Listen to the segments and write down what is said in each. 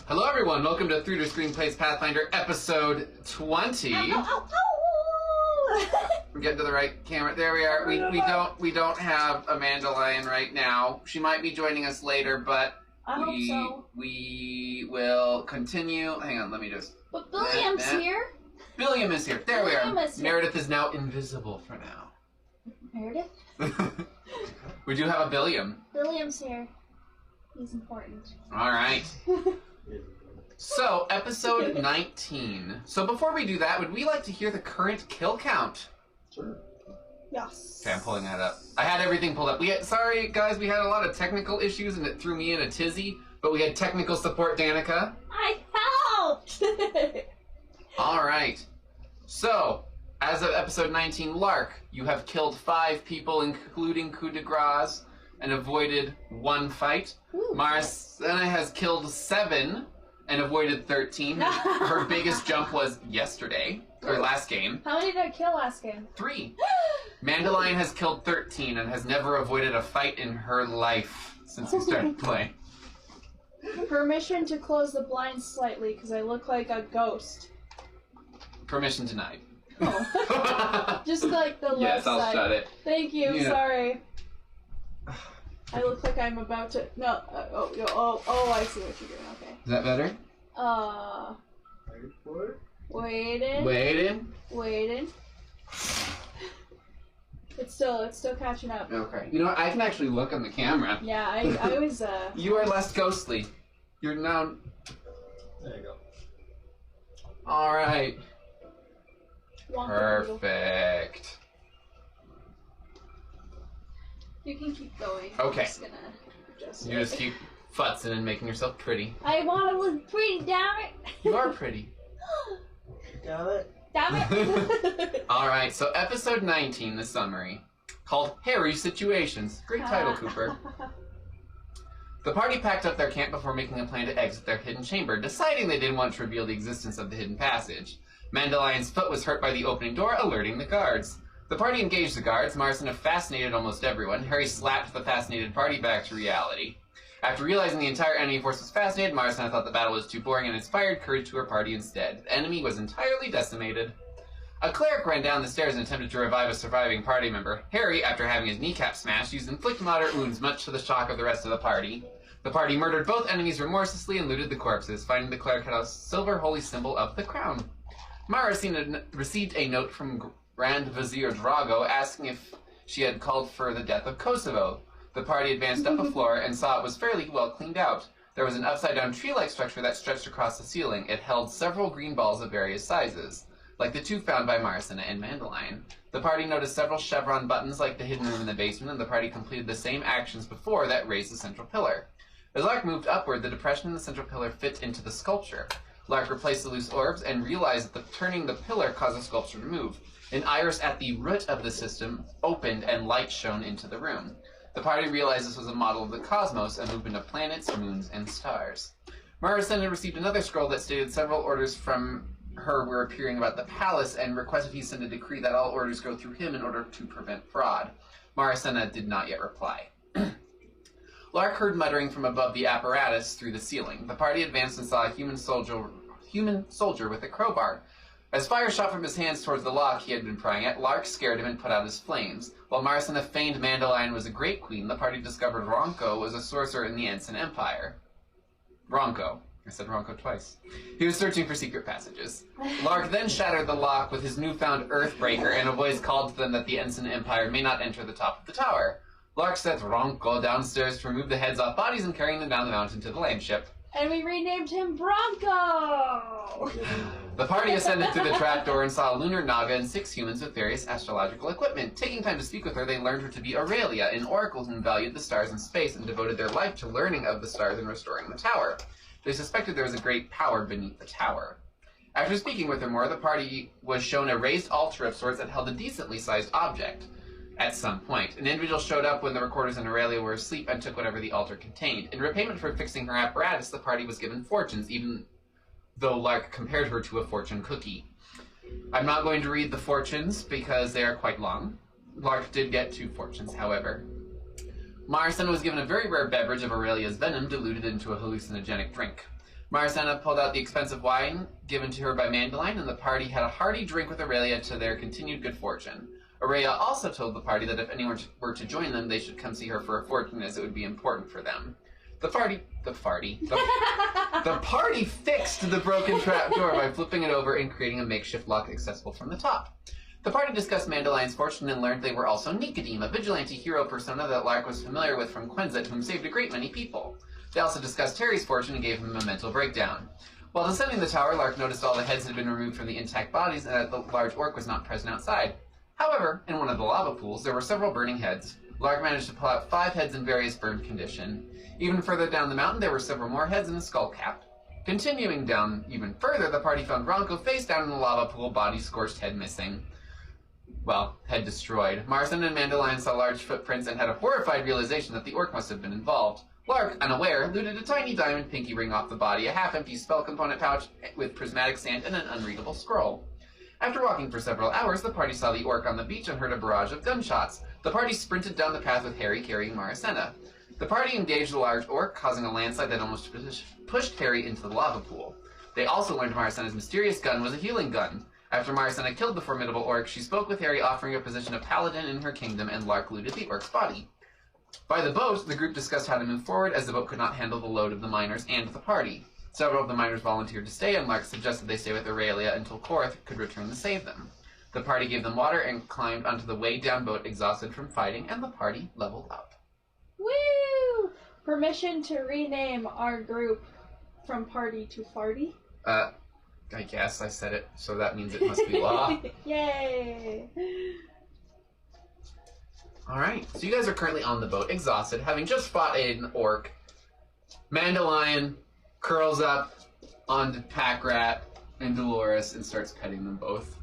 Hello everyone, welcome to 3D Screen Plays Pathfinder episode 20. We're getting to the right camera. There we are. We don't have a Mandilyon right now. She might be joining us later, but we will continue. Hang on, let me just. But Billiam's here. Billiam is here. There Billiam we are. is here. Meredith is now invisible for now. Meredith? We do have a Billiam. Billiam's here. He's important. All right. So, episode 19. So before we do that, would we like to hear the current kill count? Sure. Yes. Okay, I'm pulling that up. I had everything pulled up. Sorry, guys, we had a lot of technical issues and it threw me in a tizzy, but we had technical support, Danicka. I helped! All right. So, as of episode 19, Lark, you have killed 5 people, including coup de grace, and avoided 1 fight. Ooh, Marcena has killed 7 and avoided 13. Her biggest jump was yesterday, or last game. How many did I kill last game? 3. Mandilyon has killed 13 and has never avoided a fight in her life since we started playing. Permission to close the blinds slightly, because I look like a ghost. Permission denied. Oh. Just like the left Yes, side. I'll shut it. Thank you, Yeah. sorry. I look like I'm about to... No, oh, I see what you're doing, okay. Is that better? Wait for it. Waiting. It's still catching up. Okay. You know what? I can actually look on the camera. Yeah, I was, You are less ghostly. You're now... There you go. Alright. wonky. Perfect. You can keep going. Okay. I'm just gonna adjust You it. just keep futzing and making yourself pretty. I want to look pretty, damn it! You are pretty. Got it. Damn it! Alright, so episode 19, the summary, called Hairy Situations. Great title, Cooper. The party packed up their camp before making a plan to exit their hidden chamber, deciding they didn't want to reveal the existence of the hidden passage. Mandilyon's foot was hurt by the opening door, alerting the guards. The party engaged the guards. Marcena fascinated almost everyone. Harry slapped the fascinated party back to reality. After realizing the entire enemy force was fascinated, Marcena thought the battle was too boring and inspired courage to her party instead. The enemy was entirely decimated. A cleric ran down the stairs and attempted to revive a surviving party member. Harry, after having his kneecap smashed, used inflict moderate wounds, much to the shock of the rest of the party. The party murdered both enemies remorselessly and looted the corpses, finding the cleric had a silver holy symbol of the crown. Marcena received a note from Grand Vizier Drago asking if she had called for the death of Kosovo. The party advanced up a floor and saw it was fairly well cleaned out. There was an upside-down tree-like structure that stretched across the ceiling. It held several green balls of various sizes, like the 2 found by Marcena and Mandilyon. The party noticed several chevron buttons like the hidden room in the basement, and the party completed the same actions before that raised the central pillar. As Lark moved upward, the depression in the central pillar fit into the sculpture. Lark replaced the loose orbs and realized that turning the pillar caused the sculpture to move. An iris at the root of the system opened and light shone into the room. The party realized this was a model of the cosmos, a movement of planets, moons, and stars. Marcena received another scroll that stated several orders from her were appearing about the palace and requested he send a decree that all orders go through him in order to prevent fraud. Marcena did not yet reply. Lark heard muttering from above the apparatus through the ceiling. The party advanced and saw a human soldier with a crowbar. As fire shot from his hands towards the lock he had been prying at, Lark scared him and put out his flames. While Marcena feigned Mandilyon was a great queen, the party discovered Ronco was a sorcerer in the Ensign Empire. Ronco. I said Ronco twice. He was searching for secret passages. Lark then shattered the lock with his newfound Earthbreaker, and a voice called to them that the Ensign Empire may not enter the top of the tower. Lark sent Ronco downstairs to remove the heads off bodies and carrying them down the mountain to the land ship. And we renamed him Bronco! The party ascended through the trapdoor and saw a lunar naga and 6 humans with various astrological equipment. Taking time to speak with her, they learned her to be Aurelia, an oracle who valued the stars and space and devoted their life to learning of the stars and restoring the tower. They suspected there was a great power beneath the tower. After speaking with her more, the party was shown a raised altar of sorts that held a decently sized object. At some point, an individual showed up when the recorders and Aurelia were asleep and took whatever the altar contained. In repayment for fixing her apparatus, the party was given fortunes, even though Lark compared her to a fortune cookie. I'm not going to read the fortunes because they are quite long. Lark did get 2 fortunes, however. Marcena was given a very rare beverage of Aurelia's venom diluted into a hallucinogenic drink. Marcena pulled out the expensive wine given to her by Mandilyon, and the party had a hearty drink with Aurelia to their continued good fortune. Aurelia also told the party that if anyone were to join them, they should come see her for a fortune, as it would be important for them. The party fixed the broken trapdoor by flipping it over and creating a makeshift lock accessible from the top. The party discussed Mandilyon's fortune and learned they were also Nikodym, a vigilante hero persona that Lark was familiar with from Quinzet, whom saved a great many people. They also discussed Terry's fortune and gave him a mental breakdown. While descending the tower, Lark noticed all the heads had been removed from the intact bodies and that the large orc was not present outside. However, in one of the lava pools, there were several burning heads. Lark managed to pull out 5 heads in various burned condition. Even further down the mountain, there were several more heads and a skull cap. Continuing down even further, the party found Ronco face down in the lava pool, body scorched, head missing. Well, head destroyed. Marcen and Mandilyon saw large footprints and had a horrified realization that the orc must have been involved. Lark, unaware, looted a tiny diamond pinky ring off the body, a half-empty spell component pouch with prismatic sand, and an unreadable scroll. After walking for several hours, the party saw the orc on the beach and heard a barrage of gunshots. The party sprinted down the path with Harry carrying Marcena. The party engaged the large orc, causing a landslide that almost pushed Harry into the lava pool. They also learned Marcena's mysterious gun was a healing gun. After Marcena killed the formidable orc, she spoke with Harry, offering a position of paladin in her kingdom, and Lark looted the orc's body. By the boat, the group discussed how to move forward, as the boat could not handle the load of the miners and the party. Several of the miners volunteered to stay, and Lark suggested they stay with Aurelia until Coreth could return to save them. The party gave them water and climbed onto the weighed-down boat, exhausted from fighting, and the party leveled up. Woo! Permission to rename our group from party to farty? I guess I said it, so that means it must be law. Yay! Alright, so you guys are currently on the boat, exhausted, having just fought an orc. Mandilyon curls up onto Packrat and Dolores and starts petting them both.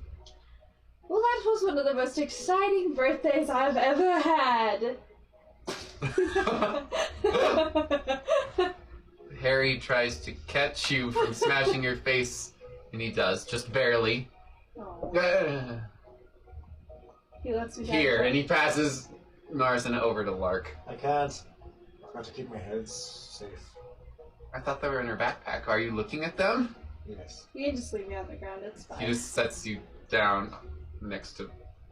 Well, that was one of the most exciting birthdays I've ever had. Harry tries to catch you from smashing your face, and he does, just barely. Oh. He lets me down. Here, and he passes Marcena over to Lark. I can't. I have to keep my head safe. I thought they were in her backpack. Are you looking at them? Yes. You can just leave me on the ground, it's fine. He just sets you down next to...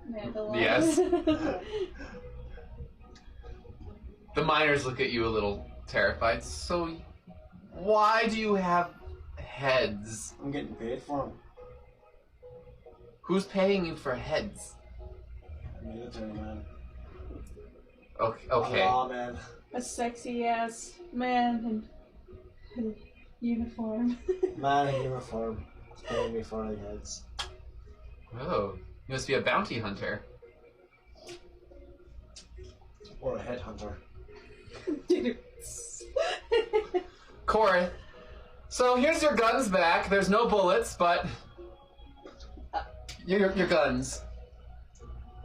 Mandalorian. Yes. The miners look at you a little terrified. So, why do you have heads? I'm getting paid for them. Who's paying you for heads? Military man. Okay. Law man. A sexy ass man in uniform. Man in uniform. He's paying me for the heads. Oh, you must be a bounty hunter. Or a headhunter. Corey, so here's your guns back. There's no bullets, but your guns.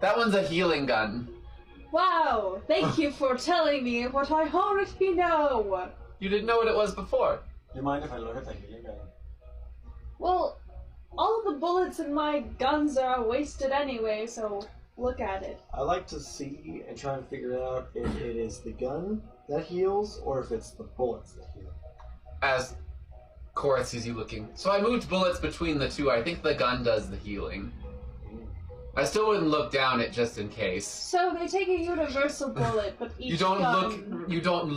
That one's a healing gun. Wow, thank you for telling me what I already know. You didn't know what it was before. Do you mind if I look at the healing gun? Well, all of the bullets in my guns are wasted anyway, so look at it. I like to see and try and figure out if it is the gun that heals or if it's the bullets that heal. As Coreth sees you looking. So I moved bullets between the two. I think the gun does the healing. I still wouldn't look down it just in case. So they take a universal bullet, but each You don't gun... you don't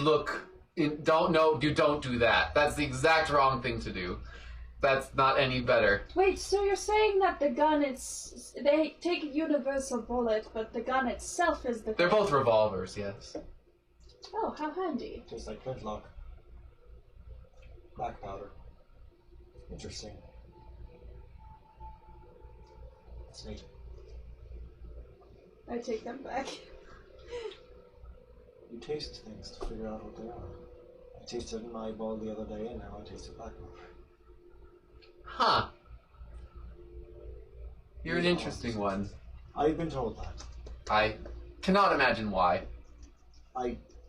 do that. That's the exact wrong thing to do. That's not any better. Wait, so you're saying that the gun is... They take a universal bullet, but the gun itself is the... They're both revolvers, yes. Oh, how handy. Tastes like flintlock. Black powder. Interesting. That's neat. I take them back. You taste things to figure out what they are. I tasted an eyeball the other day and now I taste a black powder. Huh. You're an interesting one. I've been told that. I cannot imagine why.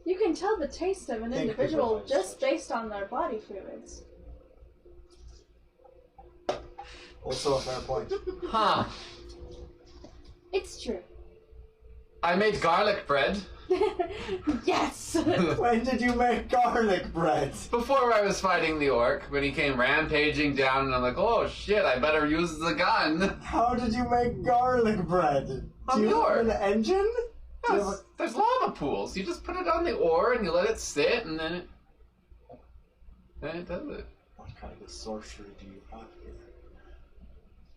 You can tell the taste of an Think individual people just based on their body fluids. Also a fair point. Huh. It's true. I made garlic bread. Yes! When did you make garlic bread? Before I was fighting the orc, when he came rampaging down, and I'm like, oh shit, I better use the gun. How did you make garlic bread? Do I'm you the have orc. an engine? Do you have Yes, there's lava pools. You just put it on the ore and you let it sit, and then it does it. What kind of sorcery do you have here?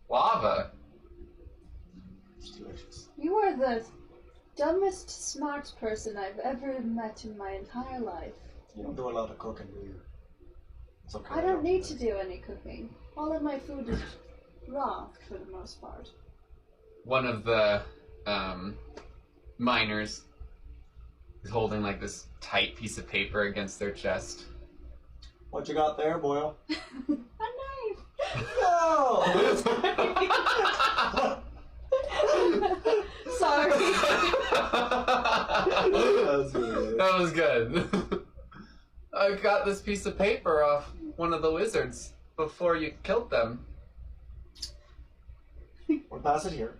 Lava. It's delicious. You are the dumbest smart person I've ever met in my entire life. You don't do a lot of cooking, do you? It's okay. I don't need to do any cooking. All of my food is raw for the most part. One of the miners is holding like this tight piece of paper against their chest. What you got there, Boyle? A knife! No! Sorry. That was good. I got this piece of paper off one of the wizards before you killed them. We'll pass it here.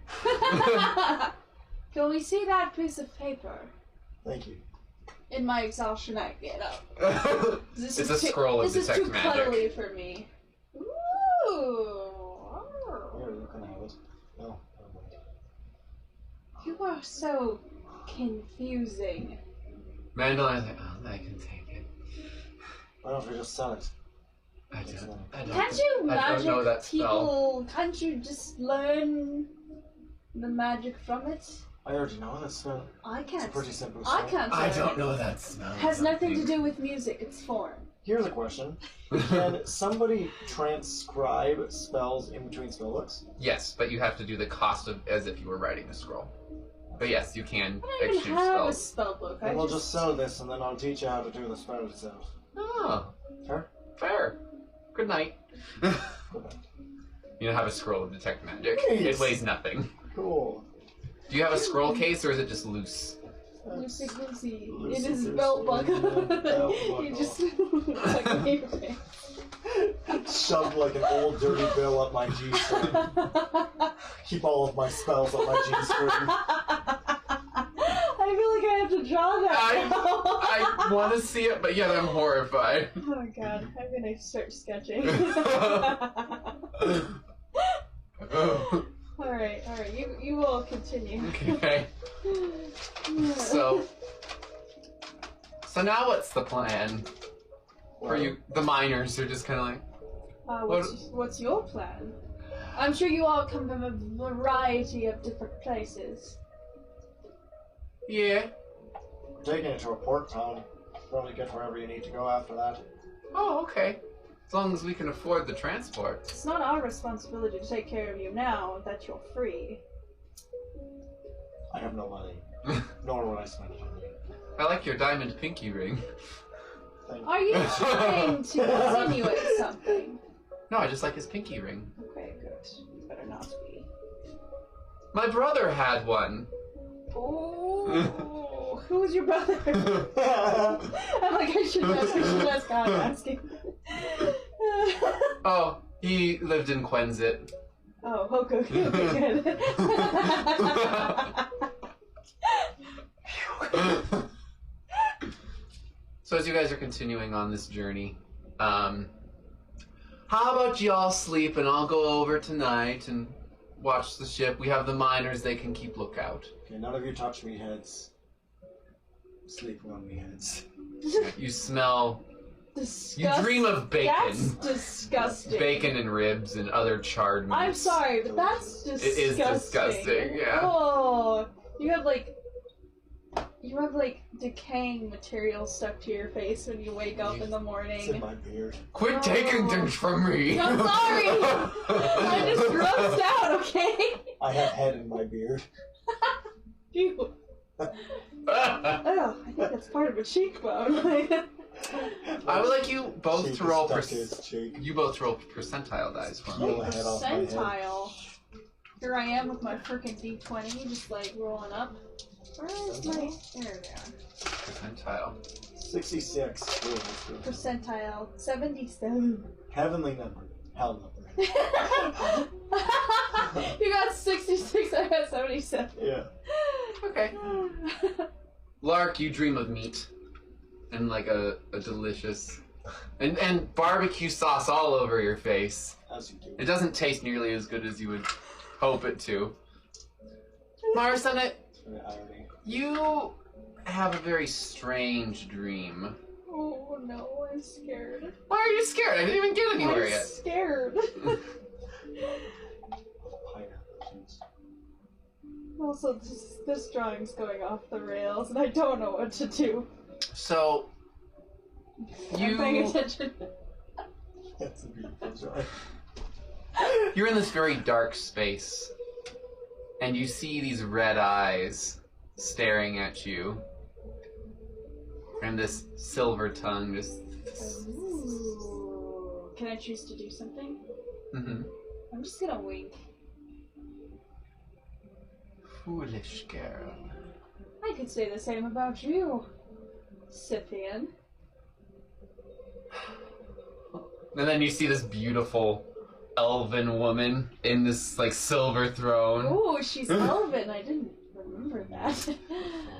Can we see that piece of paper? Thank you. In my exhaustion, I get up. This It's is a scroll of This is detect too magic. cuddly for me. Ooh. Here, you can have it. No, never mind. You are so confusing. Mandalin's like, oh, I can take it. Why don't we just sell it? I don't Can't you I don't know magic that spell. people? Can't you just learn the magic from it? I already know this spell. I It's can't. pretty simple I spell. can't. I learn don't it. know that smell. Has nothing to do with music. It's form. Here's a question. Can somebody transcribe spells in between spell books? Yes, but you have to do the cost of as if you were writing a scroll. But yes, you can I don't even exchange have a spells. spell book. And we'll just sell this and then I'll teach you how to do the spell itself. Oh, Fair? fair. Good night. Go back. You don't have a scroll of detect magic. Nice. It weighs nothing. Cool. Do you have a scroll case or is it just loose? Loosey goosey in Loosey his goosey belt in buckle. the belt He buckle. just like a paper. Shoved like an old dirty bill up my G-string. Keep all of my spells up my G-string. I feel like I have to draw that. I want to see it, but yet I'm horrified. Oh my god, I'm gonna start sketching. Alright, you will continue. Okay. So now what's the plan? For you, the miners are just kind of like, What's your plan? I'm sure you all come from a variety of different places. yeah. We're taking it to a port town. Probably get wherever you need to go after that. Oh, okay. As long as we can afford the transport. It's not our responsibility to take care of you now that you're free. I have no money. Nor will I spend it on you. I like your diamond pinky ring. Thank Are you trying to insinuate something? No, I just like his pinky ring. Okay, good. You better not be. My brother had one. Oh, who was your brother? I'm like, I should ask God asking. Oh, he lived in Quensit. Oh, okay, good. So as you guys are continuing on this journey, how about y'all sleep and I'll go over tonight and watch the ship. We have the miners, they can keep lookout. Okay, none of you touch me heads. Sleeping on me heads. You smell, Disgusting. you dream of bacon. That's disgusting. Bacon and ribs and other charred meats. I'm sorry, but that's disgusting. It is disgusting, yeah. Oh, you have like decaying material stuck to your face when you wake up in the It's in morning. my beard. Quit taking things from me! I'm sorry! I'm just grossed out, okay? I have head in my beard. Ew. Oh, I think that's part of a cheekbone. I would like you both Cheek to roll stuck to his cheek. you both roll percentile dice for me. Peel the head off my head. Percentile. Here I am with my freaking D20, just like rolling up. Where is my? There we are. Percentile. 66. Ooh, that's good. Percentile 77. Heavenly number. Hell number. You got 66, I got 77. Yeah. Okay. Lark, you dream of meat. And like a delicious... And barbecue sauce all over your face. As you do. It doesn't taste nearly as good as you would hope it to. Marsana, Irony. you have a very strange dream. Oh no, I'm scared. Why are you scared? I didn't even get anywhere I'm yet. scared. Pineapple juice. Also, this drawing's going off the rails, and I don't know what to do. So, I'm paying attention. That's a beautiful drawing. you're in this very dark space, and you see these red eyes staring at you, and this silver tongue just... Ooh. Can I choose to do something? Mm-hmm. I'm just gonna wink. Foolish girl. I could say the same about you, Scythian. And then you see this beautiful elven woman in this, like, silver throne. Ooh, she's elven. I didn't remember that.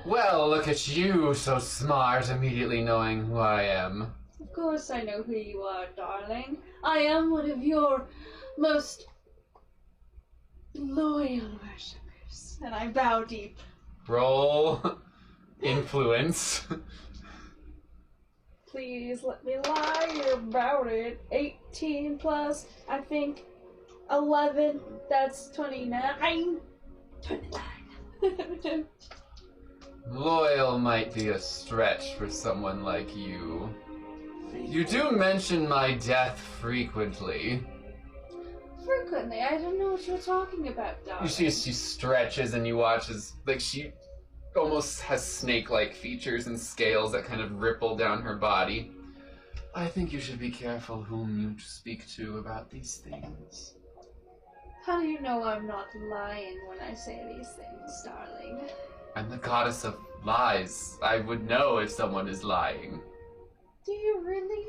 Well, look at you, so smart, immediately knowing who I am. Of course I know who you are, darling. I am one of your most loyal worshippers, and I bow deep. Roll influence. Please let me lie about it. 18 plus, I think, 11. That's 29. 29. Loyal might be a stretch for someone like you. You do mention my death frequently. Frequently, I don't know what you're talking about, darling. You see she stretches and you watch as, like, she almost has snake-like features and scales that kind of ripple down her body. I think you should be careful whom you speak to about these things. How do you know I'm not lying when I say these things, darling? I'm the goddess of lies. I would know if someone is lying. Do you really?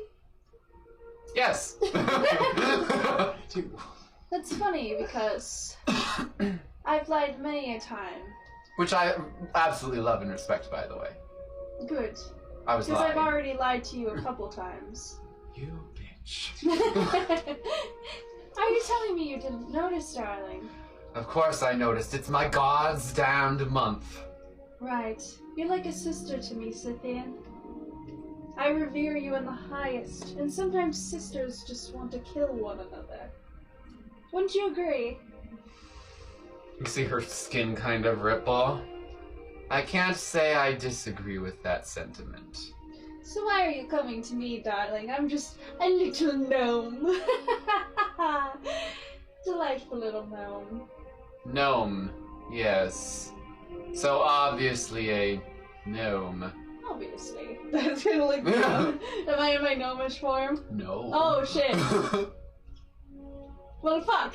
Yes! That's funny because I've lied many a time. Which I absolutely love and respect, by the way. Good. I was Because lying. I've already lied to you a couple times. You bitch. Are you telling me you didn't notice, darling? Of course I noticed. It's my God's damned month. Right. You're like a sister to me, Scythian. I revere you in the highest, and sometimes sisters just want to kill one another. Wouldn't you agree? You see her skin kind of ripple. I can't say I disagree with that sentiment. So why are you coming to me, darling? I'm just a little gnome. Delightful little gnome. Gnome, yes. So obviously a gnome. Obviously. That's gonna look down. Am I in my gnomish form? No. Oh shit. Well, fuck.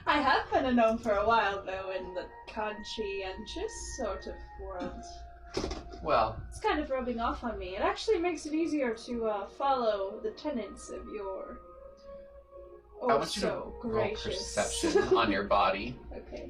I have been a gnome for a while, though, in the conscientious sort of world. Well, It's kind of rubbing off on me. It actually makes it easier to follow the tenets of your I want you to so roll gracious. perception on your body. Okay.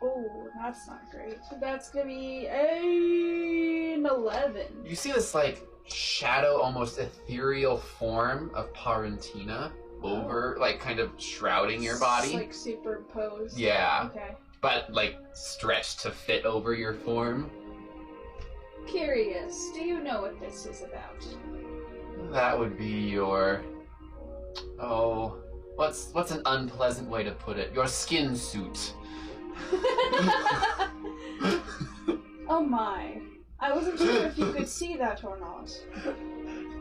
Oh, that's not great. That's gonna be an 11. You see this, like, shadow, almost ethereal form of Parentina over, like, kind of shrouding your body. It's like superimposed. Yeah, Okay. but, like, stretched to fit over your form. Curious. Do you know what this is about? That would be your... Oh, what's an unpleasant way to put it? Your skin suit. Oh my. I wasn't sure if you could see that or not.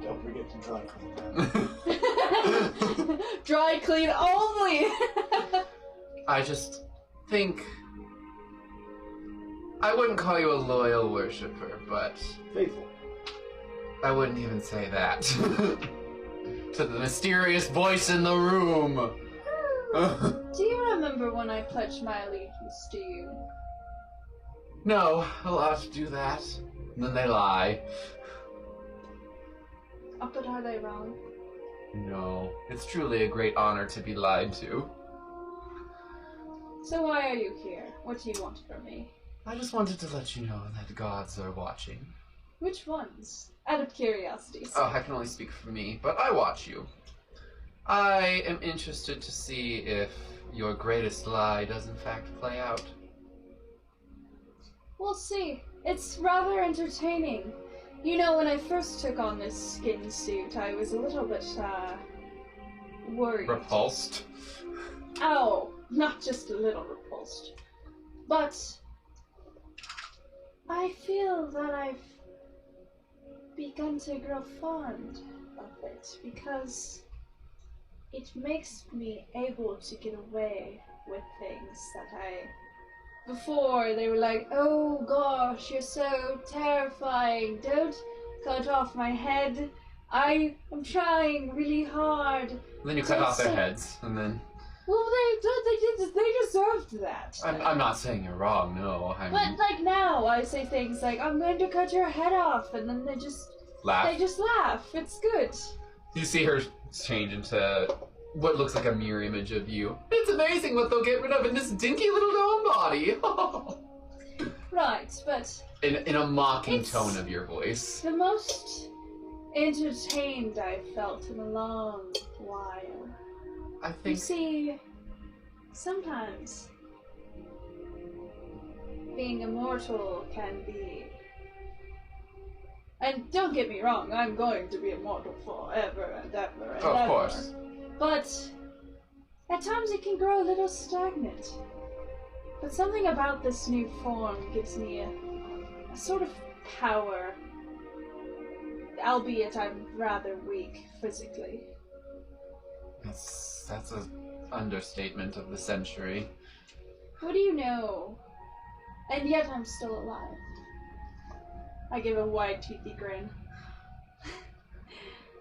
Don't forget to dry clean that. Dry clean only! I just think... I wouldn't call you a loyal worshiper, but Faithful. I wouldn't even say that. To the mysterious voice in the room. Do you remember when I pledged my allegiance to you? No, a lot do that. And then they lie. Oh, but are they wrong? No, it's truly a great honor to be lied to. So why are you here? What do you want from me? I just wanted to let you know that the gods are watching. Which ones? Out of curiosity. Oh, I can only speak for me, but I watch you. I am interested to see if your greatest lie does in fact play out. We'll see. It's rather entertaining. You know, when I first took on this skin suit, I was a little bit, worried. Repulsed? Oh, not just a little repulsed. But I feel that I've begun to grow fond of it because it makes me able to get away with things that before they were like, oh gosh, you're so terrifying, don't cut off my head, I am trying really hard. And then you cut off their heads, and then... Well, they deserved that. I'm not saying you're wrong, no. But like now, I say things like, I'm going to cut your head off, and then they just laugh. They just laugh. It's good. You see her change into what looks like a mirror image of you. It's amazing what they'll get rid of in this dinky little gnome body. Right, but... In a mocking tone of your voice. The most entertained I've felt in a long while. I think... You see, sometimes being immortal can be... And don't get me wrong, I'm going to be immortal forever and ever and ever. Of course. But at times it can grow a little stagnant. But something about this new form gives me a sort of power, albeit I'm rather weak physically. That's an understatement of the century. What do you know? And yet I'm still alive. I give a wide toothy grin.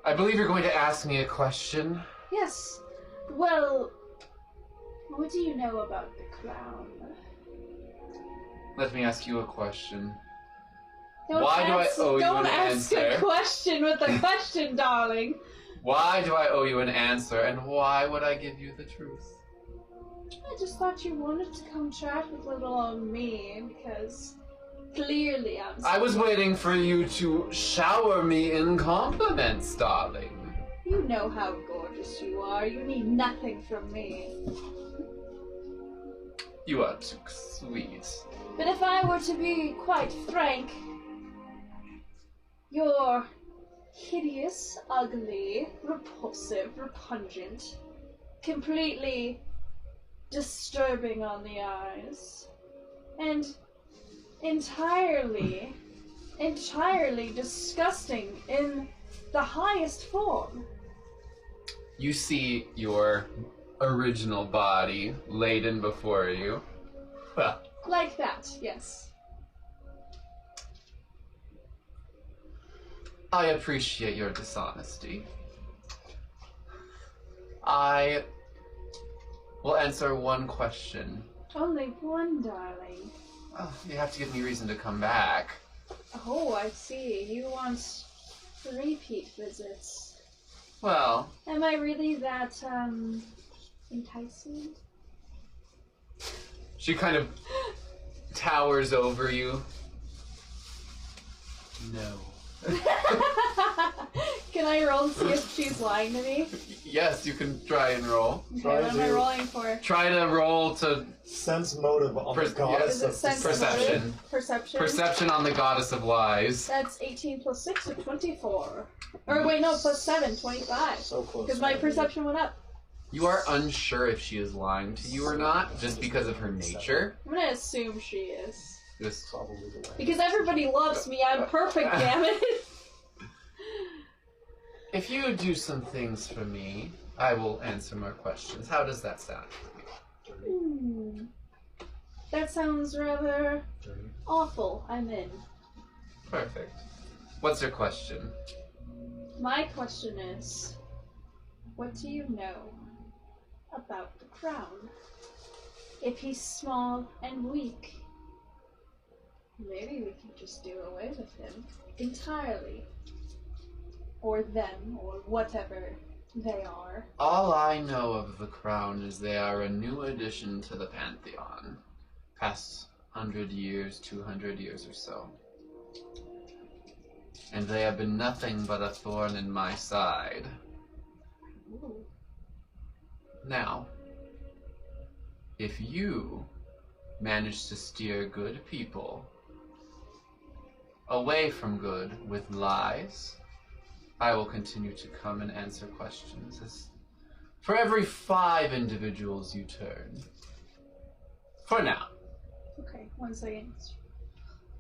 I believe you're going to ask me a question. Yes. Well, what do you know about the crown? Let me ask you a question. Don't Why do I owe you an answer? Don't ask a question with a question, darling. Why do I owe you an answer, and why would I give you the truth? I just thought you wanted to come chat with little old me, because clearly I was waiting for you to shower me in compliments, darling. You know how gorgeous you are. You need nothing from me. You are too sweet. But if I were to be quite frank, you're hideous, ugly, repulsive, repugnant, completely disturbing on the eyes, and entirely disgusting in the highest form. You see your original body laden before you. Well, like that, yes. I appreciate your dishonesty. I will answer one question. Only one, darling. Oh, you have to give me reason to come back. Oh, I see. You want repeat visits. Well... Am I really that, enticing? She kind of towers over you. No. Can I roll and see if she's lying to me? Yes, you can try and roll. Okay, what am I rolling for? Try to roll to... Sense motive on the goddess Is it of sense Perception. motive? Perception? Perception on the goddess of lies. That's 18 plus 6 or 24. Or wait, no, plus 7, 25. So close. Because my perception went up. You are unsure if she is lying to you or not, just because of her nature. I'm gonna assume she is. Just Probably the way. Because everybody loves me, I'm perfect, damn it! if you do some things for me, I will answer more questions. How does that sound? That sounds rather awful. I'm in. Perfect. What's your question? My question is, what do you know about the crown? If he's small and weak, maybe we can just do away with him entirely. Or them, or whatever they are. All I know of the crown is they are a new addition to the Pantheon. Past 100 years, 200 years or so. And they have been nothing but a thorn in my side. Ooh. Now, if you manage to steer good people away from good with lies, I will continue to come and answer questions for every 5 individuals you turn. For now. Okay, 1 second.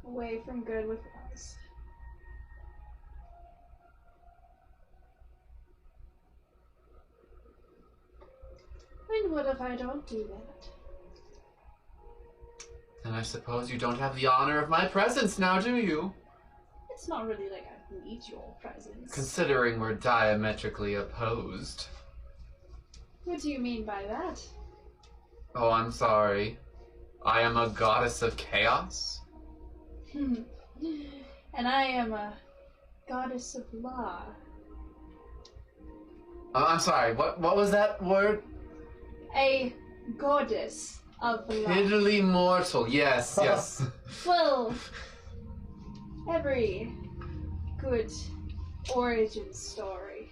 Away from good with lies. And what if I don't do that? And I suppose you don't have the honor of my presence now, do you? It's not really like I need your presence. Considering we're diametrically opposed. What do you mean by that? Oh, I'm sorry. I am a goddess of chaos? And I am a goddess of law. Oh, I'm sorry, what was that word? A goddess of law. Piddly mortal, yes, yes. Well, every good origin story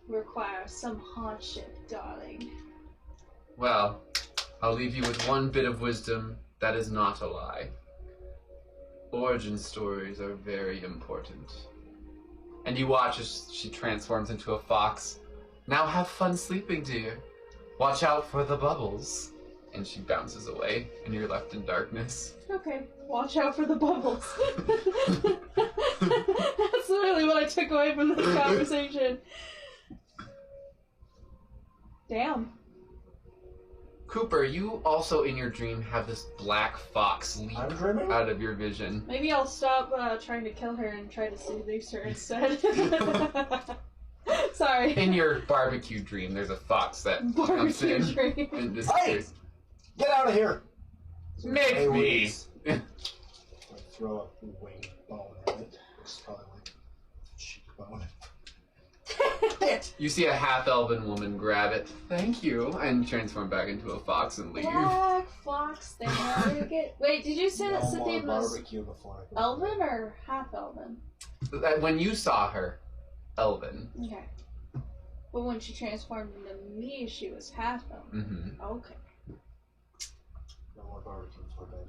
requires some hardship, darling. Well, I'll leave you with one bit of wisdom that is not a lie. Origin stories are very important. And you watch as she transforms into a fox. Now have fun sleeping, dear. Watch out for the bubbles. And she bounces away, and you're left in darkness. Okay, watch out for the bubbles. That's literally what I took away from this conversation. Damn. Cooper, you also in your dream have this black fox leap I'm dreaming? out of your vision. Maybe I'll stop trying to kill her and try to seduce her instead. Sorry. In your barbecue dream, there's a fox that comes Barbecue in dream. and disappears. Get out of here! Make Hey, me! wings. I throw a wing bone at it. It's probably like cheekbone. You see a half-elven woman grab it, thank you, and transform back into a fox and leave. Black fox thing. Wait, did you say that No more Cynthia was barbecue before I go. elven or half elven? When you saw her, elven. Okay. But when she transformed into me, she was half elven. Mm-hmm. Okay. No more barbecue before bed.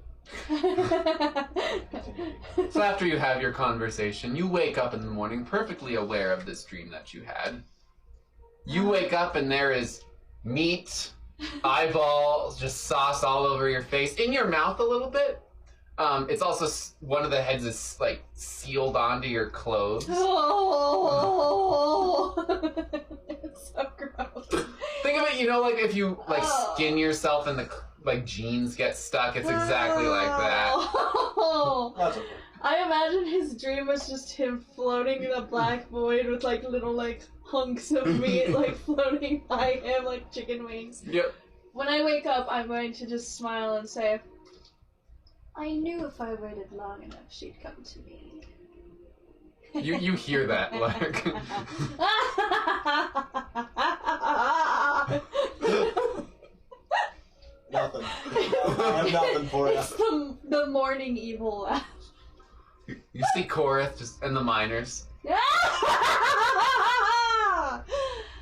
So after you have your conversation, you wake up in the morning perfectly aware of this dream that you had. You wake up and there is meat, eyeballs, just sauce all over your face, in your mouth a little bit. It's also one of the heads is like sealed onto your clothes. Oh, it's so gross. Think of it, you know, like if you like skin yourself and the like jeans get stuck. It's exactly like that. Oh. That's okay. I imagine his dream was just him floating in a black void with like little like hunks of meat like floating by him like chicken wings. Yep. When I wake up, I'm going to just smile and say, I knew if I waited long enough, she'd come to me. You hear that like. Nothing. I have nothing for you. It's the morning evil laugh. You see Coreth just and the miners.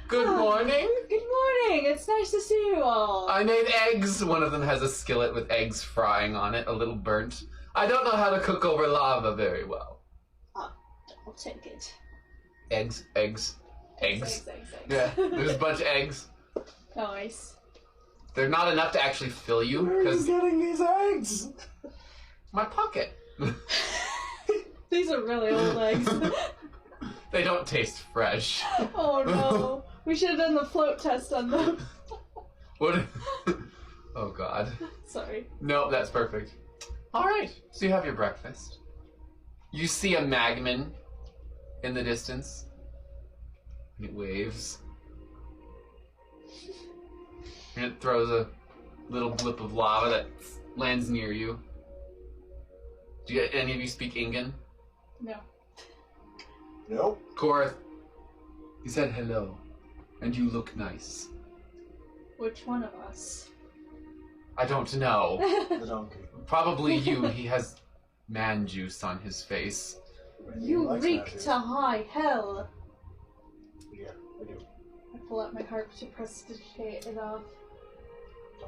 Good morning. Good morning. It's nice to see you all. I made eggs. One of them has a skillet with eggs frying on it, a little burnt. I don't know how to cook over lava very well. I'll take it. Eggs. Eggs. Yeah, there's a bunch of eggs. Nice. They're not enough to actually fill you Where are you because getting these eggs? my pocket. These are really old eggs. They don't taste fresh. Oh no. We should have done the float test on them. What? Oh God. Sorry. No, that's perfect. All right, so you have your breakfast. You see a magman in the distance. It waves. And it throws a little blip of lava that lands near you. Do any of you speak Ingan? No. Nope. Coreth, he said hello, and you look nice. Which one of us? I don't know. The donkey. Probably you. He has man juice on his face. You reek to high hell. Yeah, I do. I pull out my harp to prestidigitate it off.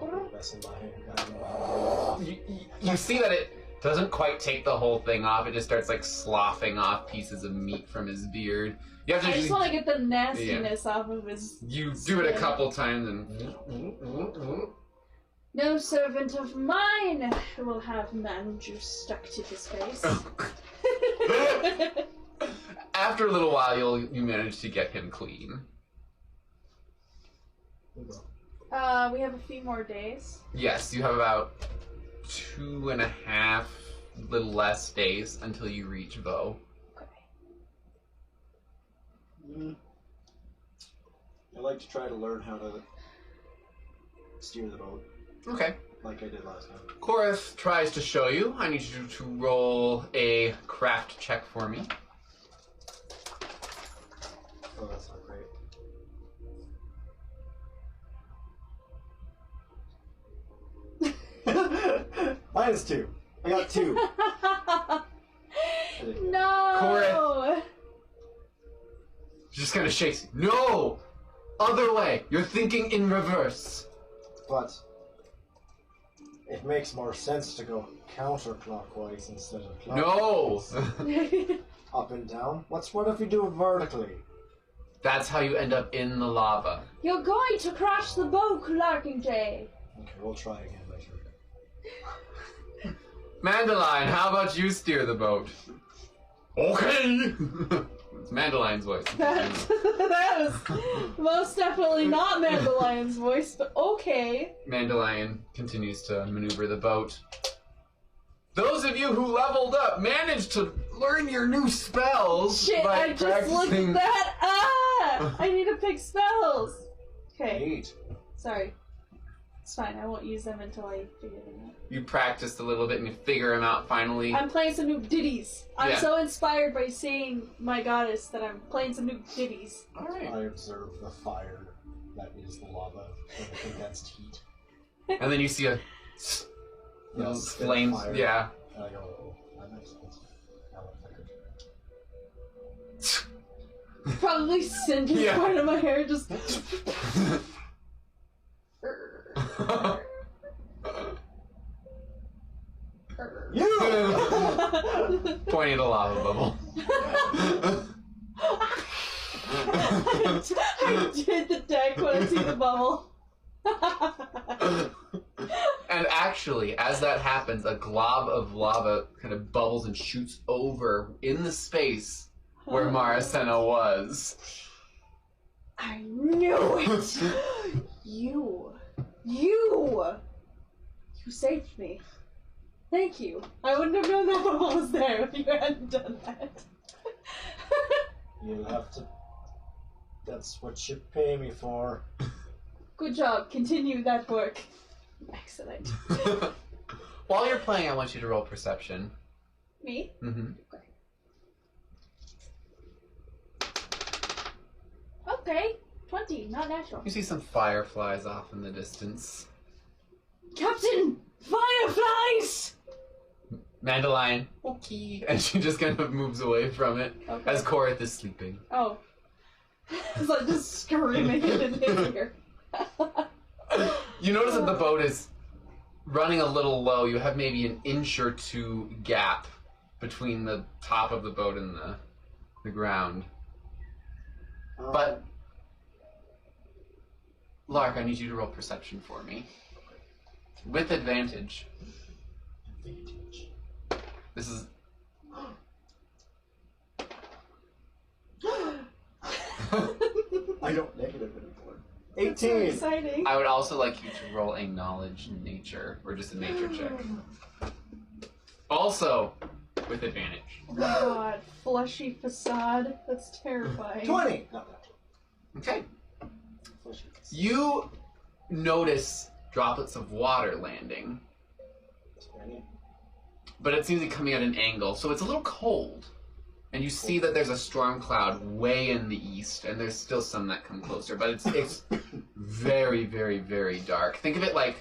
Don't be messing my hand. You see that it doesn't quite take the whole thing off. It just starts like sloughing off pieces of meat from his beard. You have to I just want to get the nastiness off of his You skin. do it a couple times and... No servant of mine will have man juice stuck to his face. After a little while, you manage to get him clean. We have a few more days. Yes, you have about 2.5, little less days until you reach Vo. Okay. I like to try to learn how to steer the boat, Okay. like I did last time. Coreth tries to show you. I need you to roll a craft check for me. Oh, that's not great. -2. I got 2. No! Just kind of shakes. No! Other way. You're thinking in reverse. But it makes more sense to go counterclockwise instead of clockwise. No! Up and down? What if you do it vertically? That's how you end up in the lava. You're going to crash the boat, Larkin J. Okay, we'll try again later. Mandilyon, how about you steer the boat? Okay! It's Mandelion's voice. That was most definitely not Mandelion's voice, but okay. Mandilyon continues to maneuver the boat. Those of you who leveled up managed to learn your new spells Shit, by I just looked practicing. that up! I need to pick spells! Okay, Neat. sorry. It's fine, I won't use them until I figure them out. You practiced a little bit and you figure them out finally. I'm playing some new ditties. I'm Yeah. so inspired by seeing my goddess that I'm playing some new ditties. Alright. I observe the fire that is the lava and the condensed heat. And then you see a Yes, flames. fire. Yeah. And I go, oh, that makes sense. Now what if I could... Probably singes Yeah. part of my hair just... You! Pointing at a lava bubble. I did the deck when I see the bubble. And actually, as that happens, a glob of lava kind of bubbles and shoots over in the space where Maracena was. I knew it! You saved me. Thank you. I wouldn't have known that bubble was there if you hadn't done that. You'll have to... That's what you pay me for. Good job. Continue that work. Excellent. While you're playing, I want you to roll perception. Me? Mm-hmm. Okay. 20. Not natural. You see some fireflies off in the distance. Captain! Fireflies! Mandilyon, okay. And she just kind of moves away from it Okay. as Coreth is sleeping. Oh. It's like just screaming in his ear. You notice that the boat is running a little low. You have maybe an inch or two gap between the top of the boat and the ground. But, Lark, I need you to roll perception for me. With advantage. This is... I don't negative anymore. That's so 18! exciting. I would also like you to roll a knowledge nature, or just a nature check. Also, with advantage. Oh my god. Fleshy facade. That's terrifying. 20! Not that. Okay. Fleshy. You notice droplets of water landing, but it seems to be coming at an angle, so it's a little cold. And you see that there's a storm cloud way in the east, and there's still some that come closer, but it's very, very, very dark. Think of it like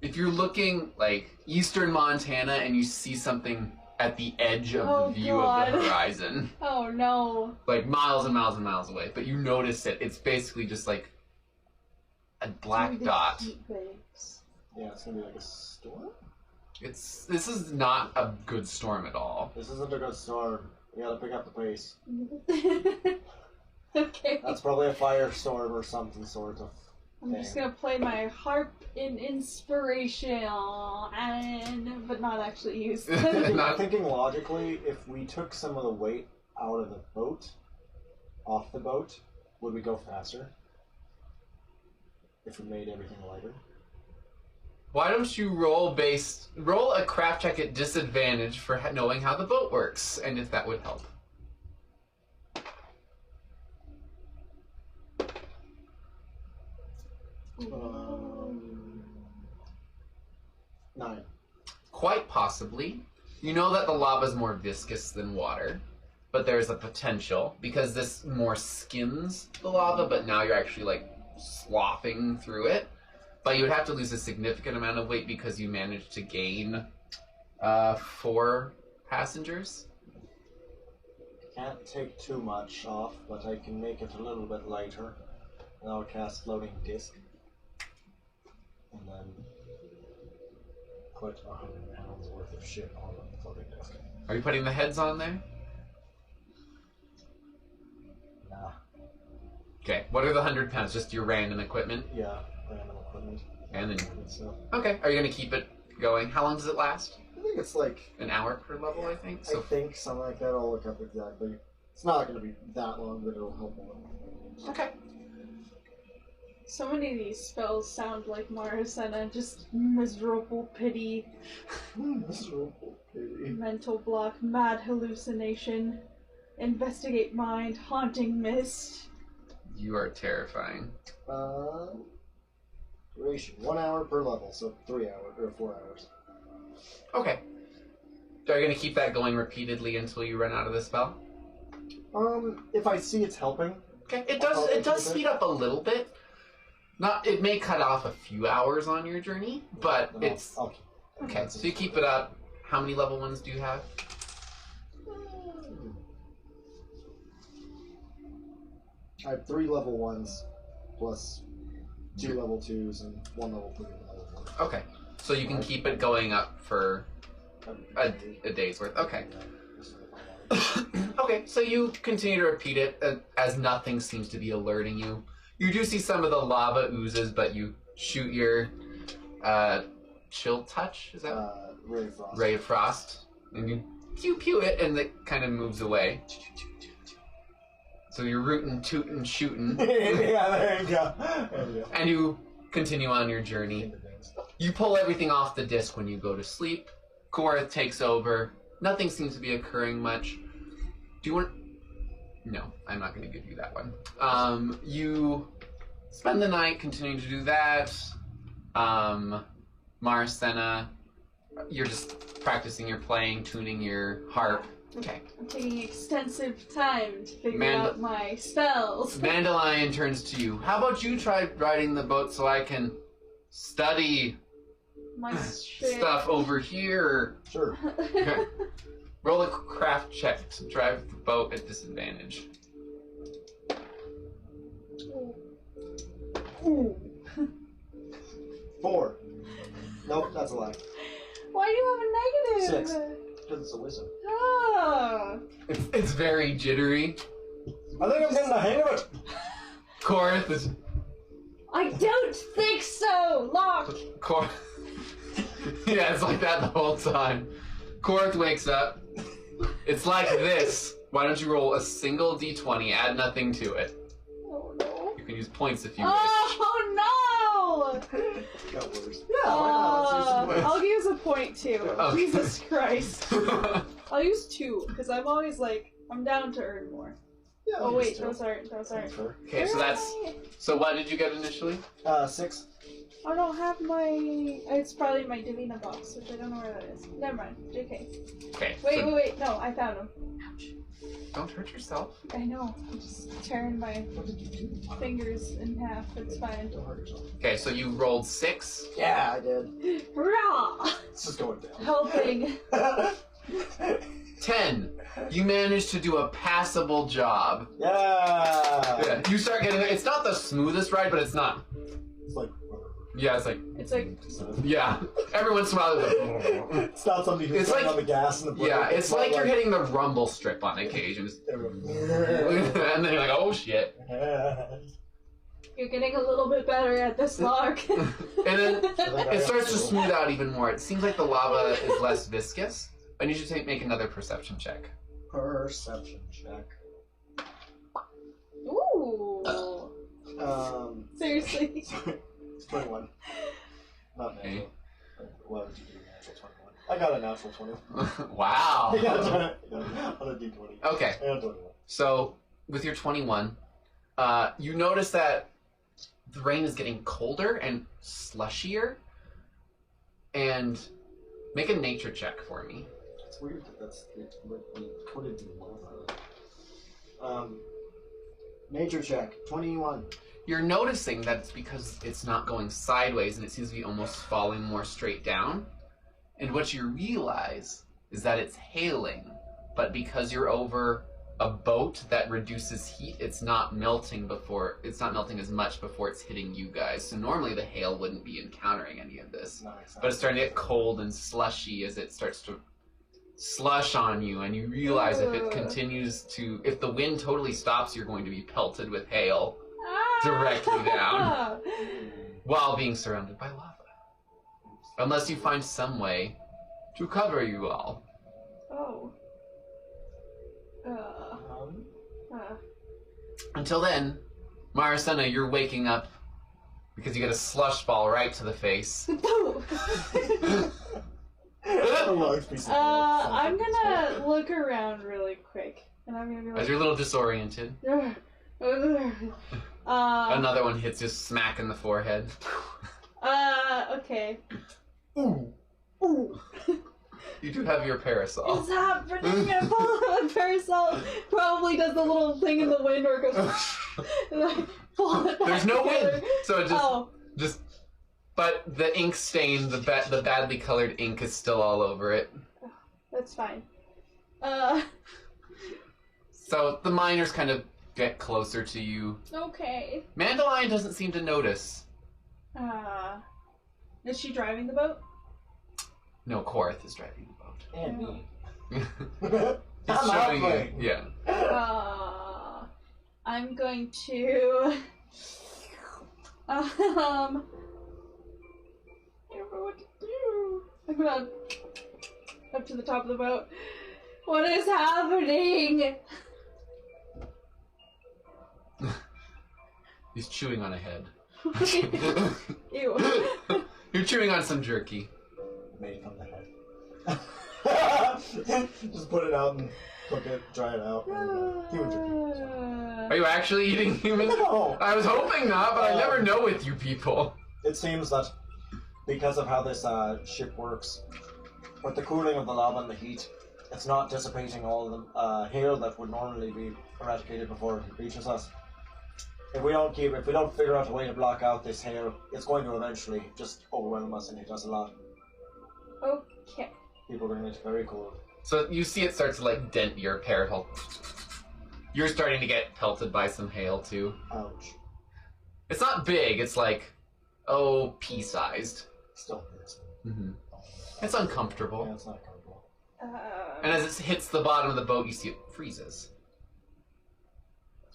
if you're looking like eastern Montana and you see something at the edge of Oh, the view God. of the horizon, Oh no. like miles and miles and miles away, but you notice it. It's basically just like a black Through the dot. heat waves. Yeah, it's gonna be like a storm? This is not a good storm at all. This isn't a good storm. We gotta pick up the pace. Okay. That's probably a firestorm or something sort of. I'm just gonna play my harp in inspiration, but not actually use it. Not- Thinking logically, if we took some of the weight out of the boat, off the boat, would we go faster? If we made everything lighter? Why don't you roll a craft check at disadvantage for knowing how the boat works, and if that would help. 9. Quite possibly. You know that the lava is more viscous than water, but there's a potential because this more skims the lava, but now you're actually like sloughing through it. But you would have to lose a significant amount of weight because you managed to gain 4 passengers. Can't take too much off, but I can make it a little bit lighter. And I'll cast floating disc. And then put 100 pounds worth of shit on the floating disc. Are you putting the heads on there? Nah. Okay. What are the 100 pounds? Just your random equipment? Yeah, random equipment. And then... Good stuff. Okay. Are you going to keep it going? How long does it last? I think it's like... An hour per level, I think? I think something like that. I'll look up exactly. It's not going to be that long, but it'll help a little. Okay. So many of these spells sound like Marasena, just miserable pity, Miserable pity. mental block, mad hallucination, investigate mind, haunting mist. You are terrifying. Duration 1 hour per level, so 3 hours or 4 hours. Okay. So are you going to keep that going repeatedly until you run out of the spell? If I see it's helping. Okay. It does speed up a little bit. It may cut off a few hours on your journey, but then it's I'll keep it. okay. So you keep it up. How many level 1s do you have? I have 3 level 1s plus 2 level 2s and 1 level 3 and level 4. Okay. So you can keep it going up for a day's worth. Okay. Okay, so you continue to repeat it as nothing seems to be alerting you. You do see some of the lava oozes, but you shoot your chill touch, is that? Ray of Frost. Ray of Frost. And you pew it, and it kind of moves away. So you're rootin', tootin', shootin'. Yeah, there you go. There you go. And you continue on your journey. You pull everything off the disc when you go to sleep. Coreth takes over. Nothing seems to be occurring much. Do you want... No, I'm not going to give you that one. You spend the night continuing to do that. Marasena, you're just practicing your playing, tuning your harp. Okay. I'm taking extensive time to figure Mand- out my spells. Mandilyon turns to you. How about you try riding the boat so I can study My shit. stuff over here? Sure. Okay. Roll a craft check to drive the boat at disadvantage. Ooh. 4. Nope, that's a lie. Why do you have a negative? 6. Because it's a wisdom. Ah. It's very jittery. I think I'm getting the hang of it. Coreth is... I don't think so, Locke. Yeah, it's like that the whole time. Coreth wakes up. It's like this. Why don't you roll a single d20, add nothing to it. Oh no. You can use points if you wish. Oh no! Got worse. Yeah, why not? Let's use some points. I'll use a point too. Okay. Jesus Christ. I'll use 2, because I'm always like, I'm down to earn more. Yeah, Oh I'll wait, use 2. those aren't. Sure. Okay, so that's... So what did you get initially? 6. I don't have my... It's probably my Divina box, which I don't know where that is. Never mind. JK. Okay. Wait. No, I found him. Ouch. Don't hurt yourself. I know. I'm just tearing my fingers in half. It's fine. Don't hurt yourself. Okay, so you rolled 6. Yeah, I did. Hurrah! It's just going down. Helping. 10. You managed to do a passable job. Yeah. Yeah. You start getting... It's not the smoothest ride, but it's not... It's like... Yeah, it's like... It's like... Yeah. Every once in a while, It's not somebody who's like, on the gas and the brake. yeah, it's like you're hitting the rumble strip on occasions. and then you're like, oh shit. You're getting a little bit better at this, Lark. And then it starts to smooth out even more. It seems like the lava is less viscous. I need you to make another perception check. Perception check. Ooh. Seriously. It's 21. Not natural. Okay. What did you do? Natural 21. I got a natural 21. Wow. I got on a D20. Okay. I got 21. So, with your 21, you notice that the rain is getting colder and slushier. And make a nature check for me. It's weird that that's what we coated in lava. Nature check, 21. You're noticing that it's because it's not going sideways and it seems to be almost falling more straight down. And what you realize is that it's hailing, but because you're over a boat that reduces heat, it's not melting as much before it's hitting you guys. So normally the hail wouldn't be encountering any of this. Nice. But it's starting to get cold and slushy as it starts to slush on you, and you realize if it continues to, if the wind totally stops, you're going to be pelted with hail directly down while being surrounded by lava. Unless you find some way to cover you all. Oh. Until then, Maricena, you're waking up because you get a slush ball right to the face. I'm gonna look around really quick, and I'm gonna be like... As you're a little disoriented, another one hits you smack in the forehead. Okay. Ooh. You do have your parasol. It's happening! I pull out my parasol, probably does the little thing in the wind where it goes... and I pull it back There's no together. wind, so it just... But the ink stain, the badly colored ink is still all over it. That's fine. So the miners kind of get closer to you. Okay. Mandilyon doesn't seem to notice. Is she driving the boat? No, Coreth is driving the boat. And me. He's I'm showing you. halfway. Yeah. I'm going to... I don't know what to do. I'm gonna... Up to the top of the boat. What is happening? He's chewing on a head. Ew. You're chewing on some jerky. Made from the head. Just put it out and cook it, dry it out. Human jerky. Are you actually eating human? No. I was hoping not, but I never know with you people. It seems that because of how this ship works, with the cooling of the lava and the heat, it's not dissipating all the hail that would normally be eradicated before it reaches us. If we don't figure out a way to block out this hail, it's going to eventually just overwhelm us and hit us a lot. Okay. People are going to get very cold. So you see it start to like dent your parasol. You're starting to get pelted by some hail too. Ouch. It's not big, it's like, pea-sized. Still hurts. Mm-hmm. It's uncomfortable. Yeah, it's not comfortable. And as it hits the bottom of the boat, you see it freezes.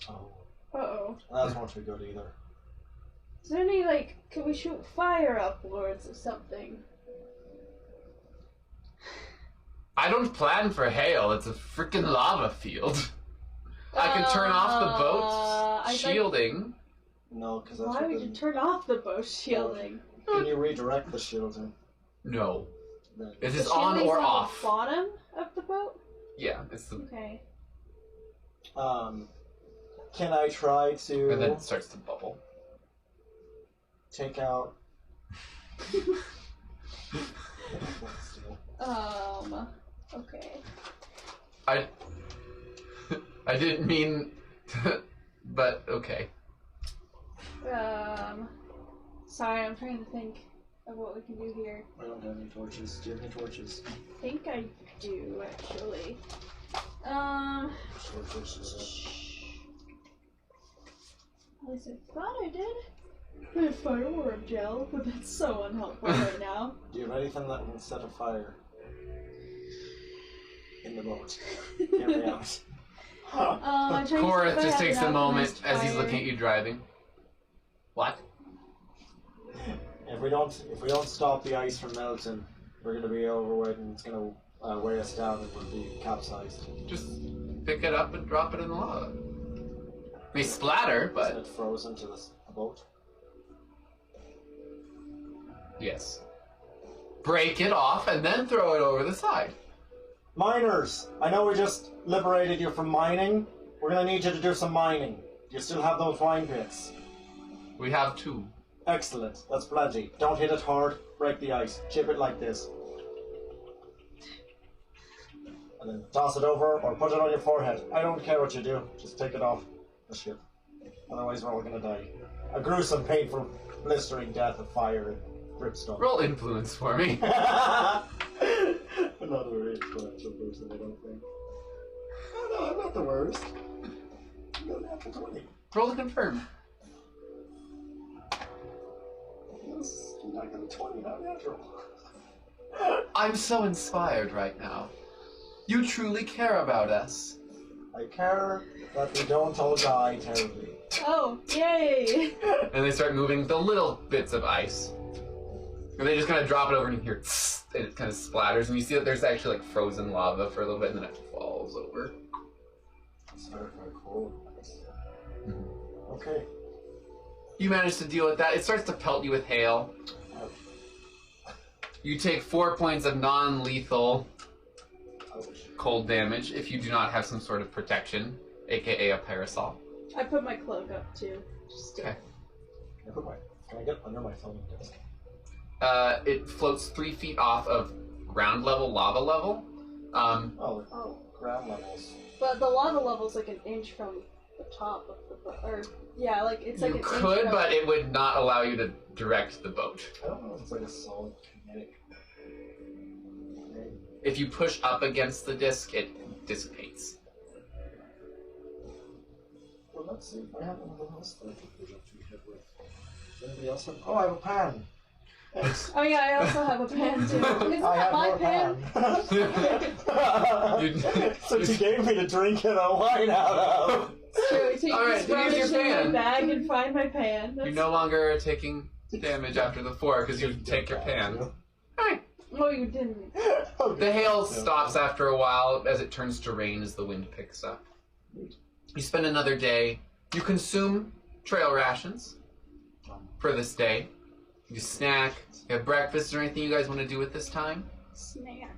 Oh. Uh-oh. That's not too good either. Is there any, can we shoot fire upwards or something? I don't plan for hail, it's a freaking lava field. I can turn off the boat's shielding. No, because that's Why would you turn off the boat shielding? Can you redirect the shielding? No. Then... It is on or off. The bottom of the boat? Yeah, it's the... Okay. Can I try to... And then it starts to bubble. Take out Okay. I didn't mean to, but okay. Sorry, I'm trying to think of what we can do here. I don't have any torches. Do you have any torches? I think I do, actually. At least I thought I did. I have fireworm gel, but that's so unhelpful right now. Do you have anything that can set a fire in the boat? Get me out. I'm trying to see if Coreth I just have takes an a moment alchemist as he's fire. looking at you driving. What? If we don't stop the ice from melting, we're gonna be overweight and it's gonna weigh us down and we'll be capsized. Just pick it up and drop it in the lava. May splatter, Isn't but it frozen to the boat? yes. Break it off and then throw it over the side. Miners! I know we just liberated you from mining. We're gonna need you to do some mining. Do you still have those wine pits? We have 2. Excellent. That's plenty. Don't hit it hard. Break the ice. Chip it like this. And then toss it over or put it on your forehead. I don't care what you do. Just take it off the ship. Otherwise we're all gonna die. A gruesome, painful, blistering death of fire and brimstone. Roll influence for me. I'm not a very influential person, I don't think. Oh no, I'm not the worst. I'm not natural 20. Roll to confirm. Yes, I'm not gonna 20, not natural. I'm so inspired right now. You truly care about us. I care that we don't all die terribly. Oh, yay! And they start moving the little bits of ice. And they just kind of drop it over and you hear tss, and it kind of splatters. And you see that there's actually like frozen lava for a little bit and then it falls over. It's very, very cool. Okay. You manage to deal with that. It starts to pelt you with hail. You take 4 points of non-lethal Ouch. cold damage if you do not have some sort of protection, aka a parasol. I put my cloak up too. Just to... Okay. Can I get under my phone desk? It floats 3 feet off of ground level lava level. Oh. Ground levels. But the lava level's like an inch from the top of the boat. Or, yeah, like it's like You an could, inch from... but it would not allow you to direct the boat. I don't know if it's like a solid kinetic. If you push up against the disc, it dissipates. Well, let's see if I have anything else that I can push up to your head with. Does anybody else have? Oh, I have a pan. Thanks. Oh yeah, I also have a pan too. Isn't I that have my your pan? Since you gave me to drink it, a wine out of. True, take Alright, this here's rubbish your in my pan. bag and find my pan. You That's... no longer are taking damage after the 4 because you take your pan. Alright. Oh, you didn't. The hail stops after a while as it turns to rain as the wind picks up. You spend another day. You consume trail rations for this day. You snack. You have breakfast. Is there anything you guys want to do at this time? Snack.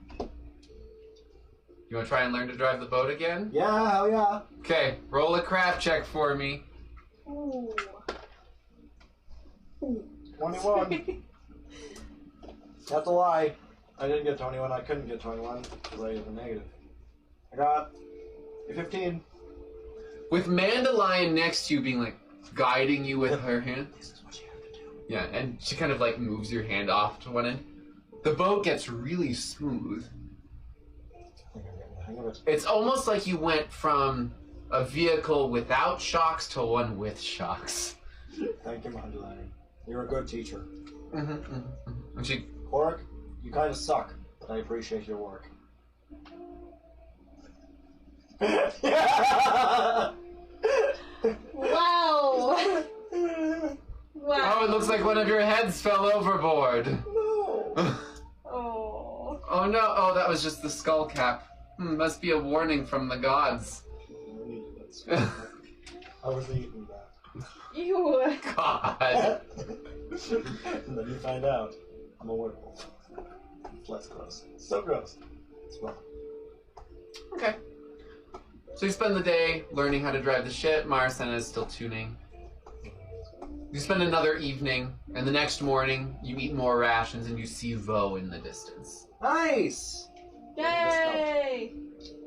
You want to try and learn to drive the boat again? Yeah, hell yeah. Okay, roll a craft check for me. Ooh. 21. That's a lie. I didn't get 21. I couldn't get 21 because I have a negative. I got a 15. With Mandilyon next to you being like guiding you with her hand. This is what you have to do. Yeah, and she kind of like moves your hand off to one end. The boat gets really smooth. I think I'm getting the hang of it. It's almost like you went from a vehicle without shocks to one with shocks. Thank you, Mandilyon. You're a good teacher. And she, Coreth, you kind of suck, but I appreciate your work. Wow. Wow. oh, it looks like one of your heads fell overboard. No. Oh. Oh no, oh, that was just the skull cap. Must be a warning from the gods. I wasn't eating that. Ew. God. And then you find out I'm a werewolf. It's less gross. So gross. It's well. Okay. So you spend the day learning how to drive the ship. Marcena is still tuning. You spend another evening, and the next morning, you eat more rations, and you see Vo in the distance. Nice! Yay!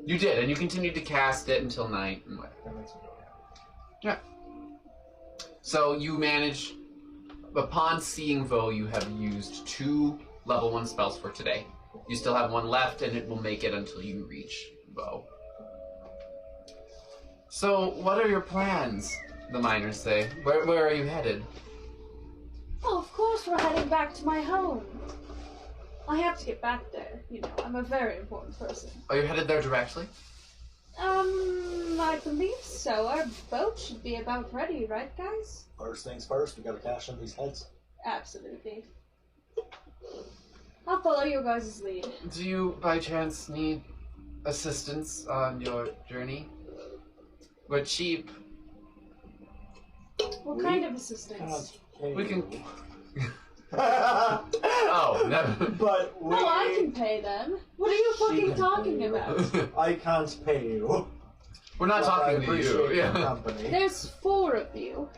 You did, and you continued to cast it until night. And whatever. That makes me go Yeah. So you manage, upon seeing Vo, you have used 2 level 1 spells for today. You still have 1 left, and it will make it until you reach Vo. So, what are your plans? The miners say. Where are you headed? Oh, of course we're heading back to my home. I have to get back there. You know, I'm a very important person. Are you headed there directly? I believe so. Our boat should be about ready, right, guys? First things first, we gotta cash in these heads. Absolutely. I'll follow your guys' lead. Do you, by chance, need assistance on your journey? We're cheap. What kind of assistance? We can... Oh, never. But we... No, I can pay them. What are you fucking talking about? I can't pay you. We're not But I talking to you. appreciate your Yeah. company. There's 4 of you.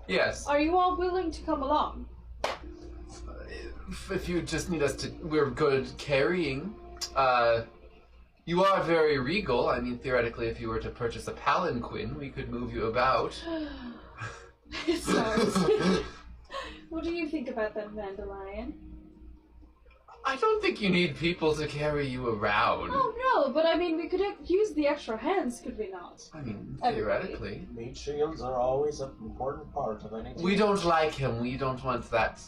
Yes. Are you all willing to come along? If you just need us to... We're good carrying. You are very regal. I mean, theoretically, if you were to purchase a palanquin, we could move you about. Sorry. What do you think about that, Mandilyon? I don't think you need people to carry you around. Oh no, but I mean, we could use the extra hands, could we not? I mean, Everybody. theoretically. Meat shields are always an important part of any team. We don't like him. We don't want that.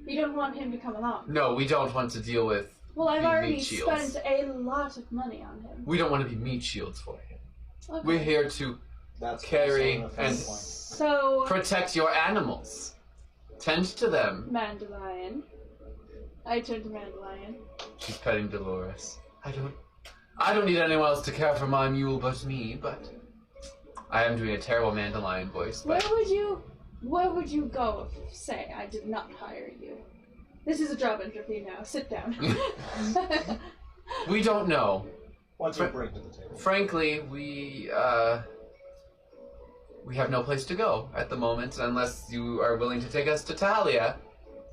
You don't want him to come along. No, we don't want to deal with... Well, I've Be already meat shields. spent a lot of money on him. We don't want to be meat shields for him. Okay. We're here to That's carry also a fair and- point. So, protect your animals. Tend to them. Mandilyon. I turn to Mandilyon. She's petting Dolores. I don't need anyone else to care for my mule but me, but I am doing a terrible Mandalorian voice, but Where would you go if, say, I did not hire you? This is a job interview now. Sit down. we don't know. What do you bring to the table? Frankly, we have no place to go at the moment unless you are willing to take us to Talia.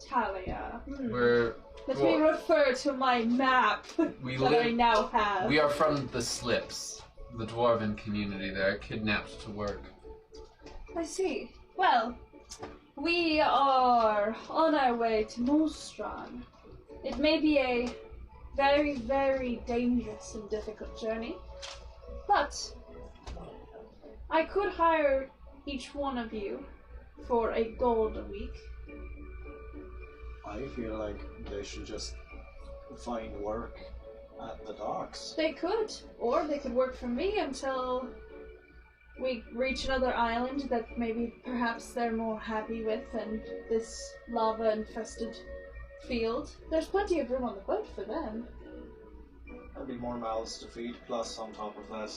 Talia. Let me Well, refer to my map we that I live. now have. We are from the Slips, the dwarven community. They're kidnapped to work. I see. Well, we are on our way to Moonstrand. It may be a very, very dangerous and difficult journey, but I could hire each one of you for a gold a week. I feel like they should just find work at the docks. They could, or they could work for me until we reach another island that maybe perhaps they're more happy with than this lava-infested field. There's plenty of room on the boat for them. There'd be more mouths to feed, plus on top of that,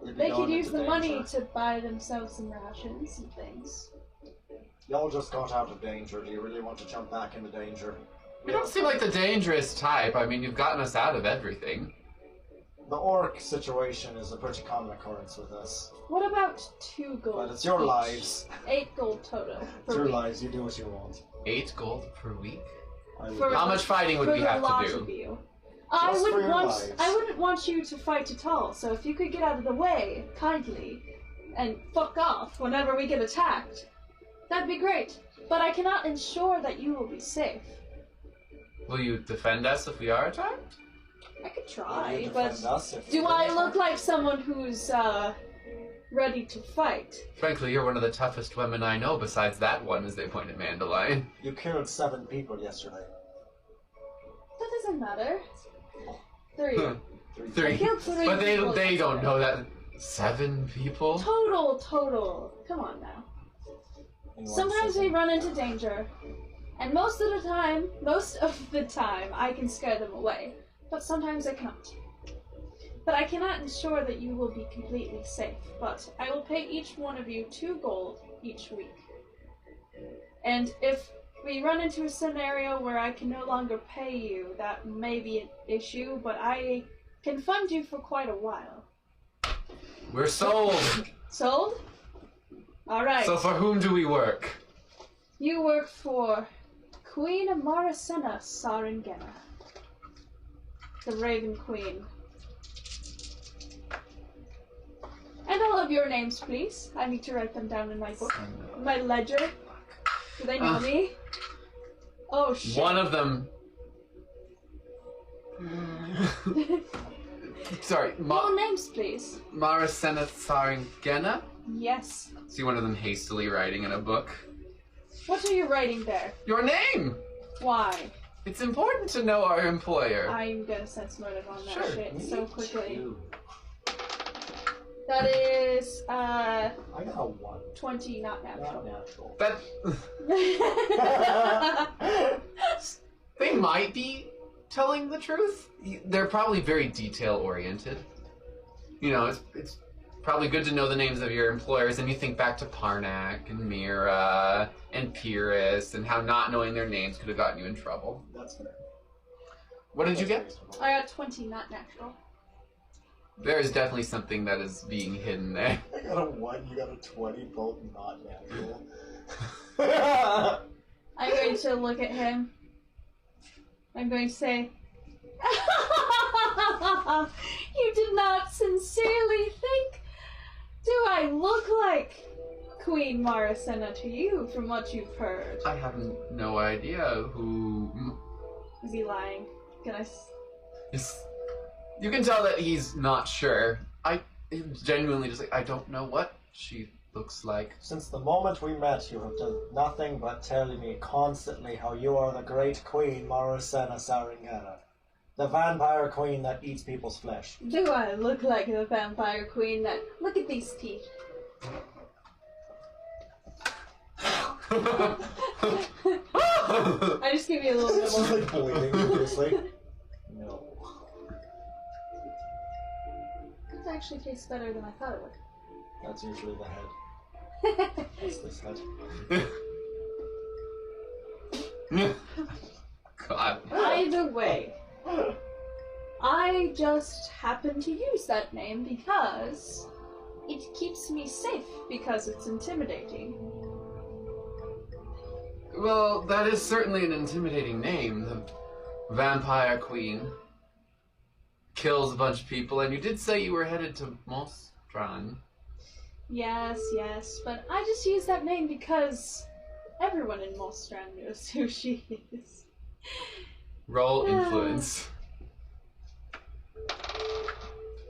they'd be They going could use into the money danger. to buy themselves some rations and things. Y'all just got out of danger. Do you really want to jump back into danger? You don't seem like the dangerous type. I mean, you've gotten us out of everything. The orc situation is a pretty common occurrence with us. What about 2 gold? But it's your each? lives. 8 gold total. It's per your week. lives. You do what you want. 8 gold per week? I would For- do How it. much fighting would For we the have lot to of do? you. Just for your lives. I wouldn't want you to fight at all, so if you could get out of the way, kindly, and fuck off whenever we get attacked, that'd be great. But I cannot ensure that you will be safe. Will you defend us if we are attacked? I could Will try, you but defend us if do we I attack? look like someone who's, ready to fight? Frankly, you're one of the toughest women I know besides that one, as they point at Mandalorian. You killed 7 people yesterday. That doesn't matter. 3. Huh. 3. I killed 3 But people they don't yesterday. know that 7 people? Total. Come on now. in one Sometimes we sitting. run into danger, and most of the time, I can scare them away. But sometimes I cannot. But I cannot ensure that you will be completely safe. But I will pay each one of you 2 gold each week. And if we run into a scenario where I can no longer pay you, that may be an issue, but I can fund you for quite a while. We're sold! Sold? Alright. So for whom do we work? You work for Queen Amarasena Sarangena, the Raven Queen. And all of your names, please. I need to write them down in my book. My ledger. Do they know me? Oh, shit. One of them... Sorry. Your names, please. Marasena Sarangena? Yes. See one of them hastily writing in a book. What are you writing there? Your name! Why? It's important to know our employer. I'm gonna sense motive on that Sure. shit so quickly. Two. That is, I got a 1. 20, not natural. Not natural. That... They might be telling the truth. They're probably very detail-oriented. You know, it's probably good to know the names of your employers, and you think back to Parnak and Mira and Pyrrhus and how not knowing their names could have gotten you in trouble. That's fair. What did you get? I got 20, not natural. There is definitely something that is being hidden there. I got a 1, you got a 20, both not natural. I'm going to look at him. I'm going to say, you did not sincerely think, do I look like Queen Marasena to you from what you've heard? I have no idea who... Is he lying? Can I... You can tell that he's not sure. I genuinely just like, I don't know what she looks like. Since the moment we met, you have done nothing but telling me constantly how you are the great queen Marasena Sarangena, the vampire queen that eats people's flesh. Do I look like the vampire queen that... Look at these teeth. I just give you a little bit It's more. like bleeding profusely. No. It actually tastes better than I thought it would. That's usually the head. That's this head. God. Either way, I just happen to use that name because it keeps me safe because it's intimidating. Well, that is certainly an intimidating name. The Vampire Queen kills a bunch of people, and you did say you were headed to Mostran. Yes, but I just use that name because everyone in Mostran knows who she is. Roll influence.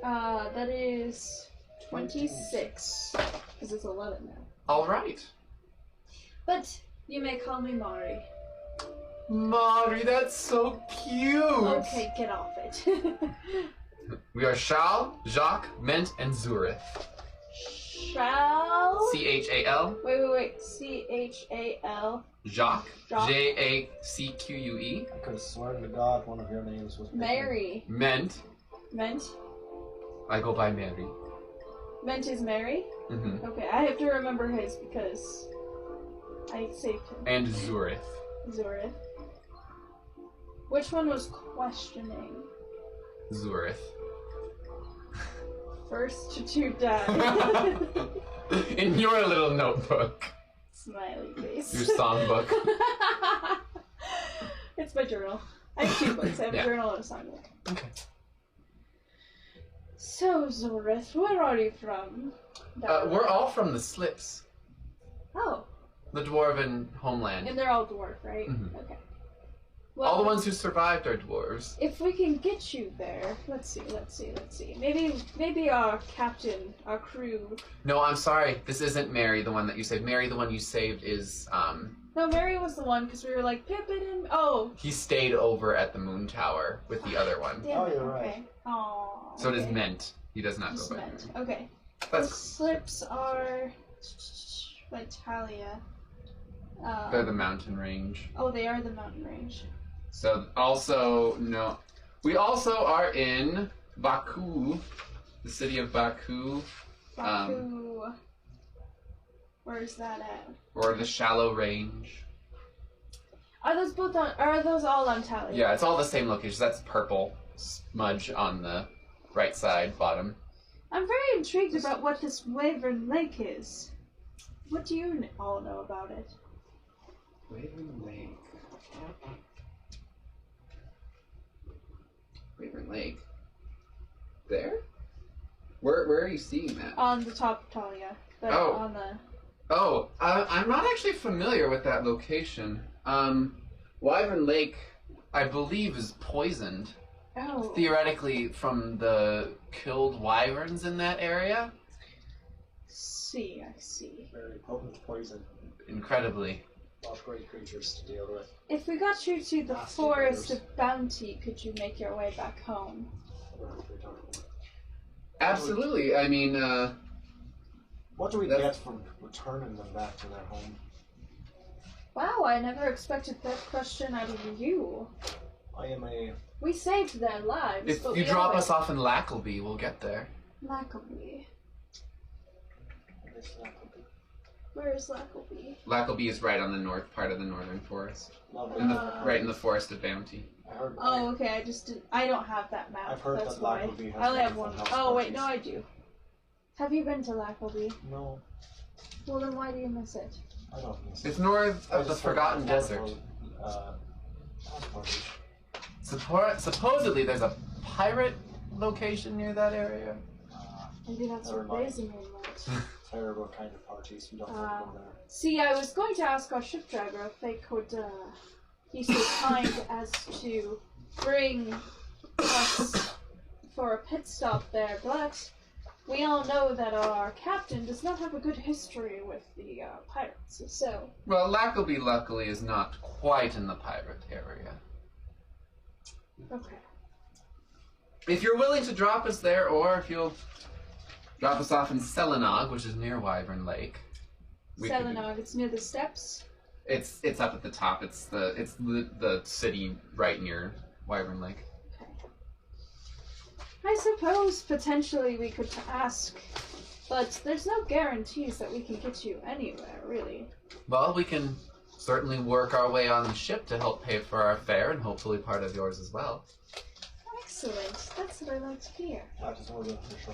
That is 26, because it's 11 now. All right. But you may call me Mari. Mari, that's so cute. Okay, get off it. We are Shal, Jacques, Ment, and Zurith. Shall? C-H-A-L. Wait. C-H-A-L. Jacques. Jacques. J-A-C-Q-U-E. I could have sworn to God one of your names was Mary. Ment. Ment? I go by Mary. Ment is Mary? Mm-hmm. Okay, I have to remember his because I saved him. And Zurith. Zorith. Which one was questioning? Zurith. First to die. In your little notebook. Smiley face. Your songbook. It's my journal. I have 2 books. I have a journal and a songbook. Okay. So, Zorith, where are you from? We're all from the Slips. Oh, The Dwarven homeland. and they're all dwarf, right? Mhm. Okay. Well, All the ones who survived are dwarves. if we can get you there, let's see. Maybe our captain, our crew. No, I'm sorry. This isn't Mary, the one that you saved. Mary, the one you saved, is, No, Mary was the one because we were like Pippin and he stayed over at the Moon Tower with the other one. Damn Oh, it, you're okay. right. Aww. So it is Ment. He does not Just go by meant. Mary. Okay. The That's slips are Vitalia. they're the mountain range. Oh, they are the mountain range. So also no, we also are in Baku, the city of Baku, Baku. Where is that at? or the Shallow Range. Are those both on? Are those all on Talia? Yeah, it's all the same location. That's purple smudge on the right side bottom. I'm very intrigued about what this Wyvern Lake is. What do you all know about it? Wyvern Lake. Wyvern Lake? There? Where are you seeing that? On the top of Talia. But Oh. on the... Oh, I'm not actually familiar with that location. Wyvern Lake, I believe, is poisoned. Oh. Theoretically, from the killed wyverns in that area. I see. Very potent poison. Incredibly. Not great creatures to deal with. If we got you to the Nasty Forest critters. of Bounty, could you make your way back home? Absolutely. I mean, What do we That's- get from returning them back to their home? Wow, I never expected that question out of you. I am a... We saved their lives, if but you we drop always... us off in Lackleby, we'll get there. Lackleby. Where is Lackleby? Lackleby is right on the north part of the northern forest. Lovely. Right in the Forest of Bounty. I heard, Oh, okay, I just didn't... I don't have that map, I've heard that's that why. Lackleby has I only have wonderful one. house Oh, wait, no, I parties. do. Have you been to Lackleby? No, Well, then why do you miss it? I don't miss It's it. north I of the just heard Forgotten about Desert. wonderful, house parties. Supposedly there's a pirate location near that area. Maybe that's Never what mind. Basin went. Terrible kind of parties. We don't want to go there. See, I was going to ask our ship driver if they could be so kind as to bring us for a pit stop there, but we all know that our captain does not have a good history with the pirates, so... Well, Lackleby, luckily, is not quite in the pirate area. Okay. If you're willing to drop us there, or if you'll drop us off in Selenog, which is near Wyvern Lake. we could do- Selenog, it's near the steps. It's up at the top. It's the city right near Wyvern Lake. I suppose potentially we could ask, but there's no guarantees that we can get you anywhere, really. Well, we can certainly work our way on the ship to help pay for our fare, and hopefully part of yours as well. Excellent. That's what I like to hear. That is more beneficial.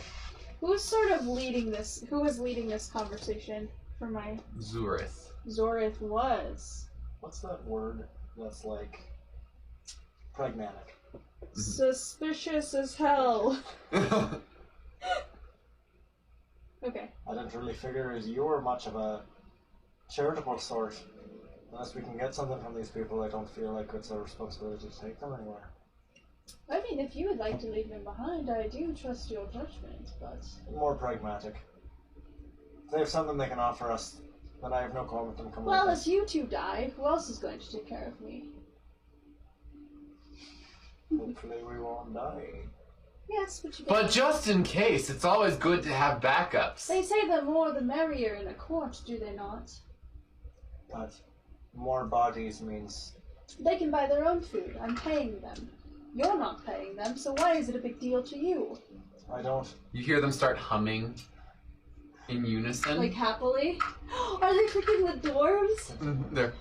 Who's sort of leading this? Who was leading this conversation for my Zurith. Zorith was What's that word that's like pragmatic? suspicious as hell. Okay. I didn't really figure as you were much of a charitable sort. Unless we can get something from these people, I don't feel like it's our responsibility to take them anywhere. I mean, if you would like to leave them behind, I do trust your judgment, but... More pragmatic. If they have something they can offer us, then I have no qualm with them coming Well, with if us. you two die, who else is going to take care of me? Hopefully we won't die. Yes, but you But just in case, it's always good to have backups. They say the more the merrier in a court, do they not? But more bodies means They can buy their own food. I'm paying them. You're not paying them, so why is it a big deal to you? I don't. You hear them start humming in unison. Like, happily? Are they freaking the dwarves? They're...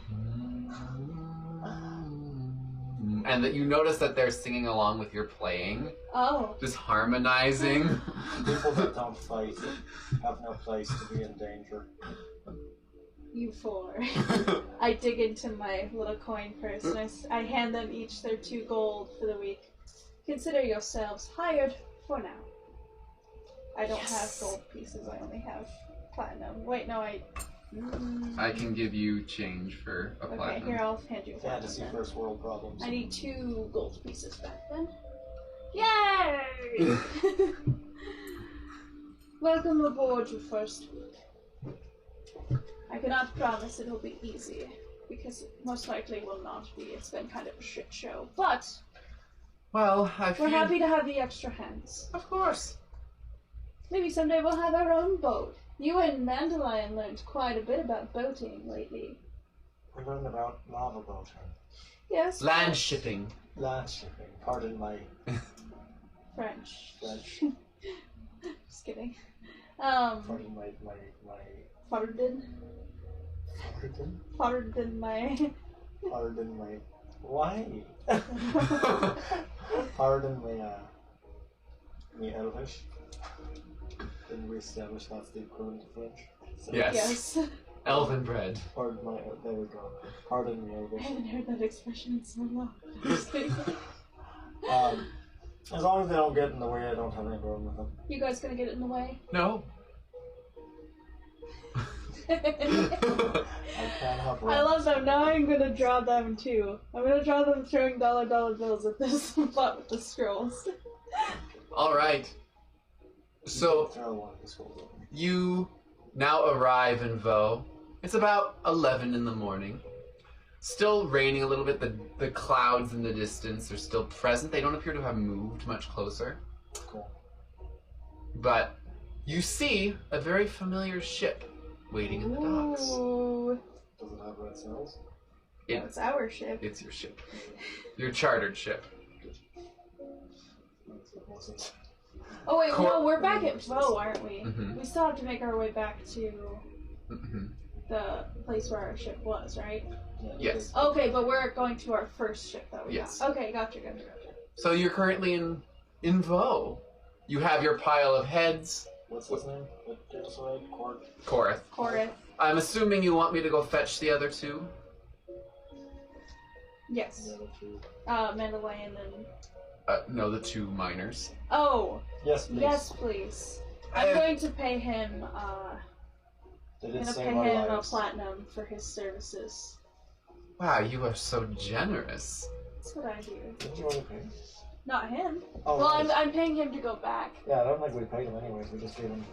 And that you notice that they're singing along with your playing, Oh. just harmonizing. People that don't fight have no place to be in danger. You four. I dig into my little coin purse and I hand them each their 2 gold for the week. Consider yourselves hired for now. I don't have gold pieces, I only have platinum. Wait, no, I can give you change for a Okay, platinum. here, I'll hand you a platinum Fantasy then. first world problems. I need 2 gold pieces back then. Yay! Welcome aboard your first week. I cannot promise it'll be easy, because it most likely will not be. It's been kind of a shit show. But Well, I feel... we're happy to have the extra hands. Of course. Maybe someday we'll have our own boat. You and Mandilyon learned quite a bit about boating lately. We learned about lava boating. Yes. Land shipping. Land shipping. Pardon my French. French. Just kidding. Pardon my Pardon? Pardon my... Pardon my why? Pardon my me Elvish. Didn't we establish that's the equivalent of French? So, Yes. Yes. Elven bread. Pardon my. There we go. Pardon me, I Elvis. haven't heard that expression in so long. As long as they don't get in the way, I don't have any problem with them. You guys gonna get in the way? No. I can't help I love them. Now I'm gonna draw them too. I'm gonna draw them throwing dollar bills at this spot with the scrolls. All right. So Throw one of the scrolls over. you now arrive in Vaux. It's about 11 in the morning. Still raining a little bit. The clouds in the distance are still present. They don't appear to have moved much closer. Cool. But you see a very familiar ship waiting in the docks. Ooh. Does it have red sails? No, it's our ship. It's your ship. Your chartered ship. That's what was it. Oh wait, no, we're back at Vaux, aren't we? Mhm. We still have to make our way back to Mm-hmm. the place where our ship was, right? Yeah, Yes. Okay, but we're going to our first ship that we Yes. got. Okay, gotcha. So you're currently in Vaux. You have your pile of heads. What's his name? Get us away. Coreth. Coreth. I'm assuming you want me to go fetch the other two? Yes. Mandilyon and... No, the two miners. Oh! Yes, please. Yes, please. I'm going to pay him, They I'm did gonna save pay our him lives. a platinum for his services. Wow, you are so generous. That's what I do. Didn't you already pay? Not him. Oh, Well, right. I'm paying him to go back. Yeah, I don't think we paid him anyways. We just gave him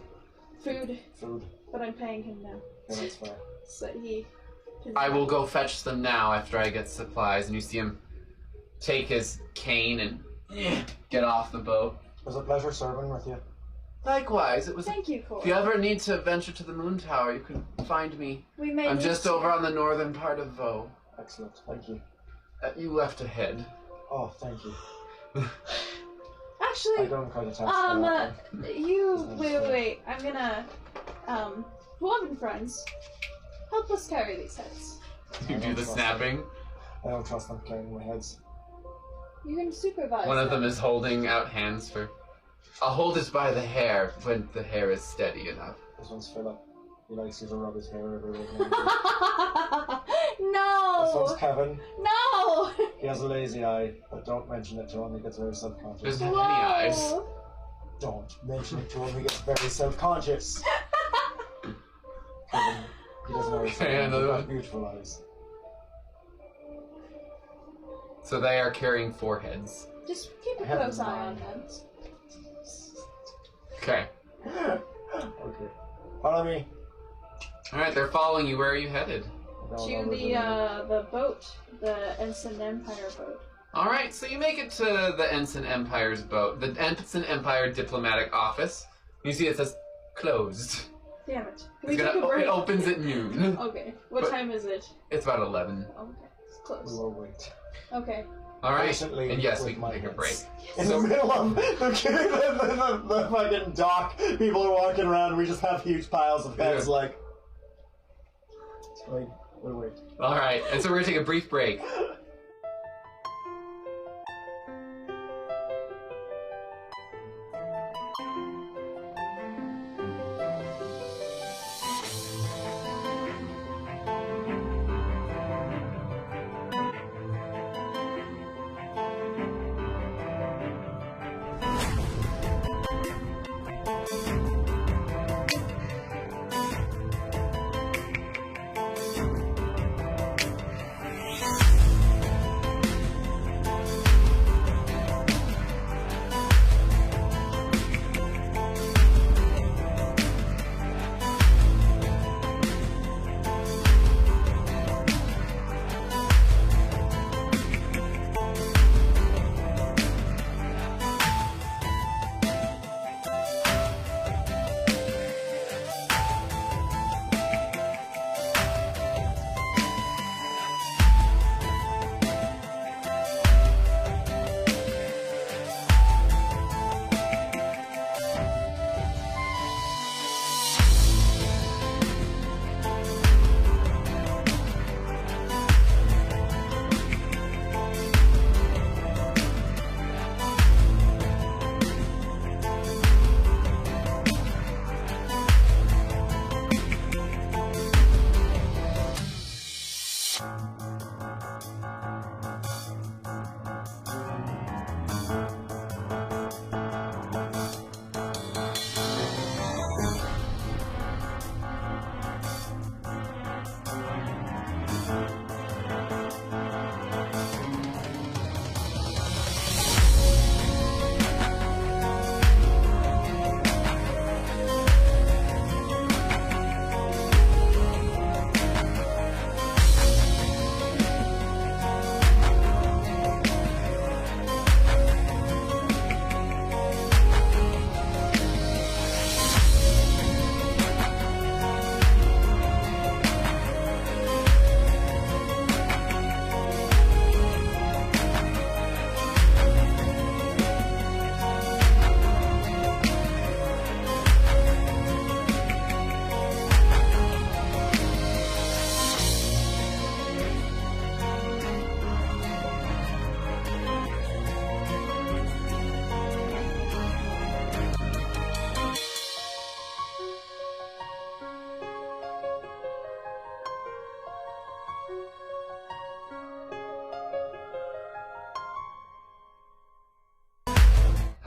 Food, food. but I'm paying him now. Yeah, that's fair. So that he can... I will go fetch them now after I get supplies, and you see him take his cane and get off the boat. It was a pleasure serving with you. Likewise, it was. Thank you, Corey. If you ever need to venture to the moon tower, you can find me. We may I'm need just to- over on the northern part of Vaux. Excellent. Thank you. You left ahead. Oh, thank you. I Actually, don't quite attach to that one. you... Wait. I'm gonna... Dwarven friends, help us carry these heads. You do the snapping. I don't trust them carrying my heads. You can supervise One of them is holding out hands for. I'll hold this by the hair when the hair is steady enough. This one's Philip. He likes you to rub his hair everywhere. This No! one's Kevin. No! He has a lazy eye, but don't mention it to him. He gets very self-conscious. Doesn't have any eyes. Whoa. Don't mention it to him. He gets very self-conscious. Kevin, he doesn't know he's Okay, another one. beautiful eyes. So they are carrying 4 heads. Just keep a I have close eye on 9. them. Okay. Okay. Follow me. Alright, they're following you. Where are you headed? No, To no, the boat, the Ensign Empire boat. Alright, so you make it to the Ensign Empire's boat. The Ensign Empire diplomatic office. You see it says closed. Damn it. Can we It's take a gonna, break? it opens at noon. Okay. What But- time is it? It's about 11. Okay. It's We close. will wait. Okay. Alright, Patiently and yes, with we can my take a hands. break. In So- the middle of the fucking dock, people are walking around. We just have huge piles of heads. Yeah. Like, wait, wait. Alright, and so we're gonna take a brief break.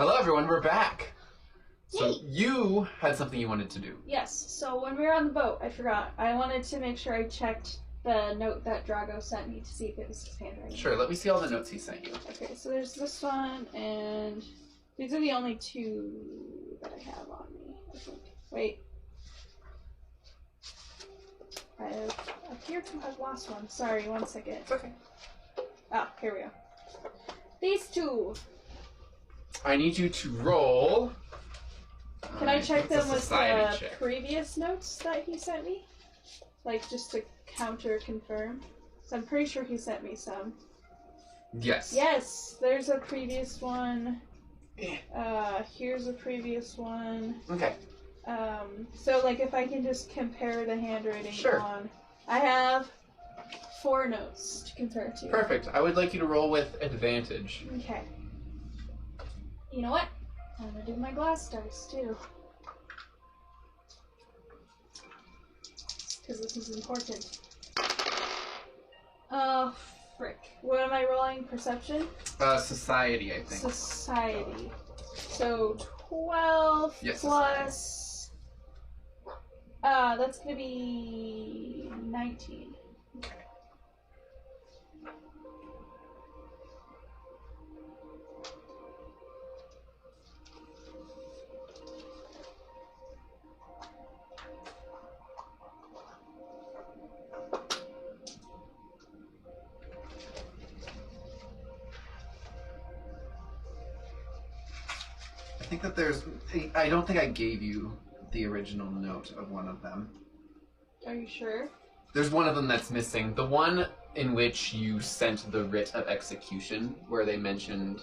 Hello, everyone. We're back. So Yay. you had something you wanted to do. Yes, so when we were on the boat, I forgot. I wanted to make sure I checked the note that Drago sent me to see if it was his handwriting. Sure. Let me see all the notes he sent you. Okay, so there's this one, and these are the only two that I have on me, I think. Wait. I appear to have lost one. Sorry, one second. It's okay. Ah, here we go. These two. I need you to roll. Can I check it's a them with the society check. previous notes that he sent me? Like, just to counter confirm? So I'm pretty sure he sent me some. Yes. Yes, there's a previous one. Here's a previous one. Okay. So like if I can just compare the handwriting Sure. on. I have 4 notes to compare to. Perfect. I would like you to roll with advantage. Okay. You know what? I'm gonna do my glass dice too. Because this is important. Oh, frick. What am I rolling? Perception? Society, I think. Society. So 12 Yes, plus. That's gonna be 19. I think that there's... I don't think I gave you the original note of one of them. Are you sure? There's one of them that's missing. The one in which you sent the writ of execution, where they mentioned...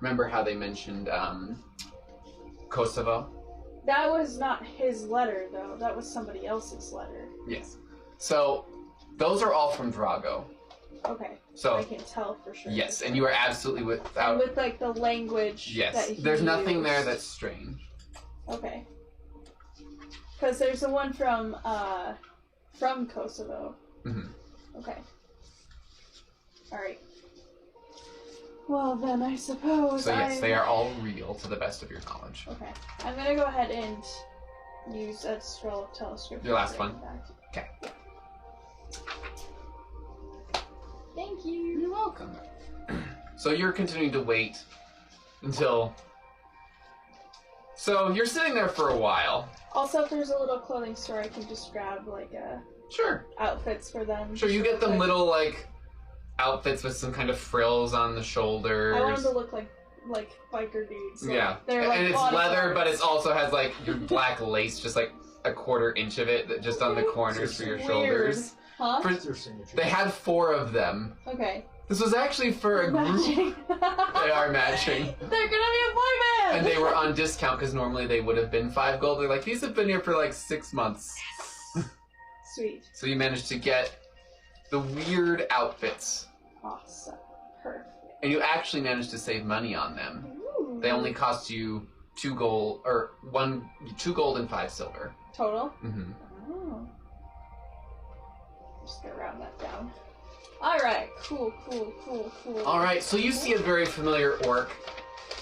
Remember how they mentioned Kosovo? That was not his letter, though. That was somebody else's letter. Yes. So, those are all from Drago. Okay. So I can tell for sure. yes, and you are absolutely without... And with, like, the language Yes, that he there's nothing used. there that's strange. Okay. Because there's the one from Kosovo. Mm-hmm. Okay. Alright. Well, then I suppose So yes, they are all real to the best of your knowledge. Okay. I'm gonna go ahead and use a scroll of telescript. Your last one? Okay. Thank you. You're welcome. So you're continuing to wait until... So you're sitting there for a while. Also, if there's a little clothing store, I can just grab, like, Sure. outfits for them. Sure, you get them Like, little, like, outfits with some kind of frills on the shoulders. I want them to look like biker dudes. Like, Yeah. They're like and it's leather, but it bodyguards. also has, like, your black lace, just, like, a quarter-inch of it, just on the corners for your Weird. shoulders. Huh? For- It's your signature. They had 4 of them. Okay. This was actually for a group. Matching. They are matching. They're gonna be a boy band! And they were on discount because normally they would have been 5 gold. They're like, these have been here for like 6 months. Sweet. So you managed to get the weird outfits. Awesome. Perfect. And you actually managed to save money on them. Ooh. They only cost you 2 gold, or 2 gold and 5 silver. Total? Mm-hmm. Oh. Just gonna round that down. Alright, cool. Alright, so you see a very familiar orc,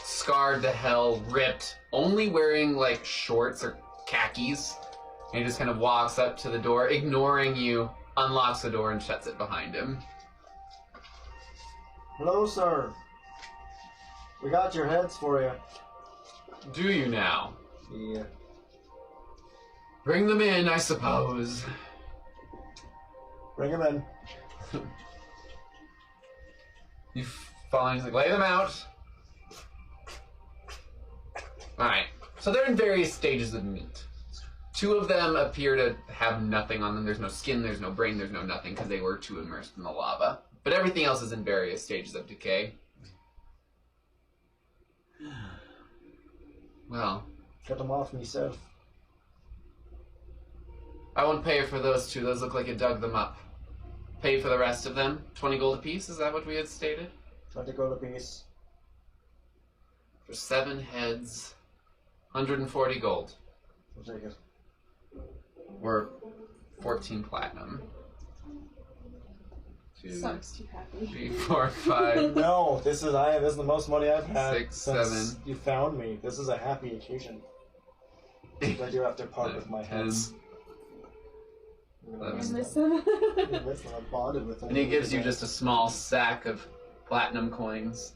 scarred to hell, ripped, only wearing like shorts or khakis. And he just kind of walks up to the door, ignoring you, unlocks the door and shuts it behind him. Hello, sir. We got your heads for you. Do you now? Yeah. Bring them in, I suppose. Bring him in. You fall in, he's like, lay them out. Alright, so they're in various stages of meat. 2 of them appear to have nothing on them. There's no skin, there's no brain, there's no nothing, because they were too immersed in the lava. But everything else is in various stages of decay. Well, Cut them off myself. I won't pay for those 2. Those look like you dug them up. Pay for the rest of them. 20 gold apiece, is that what we had stated? 20 gold apiece. For 7 heads, 140 gold. We'll take it. Or 14 platinum. 2, Sucks too happy. 3, 4, 5, No, this is the most money I've had 6, since 7. you found me. This is a happy occasion. I do have to part with my 10. heads. I'm gonna And miss this them. I'm gonna miss them. I'm bonded with them. And he gives you just a small sack of platinum coins.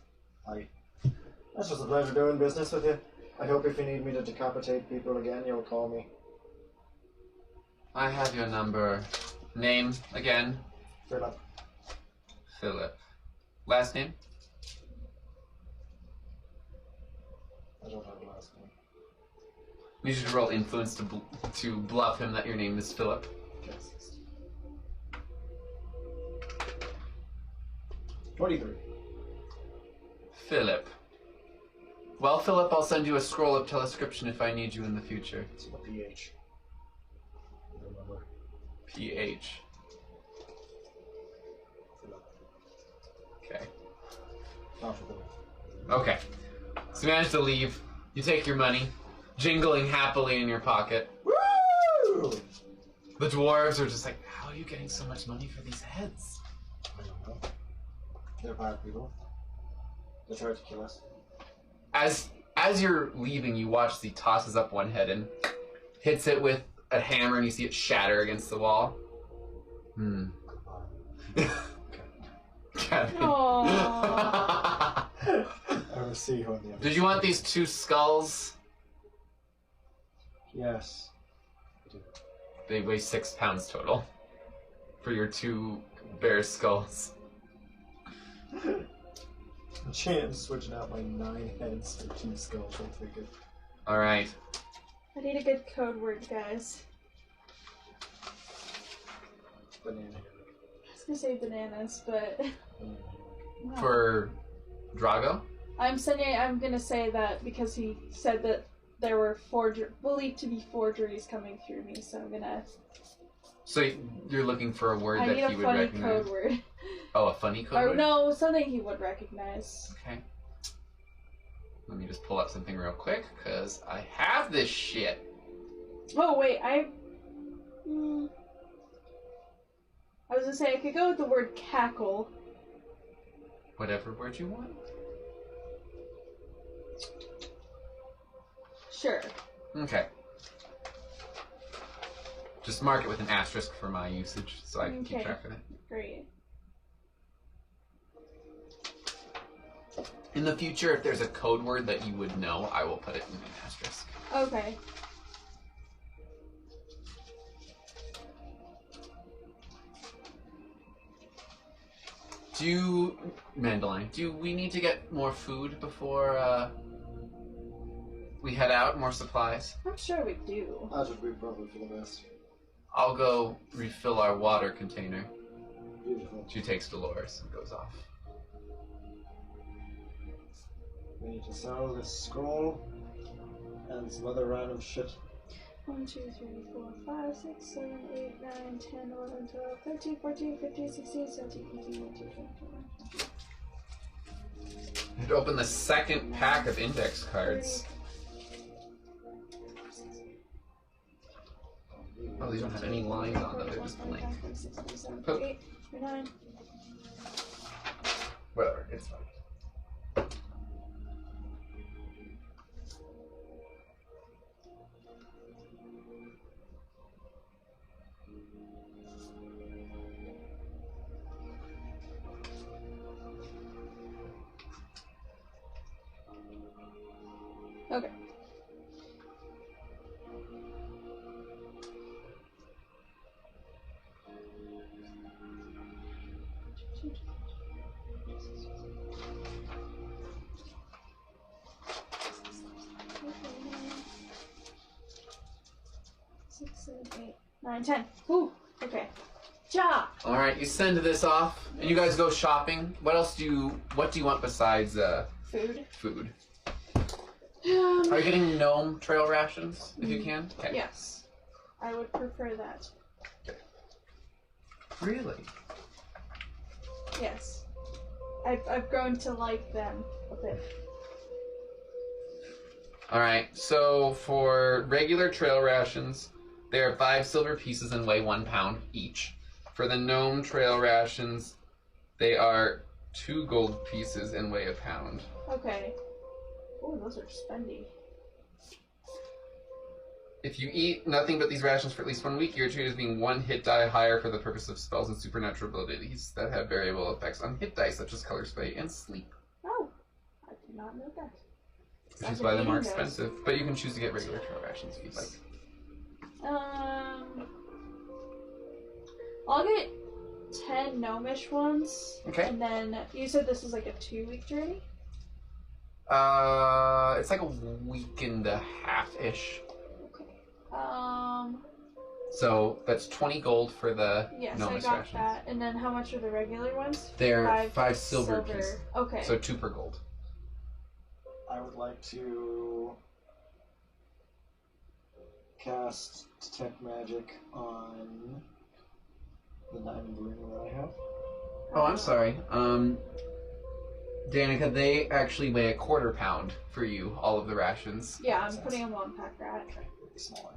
That's just a pleasure doing business with you. I hope if you need me to decapitate people again, you'll call me. I have your number. Name again? Philip. Philip. Last name? I don't have a last name. You should roll influence to bluff him that your name is Philip. Yes. 23. Philip. Well, Philip, I'll send you a scroll of telescription if I need you in the future. It's a PH. Remember. PH. Philip. Okay. Not for Philip. Okay. So you manage to leave. You take your money, jingling happily in your pocket. Woo! The dwarves are just like, how are you getting so much money for these heads? I don't know. They're bad people. They tried to kill us. As you're leaving, you watch he tosses up one head and hits it with a hammer, and you see it shatter against the wall. Kevin. Aww. I will see you on the other Did you want these 2 skulls? Yes. I do. They weigh 6 pounds total for your 2 bear skulls. I'm switching out my 9 heads for 2 skulls. I'll take it. All right. I need a good code word, guys. Banana. I was gonna say bananas, but no. For Drago? I'm gonna say that because he said that there were believed to be forgeries coming through me, so I'm gonna. So you're looking for a word I that need he a would funny recognize? code word. Oh, a funny code Or word? no, something he would recognize. Okay. Let me just pull up something real quick, because I have this shit. Oh wait, I was gonna say I could go with the word cackle. Whatever word you want. Sure. Okay. Just mark it with an asterisk for my usage, so I can keep Okay. track of it. Great. In the future, if there's a code word that you would know, I will put it in an asterisk. Okay. Mandilyon, do we need to get more food before we head out? More supplies? I'm sure we do. That would be probably for the best. I'll go refill our water container. Beautiful. She takes Dolores and goes off. We need to sell this scroll and some other random shit. 1, 2, 3, 4, 5, 6, 7, 8, 9, 10, 11, 12, 13, 14, 15, 16, 17, 18, 19, 20, 21. You'd open the second pack of index cards. Oh, these don't have any lines on them, they're just blank. 8, 9. Whatever, it's fine. Okay. Six, 7, 8, 9, 10. Ooh, okay. Ja! Alright, you send this off, and you guys go shopping. What do you want besides Food. food? Are you getting gnome trail rations, if you can? Okay. Yes. I would prefer that. Really? Yes. I've grown to like them a bit. Alright, so for regular trail rations, they are 5 silver pieces and weigh 1 pound each. For the gnome trail rations, They are 2 gold pieces and weigh a pound. Okay. Oh, those are spendy. If you eat nothing but these rations for at least 1 week, you're treated as being 1 hit die higher for the purpose of spells and supernatural abilities that have variable effects on hit dice, such as color spray and sleep. Oh, I did not know that. Which is why they're more expensive, but you can choose to get regular trail rations if you'd like. I'll get 10 gnomish ones. Okay. And then you said this is like a 2-week journey? It's like a week and a half-ish. So that's 20 gold for the yes, gnomish I got rations. that. And then how much are the regular ones? They're 5 silver pieces. Okay. So 2 per gold. I would like to cast Detect Magic on the diamond ring that I have. Oh, I'm sorry. Danicka, they actually weigh a 1/4 pound for you, all of the rations. Yeah, I'm putting a 1-pack rat. Okay, be smaller.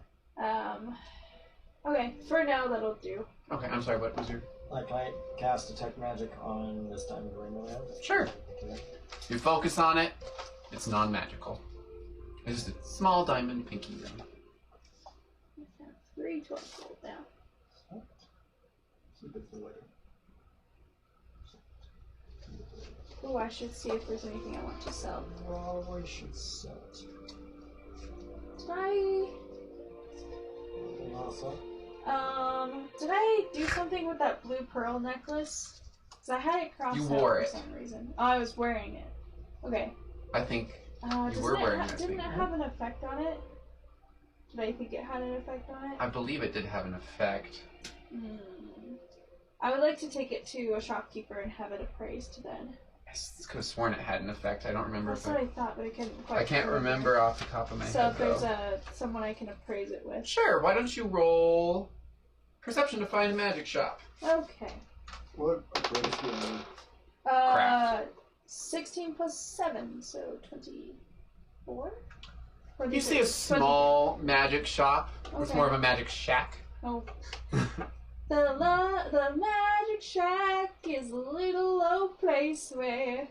Okay, for now that'll do. Okay, I'm sorry, what was your... Like, I cast Detect Magic on this diamond ring that I have. Sure. Okay. You focus on it, it's non-magical. It's just a small diamond pinky ring. 3 12 gold now. Keep it for later. Oh, I should see if there's anything I want to sell. Probably should sell it. Did I... Anything also? Did I do something with that blue pearl necklace? Because I had it crossed You out wore for it. some reason. Oh, I was wearing it. Okay. I think Doesn't were it wearing it, I didn't think, it right? have an effect on it? Did I think it had an effect on it? I believe it did have an effect. I would like to take it to a shopkeeper and have it appraised then. I could have sworn it had an effect. I don't remember That's if what I thought, but I couldn't quite I can't remember off the top of my So head, if there's though. someone I can appraise it with. Sure, why don't you roll perception to find a magic shop? Okay. What appraise do you need? Craft. 16 plus 7, so 24? You see a small magic shop. It's Okay. more of a magic shack. Oh. The magic shack is a little low place where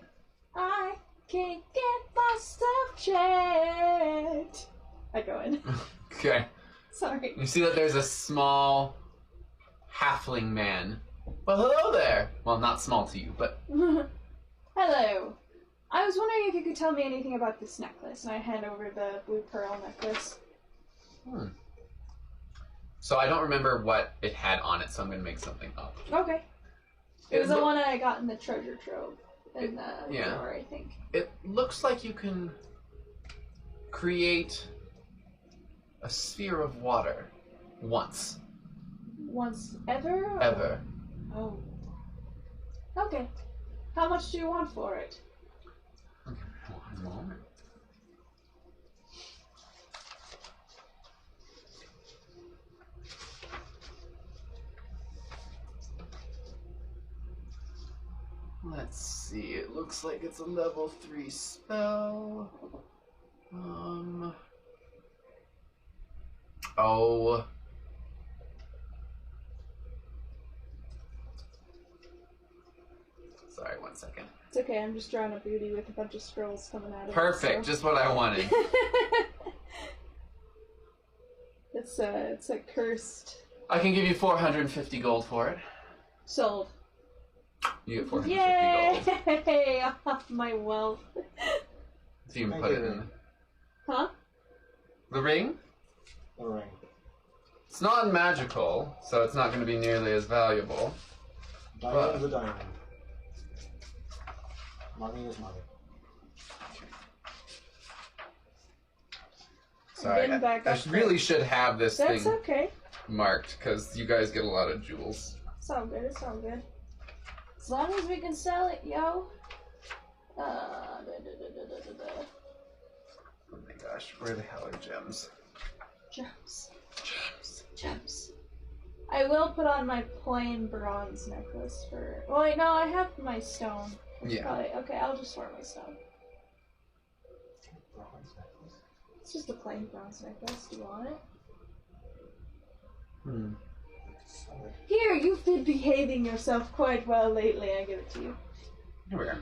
I can't get my stuff checked. I go in. Okay. Sorry. You see that there's a small halfling man. Well, hello there. Well, not small to you, but Hello. I was wondering if you could tell me anything about this necklace, and I hand over the blue pearl necklace. So I don't remember what it had on it, so I'm going to make something up. Okay. It was the loo- one I got in the treasure trove in the yeah. drawer, I think. It looks like you can create a sphere of water once. Once ever? or- Ever. Oh. Okay. How much do you want for it? Okay, one moment. Let's see, it looks like it's a level 3 spell. Oh. Sorry, 1 second. It's okay, I'm just drawing a booty with a bunch of scrolls coming out of Perfect, it. So. just what I wanted. It's a cursed. I can give you 450 gold for it. Sold. You get 450 gold. Yay! My wealth. So you can Thank put you. it in Huh? the ring. The ring. It's non-magical, so it's not going to be nearly as valuable. Diamond is a diamond. Money is money. Sorry, Getting back I up there. really should have this That's thing okay. marked, because you guys get a lot of jewels. It's all good, it's all good. As long as we can sell it, yo. Oh my gosh, where the hell are gems? Gems. Gems. I will put on my plain bronze necklace for. Well, wait, no, I have my stone. Yeah. Probably, okay, I'll just wear my stone. Bronze necklace. It's just a plain bronze necklace. Do you want it? So Here, you've been behaving yourself quite well lately. I give it to you. Here we are.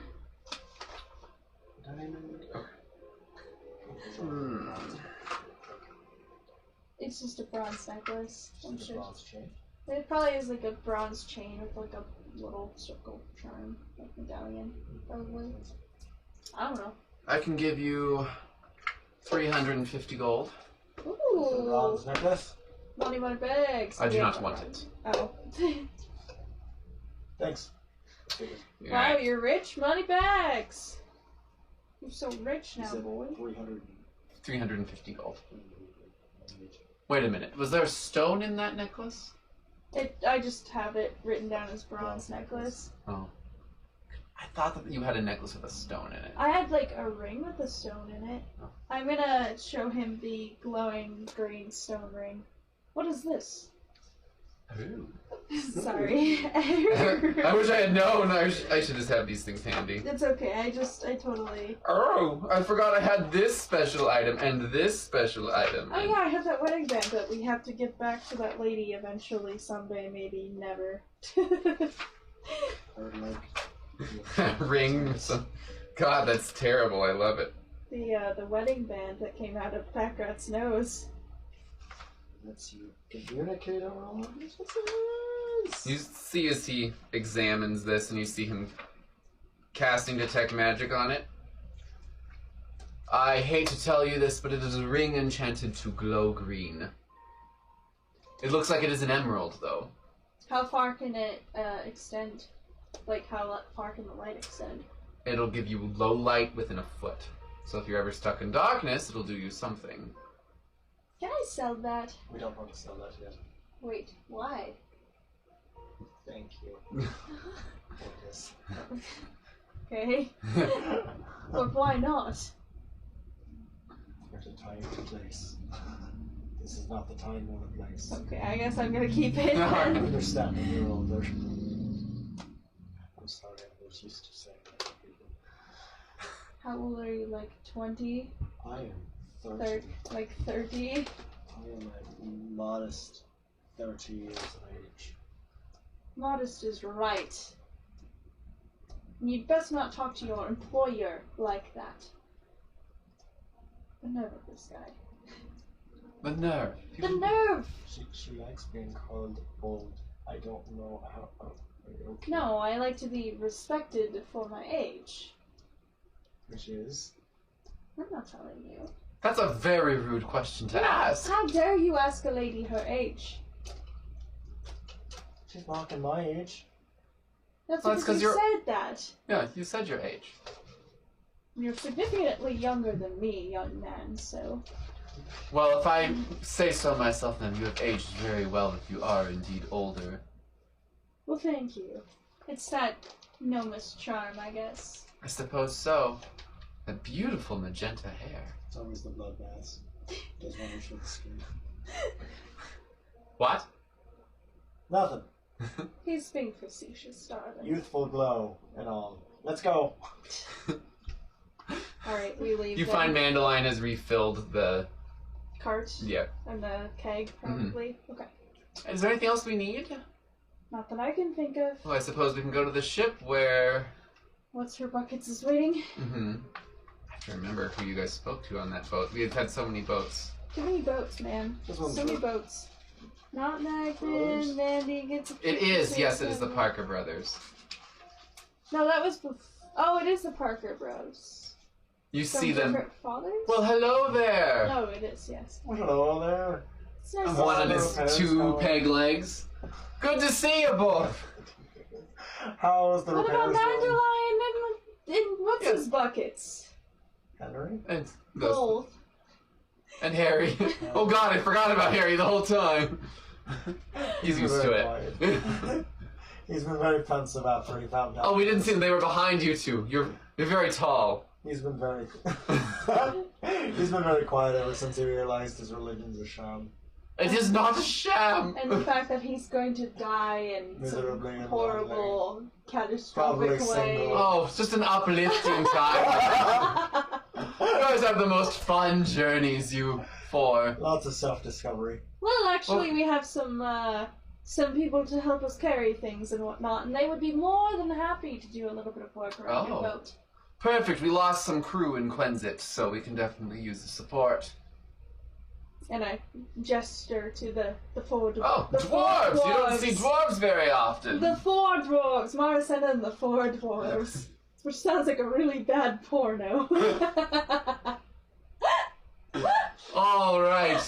It's just a bronze necklace. I'm Just a sure. bronze chain. It probably is like a bronze chain with like a little circle charm, like medallion, probably. I don't know. I can give you 350 gold. It's a Ooh, bronze necklace. money bags. I do Yeah. not want it. Oh. Thanks. You're Wow, right. you're rich. Money bags. You're so rich You now, said boy. 300. 350 gold. Wait a minute. Was there a stone in that necklace? I just have it written down as bronze necklace. Oh. I thought that you had a necklace with a stone in it. I had like a ring with a stone in it. Oh. I'm gonna show him the glowing green stone ring. What is this? Ooh. Sorry. I wish I had known. I should just have these things handy. It's okay. I totally. Oh, I forgot I had this special item and this special item. Oh yeah, I have that wedding band that we have to give back to that lady eventually, someday, maybe never. Or like. Ring. God, that's terrible. I love it. The wedding band that came out of Packrat's nose. Lets you communicate around. You see as he examines this, and you see him casting Detect Magic on it. I hate to tell you this, but it is a ring enchanted to glow green. It looks like it is an emerald, though. How far can it extend? Like, how far can the light extend? It'll give you low light within a foot. So if you're ever stuck in darkness, it'll do you something. Can I sell that? We don't want to sell that yet. Wait, why? Thank you. For this. Okay. But why not? There's a time and place. This is not the time or the place. Okay, I guess I'm gonna keep it I then. understand that you're older. I'm sorry, I was used to saying that to people. How old are you? Like 20? I am 30. Like 30? I am a modest 30 years of age. Modest is right. You'd best not talk to your employer like that. The nerve of this guy. The nerve. The nerve! She likes being called old. I don't know how. Okay. No, I like to be respected for my age. Which is? I'm not telling you. That's a very rude question to ask. How dare you ask a lady her age? She's mocking my age. That's Well, that's because 'cause you you're- said that. Yeah, you said your age. You're significantly younger than me, young man, so... Well, if I say so myself, then you have aged very well if you are indeed older. Well, thank you. It's that gnomish charm, I guess. I suppose so. That beautiful magenta hair. It's always the bloodbaths. Does wonders for the skin. What? Nothing. He's being facetious, darling. Youthful glow and all. Let's go. Alright, we leave You then. find Mandilyon has refilled the... Cart Yeah. and the keg, probably. Okay. Is there anything else we need? Not that I can think of. Well, I suppose we can go to the ship where... What's her buckets is waiting? I have to remember who you guys spoke to on that boat. We have had so many boats. Too many boats, man. Just So one many boat. boats. Not Rose? Nagman, Mandy gets a It is, piece yes, of it is the them. Parker brothers. No, that was oh, it is the Parker Bros. You From see them... different fathers? Well, hello there! No, it is, yes. Well, hello there. It's nice One on to his Hello, two hello. peg legs. Good to see you both! How's the What about repairs going? Mandilyon and what's Yeah. his buckets? Henry? And, those, Both. and Harry. Oh god, I forgot about Harry the whole time. He's used to it. He's been very pensive after he found out. Oh, we didn't see them. They were behind you two. You're very tall. He's been very he's been very quiet ever since he realized his religion's a sham. It is not a sham. And the fact that he's going to die in Miserably some and horrible, Probably catastrophic way. single. Oh, it's just an uplifting time. You guys have the most fun journeys, you four. Lots of self-discovery. Well, actually, we have some some people to help us carry things and whatnot, and they would be more than happy to do a little bit of work around your boat. Perfect. We lost some crew in Quenzit, so we can definitely use the support. And I gesture to the four dwarves. Oh, dwarves! You don't see dwarves very often. The four dwarves! Maricena and the four dwarves. Which sounds like a really bad porno. All right.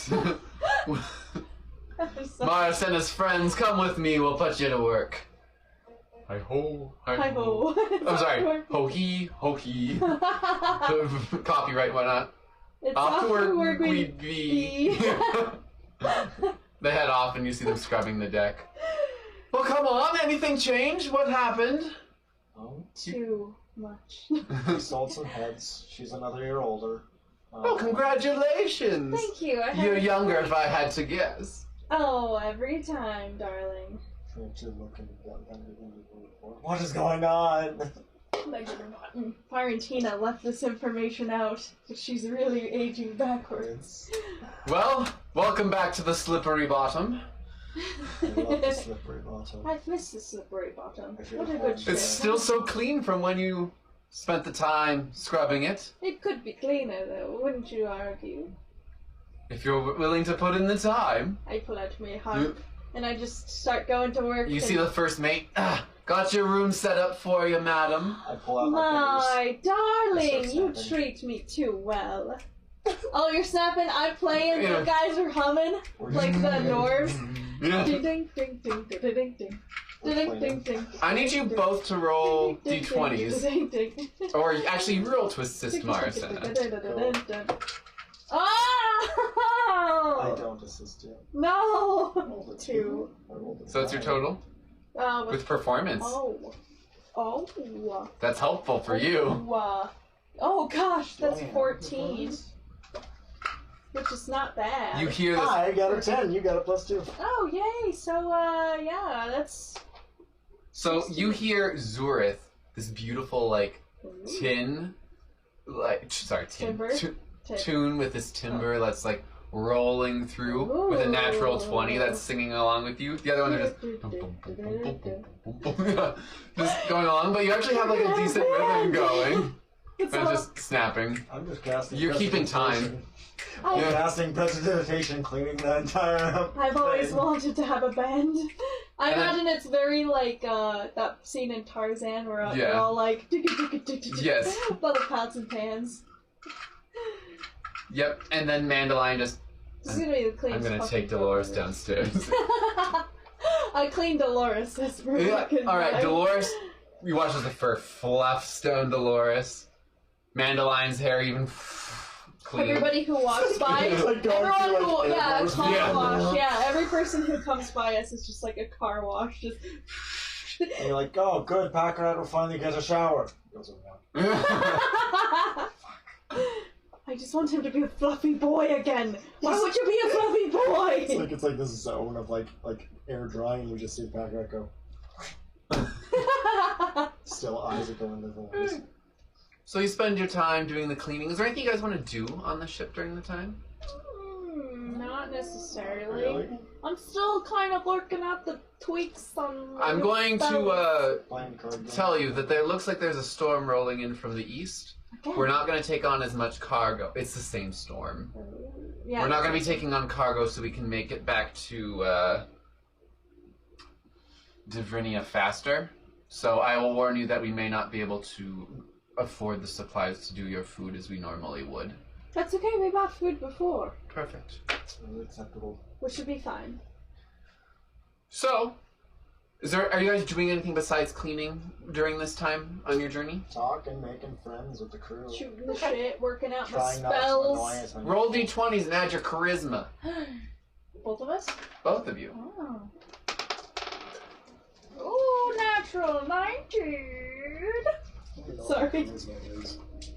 Maricena's friends, come with me. We'll put you to work. Hi ho, hi ho. I'm sorry. Ho he, ho he. Copyright, why not? It's off to work we'd be. They head off and you see them scrubbing the deck. Well, come on. Anything changed? What happened? Oh, too much. she sold some heads. She's another year older. Oh, congratulations! Thank you. You're younger if I had to guess. Oh, every time, darling. What is going on? Fiorentina left this information out, but she's really aging backwards. Well, welcome back to the slippery bottom. I love the slippery bottom. I've missed the slippery bottom. What a good show. It's still so clean from when you spent the time scrubbing it. It could be cleaner, though, wouldn't you argue? If you're willing to put in the time. I pull out my harp, and I just start going to work. You see the first mate. Got your room set up for you, madam. I pull out my darling, you treat me too well. Oh, you're snapping, I'm playing, the guys are humming, like the dwarves. Ding ding ding ding ding ding ding. Ding, ding, ding. I need you both to roll d20s. Or actually, you roll to assist Maricena. Oh! I don't assist you. No! I rolled a 2. So that's your total? With performance. Oh. That's helpful for you. Oh gosh, that's 14. Which is not bad. You hear this? I got a 10, you got a +2. Oh, yay! So, yeah, that's... So you hear Zurith, this beautiful, like, tune with this timbre that's, like, rolling through with a natural 20 that's singing along with you. The other ones are just going along, but you actually have, like, a decent rhythm going. And just snapping. I'm just casting. You're keeping time. I'm casting prestidigitation, cleaning the entire. I've always wanted to have a band. I imagine it's very like that scene in Tarzan where they're all like yes, by the pots and pans. Yep, and then Mandilyon just. I'm gonna take Dolores downstairs. I cleaned Dolores. Alright, Dolores. You watch as the fur fluffs down Dolores. Mandilyon's hair even clean. Everybody who walks by, car wash. Yeah, every person who comes by us is just like a car wash. Just. And you're like, oh, good, Packrat will finally get a shower. I just want him to be a fluffy boy again. Why would you be a fluffy boy? It's like this zone of like air drying. We just see Packrat go. Still eyes are going to the walls. So you spend your time doing the cleaning. Is there anything you guys want to do on the ship during the time? Not necessarily. Really? I'm still kind of looking at the tweaks on. I'm going to tell you that there looks like there's a storm rolling in from the east. Okay. We're not going to take on as much cargo. It's the same storm. Yeah. We're not going to be taking on cargo so we can make it back to Divrinia faster. So I will warn you that we may not be able to afford the supplies to do your food as we normally would. That's okay, we bought food before. Perfect. Acceptable. Which should be fine. So, are you guys doing anything besides cleaning during this time on your journey? Talking, making friends with the crew. Shooting the shit, working out my spells. Roll d20s and add your charisma. Both of us? Both of you. Oh. Ooh, natural 19! Sorry.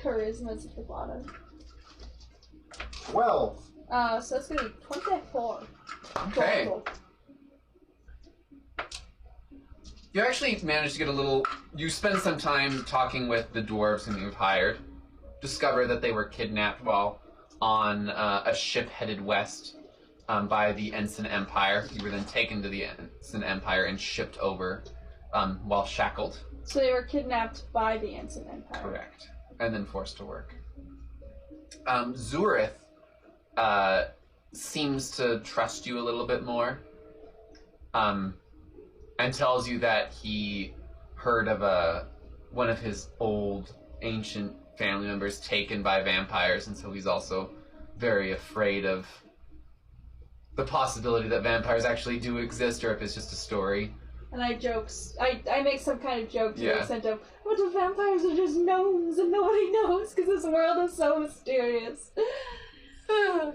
Charisma's at the bottom. 12! So it's gonna be 24. Okay. Total. You actually managed to get a little... You spend some time talking with the dwarves whom you've hired. Discover that they were kidnapped while on a ship headed west by the Ensign Empire. You were then taken to the Ensign Empire and shipped over while shackled. So they were kidnapped by the Ensign Empire. Correct. And then forced to work. Zurith seems to trust you a little bit more, and tells you that he heard of one of his old ancient family members taken by vampires, and so he's also very afraid of the possibility that vampires actually do exist, or if it's just a story. And I make some kind of joke to the Yeah. extent of, what if vampires are just gnomes and nobody knows because this world is so mysterious?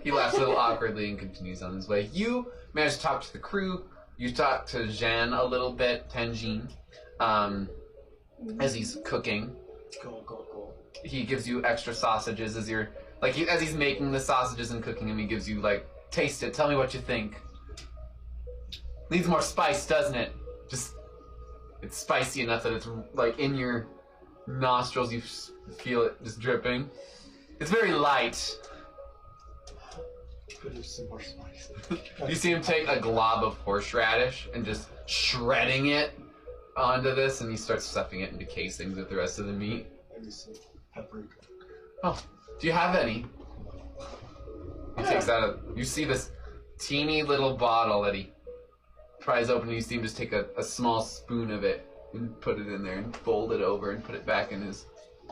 He laughs a little awkwardly and continues on his way. You manage to talk to the crew. You talk to Jean a little bit, Tenjin, as he's cooking. Cool. He gives you extra sausages as as he's making the sausages and cooking them. He gives you taste it. Tell me what you think. Needs more spice, doesn't it? It's spicy enough that it's in your nostrils. You feel it just dripping. It's very light. Could have some more spice. You see him take a glob of horseradish and just shredding it onto this, and he starts stuffing it into casings with the rest of the meat. Maybe some paprika. Oh, do you have any? He takes out you see this teeny little bottle that he pries open, and you see him just take a small spoon of it and put it in there and fold it over and put it back in his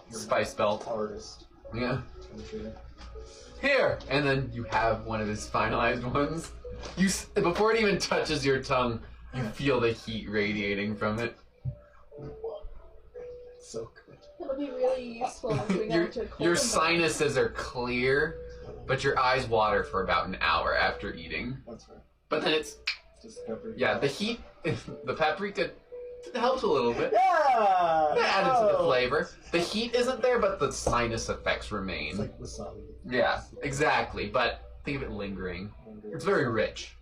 spice belt. Artist. Yeah. Here! And then you have one of his finalized ones. Before it even touches your tongue, you feel the heat radiating from it. So good. It'll be really useful if we go to a Your cold sinuses are clear, but your eyes water for about an hour after eating. That's right. But then it's... Just paprika. Yeah, the heat... The paprika helps a little bit. Yeah! It added to the flavor. The heat isn't there, but the sinus effects remain. It's like wasabi. Yeah, exactly. But think of it lingering. It's very rich.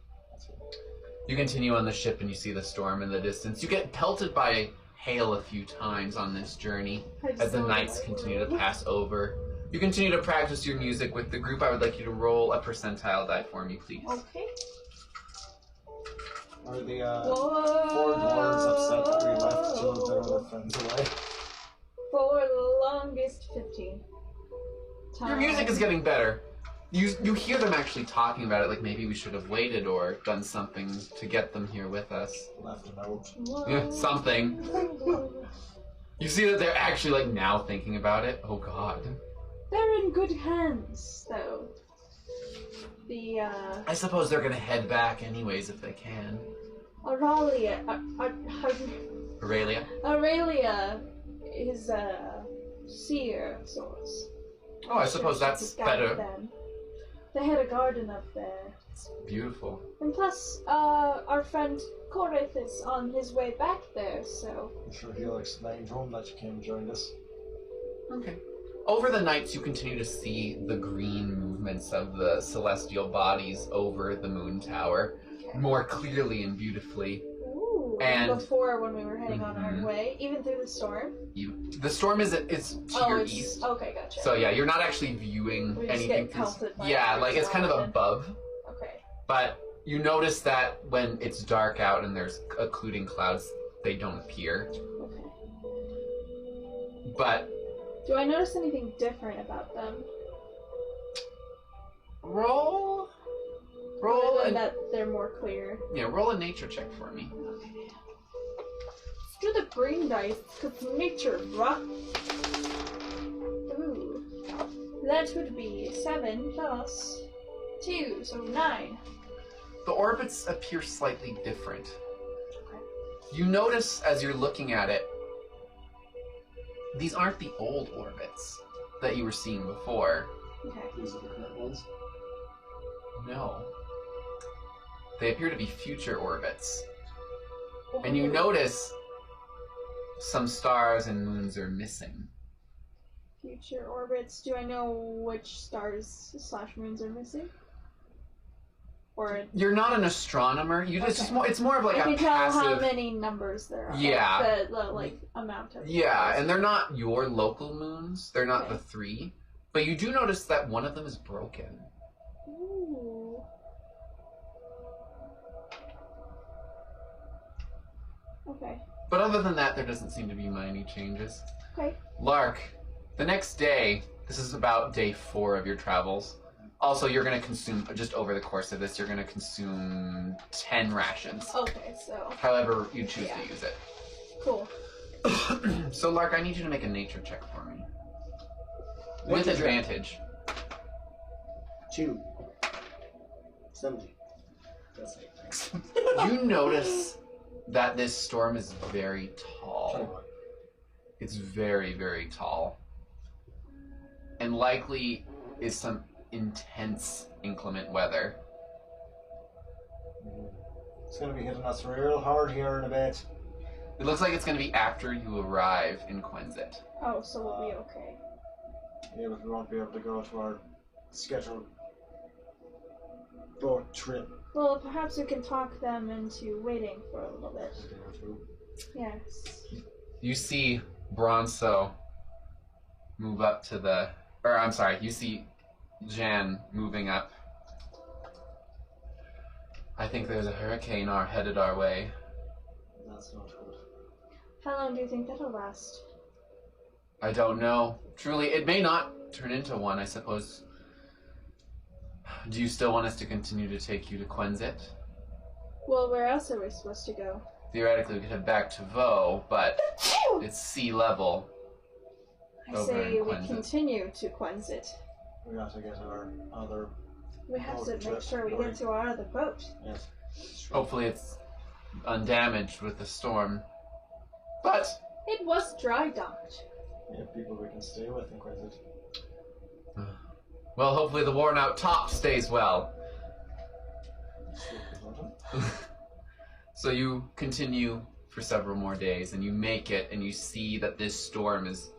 You continue on the ship and you see the storm in the distance. You get pelted by hail a few times on this journey as the nights continue to pass over. You continue to practice your music with the group. I would like you to roll a percentile die for me, please. Okay. Are the four dwarves upset that we left two of their other friends away? For the longest 15. Your music is getting better. You hear them actually talking about it, like maybe we should have waited or done something to get them here with us. Left a note. Yeah, something. You see that they're actually now thinking about it. Oh god. They're in good hands, though. I suppose they're gonna head back anyways if they can. Aurelia. Aurelia? Aurelia is a seer of sorts. Oh, I suppose that's better. Them. They had a garden up there. It's beautiful. And plus, our friend Coreth is on his way back there, so... I'm sure he'll explain to him that you came and joined us. Okay. Over the nights, you continue to see the green movements of the celestial bodies over the moon tower more clearly and beautifully. Ooh, And- before when we were heading on our way, even through the storm. The storm is to your it's, east. Okay, gotcha. So yeah, you're not actually viewing We just anything. get pelted by Yeah, it it's kind of often. above. Okay. But you notice that when it's dark out and there's occluding clouds, they don't appear. Okay. But Do I notice anything different about them? roll Other than and that they're more clear. roll a nature check for me. Okay. Let's do the green dice, because nature, bruh. Ooh. That would be 7 plus 2, so 9. The orbits appear slightly different. Okay. You notice as you're looking at it, these aren't the old orbits that you were seeing before. Okay. These are the current ones. No. They appear to be future orbits. And you notice some stars and moons are missing. Future orbits. Do I know which stars / moons are missing? Or You're not an astronomer. It's more of like I a can tell passive. how many numbers there are. Yeah. The amount of. Yeah, numbers. and they're not your local moons. They're not Okay. the 3. But you do notice that one of them is broken. Ooh. Okay. But other than that, there doesn't seem to be many changes. Okay. Lark, the next day, this is about day 4 of your travels. Also, you're going to consume, just over the course of this, you're going to consume 10 rations. Okay, so. However you choose to use it. Cool. So, Lark, I need you to make a nature check for me. With Nature check. advantage. 2. 70. That's 8, thanks. You notice that this storm is very tall. 21. It's very, very tall. And likely is some intense inclement weather. It's going to be hitting us real hard here in a bit. It looks like it's going to be after you arrive in Quinzit. Oh, so we'll be okay. Yeah, but we won't be able to go to our scheduled boat trip. Well, perhaps we can talk them into waiting for a little bit. A day or two. Yes. You see Bronzo move up to the... Or, I'm sorry, you see Jan moving up. I think there's a hurricane headed our way. That's not good. How long do you think that'll last? I don't know. Truly, it may not turn into one, I suppose. Do you still want us to continue to take you to Quinzit? Well, where else are we supposed to go? Theoretically, we could head back to Vaux, but it's sea level. I Over say in we Quinzit. continue to Quinzit. We have to get our other... We have Oh, to make trip, sure we sorry. get to our other boat. Yes. Hopefully it's undamaged with the storm. But It was dry docked. We have people we can stay with in Quinzit. well, hopefully the worn out top stays well. So you continue for several more days, and you make it, and you see that this storm is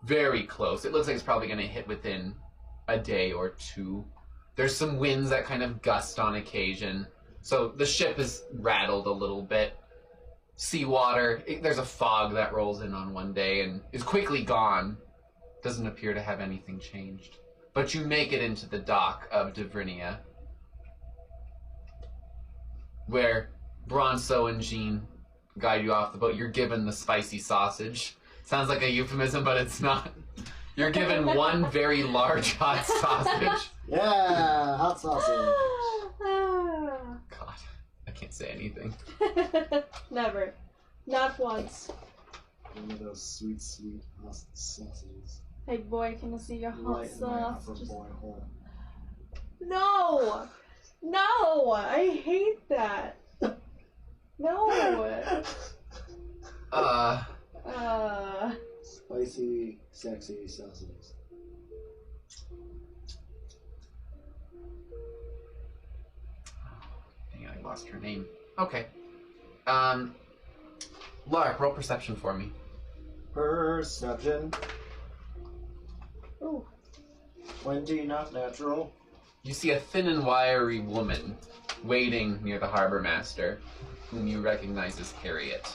very close. It looks like it's probably going to hit within a day or two. There's some winds that kind of gust on occasion, so the ship is rattled a little bit. Seawater, there's a fog that rolls in on one day and is quickly gone. Doesn't appear to have anything changed. But you make it into the dock of Davrinia, where Bronzo and Jean guide you off the boat. You're given the spicy sausage. Sounds like a euphemism, but it's not. You're given one very large hot sausage. Yeah, hot sausage. God, I can't say anything. Never. Not once. Give me those sweet, sweet hot sausages. Hey boy, can I see your hot Light in my sauce? upper Just- boy hole. No! No! I hate that. No! Spicy, sexy sausages. Dang it, I lost her name. Okay. Lark, roll perception for me. Perception. Ooh. 20, not natural. You see a thin and wiry woman waiting near the harbor master, whom you recognize as Harriet,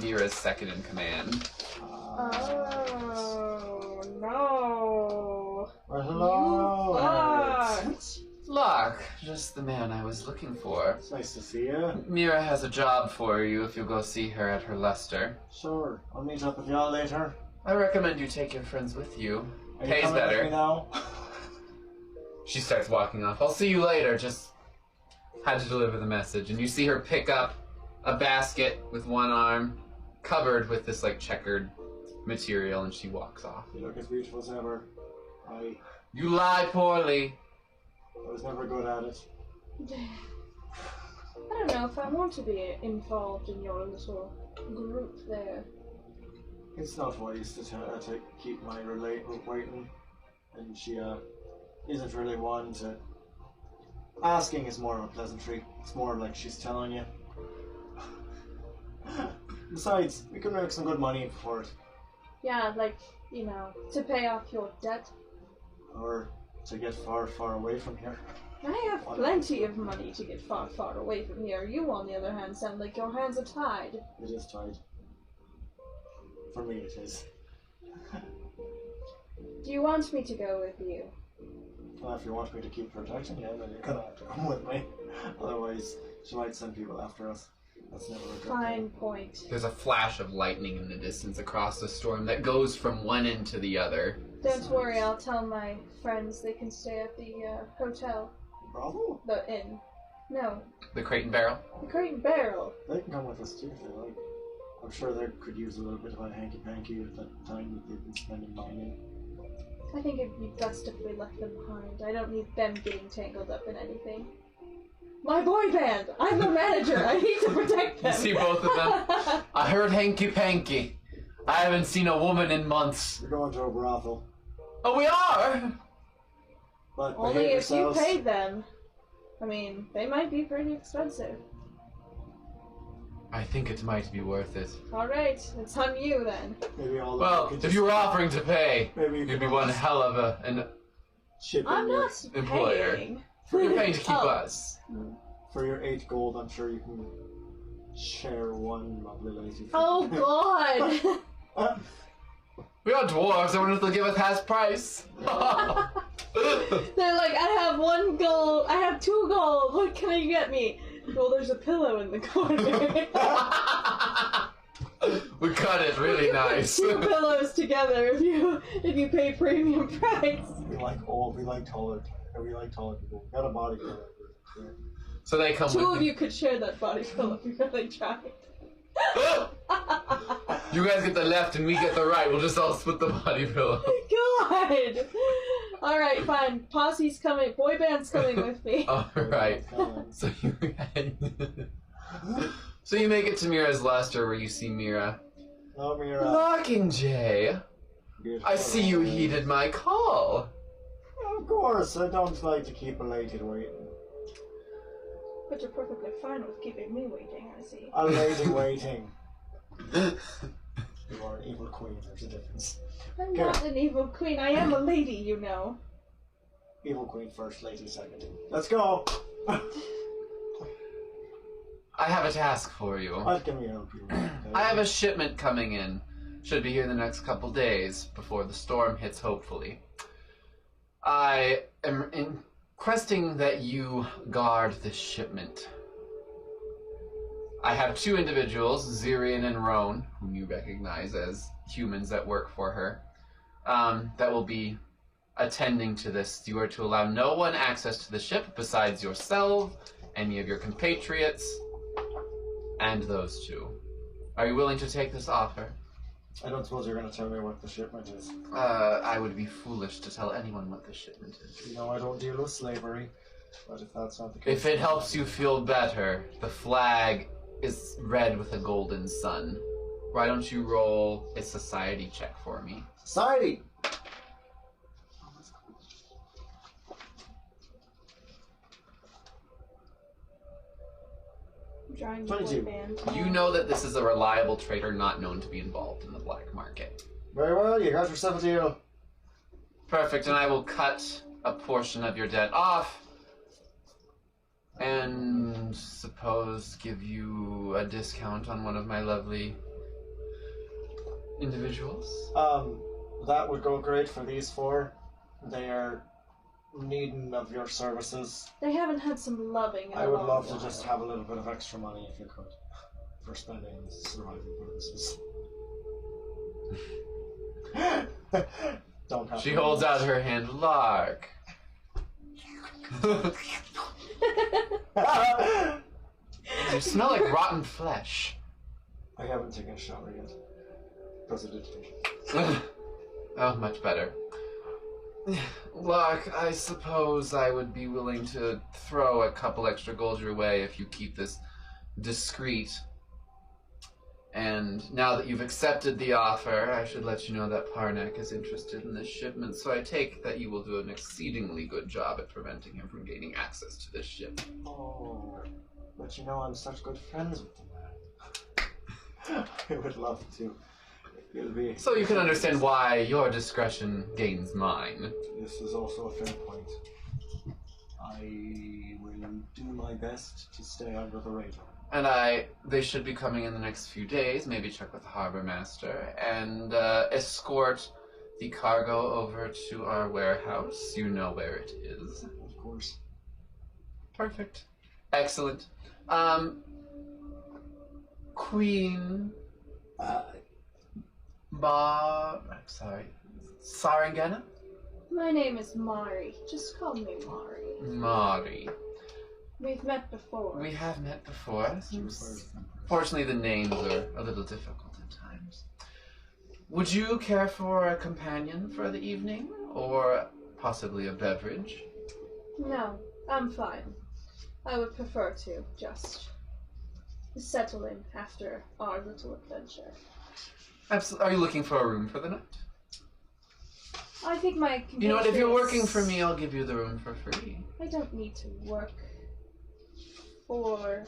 Mira's second in command. Oh, no. Well, hello. You Harriet. fucked. Lark, just the man I was looking for. It's nice to see you. Mira has a job for you if you'll go see her at her luster. Sure. I'll meet up with y'all later. I recommend you take your friends with you. Are you Pays coming with better. me now? She starts walking off. I'll see you later. Just had to deliver the message. And you see her pick up a basket with one arm covered with this like checkered material, and she walks off. You look as beautiful as ever. I You lie poorly. was never good at it. I don't know if I want to be involved in your little group there. It's not wise to keep my relative waiting, and she isn't really one to. Asking is more of a pleasantry. It's more like she's telling you. Besides, we can make some good money for it, Yeah, like, you know, to pay off your debt. or to get far, far away from here. I have plenty of money to get far, far away from here. You, on the other hand, sound like your hands are tied. It is tight. For me, it is. Do you want me to go with you? Well, if you want me to keep protecting you, then you're gonna have to come with me. Otherwise, she might send people after us. That's never a good Fine thing. point. There's a flash of lightning in the distance across the storm that goes from one end to the other. Don't worry, I'll tell my friends they can stay at the hotel. Bravo? The inn. No, The Crate and Barrel. the Crate and Barrel. They can come with us too if they like. I'm sure they could use a little bit of a hanky-panky with the time that they've been spending mining. I think it'd be best if we left them behind. I don't need them getting tangled up in anything. My boy band! I'm the manager! I need to protect them! You see both of them? I heard hanky panky. I haven't seen a woman in months. We're going to a brothel. Oh, we are? But Only behave if you yourselves. paid them. I mean, they might be pretty expensive. I think it might be worth it. Alright, it's on you then. Maybe all Well, of you could if just you were offering to pay, maybe you you'd could be one all hell of an chip in I'm your- not employer. paying. You're paying to keep Oh. us. For your 8 gold, I'm sure you can share one lovely lady. Oh god! We are dwarves. I wonder if they'll give us half price. They're like, I have 1 gold, I have 2 gold, what can you get me? Well, there's a pillow in the corner. We cut it really nice. 2 pillows together if you pay premium price. we like taller people. We got a body for that. So they come 2 with of me. you could share that body pillow if you really tried. You guys get the left and we get the right. We'll just all split the body pillow. God! Alright, fine. Posse's coming. Boy band's coming with me. Alright. So you So you make it to Mira's Luster where you see Mira. No, Mira. Mockingjay, I see you heeded my call. Of course, I don't like to keep a lady waiting. But you're perfectly fine with keeping me waiting, I see. A lady waiting. You are an evil queen, there's a difference. I'm Go. not an evil queen. I am a lady, you know. Evil queen first, lady second. Let's go! I have a task for you. What can we help you with? I have a shipment coming in. Should be here in the next couple days before the storm hits, hopefully. I am requesting that you guard this shipment. I have 2 individuals, Zirian and Roan, whom you recognize as humans that work for her, that will be attending to this. You are to allow no one access to the ship besides yourself, any of your compatriots, and those 2. Are you willing to take this offer? I don't suppose you're going to tell me what the shipment is. I would be foolish to tell anyone what this shipment is. You know I don't deal with slavery, but if that's not the case... If it helps you feel better, the flag is red with a golden sun. Why don't you roll a society check for me? Society! Drawing the boy 22. band. You know that this is a reliable trader not known to be involved in the black market. Very well, you got yourself a deal. Perfect, and I will cut a portion of your debt off and suppose give you a discount on one of my lovely individuals. That would go great for these 4. They are needing of your services. They haven't had some loving in I a would long love while. to just have a little bit of extra money if you could, for spending on survival purposes. Don't have She to- holds out her hand. Lark. You smell like rotten flesh. I haven't taken a shower yet. Presentation. Oh, much better. Lark, I suppose I would be willing to throw a couple extra gold your way if you keep this discreet. And now that you've accepted the offer, I should let you know that Parnak is interested in this shipment, so I take that you will do an exceedingly good job at preventing him from gaining access to this ship. Oh, but you know I'm such good friends with the man. I would love to. It'll be... So you can understand why your discretion gains mine. This is also a fair point. I will do my best to stay under the radar. And they should be coming in the next few days, maybe check with the harbor master, and escort the cargo over to our warehouse. You know where it is. Of course. Perfect. Excellent. Queen Sarangana? My name is Mari. Just call me Mari. Mari. We've met before. We have met before. Fortunately, the names are a little difficult at times. Would you care for a companion for the evening? Or possibly a beverage? No, I'm fine. I would prefer to just settle in after our little adventure. Absolutely. Are you looking for a room for the night? I think my You know what? If you're working for me, I'll give you the room for free. I don't need to work for...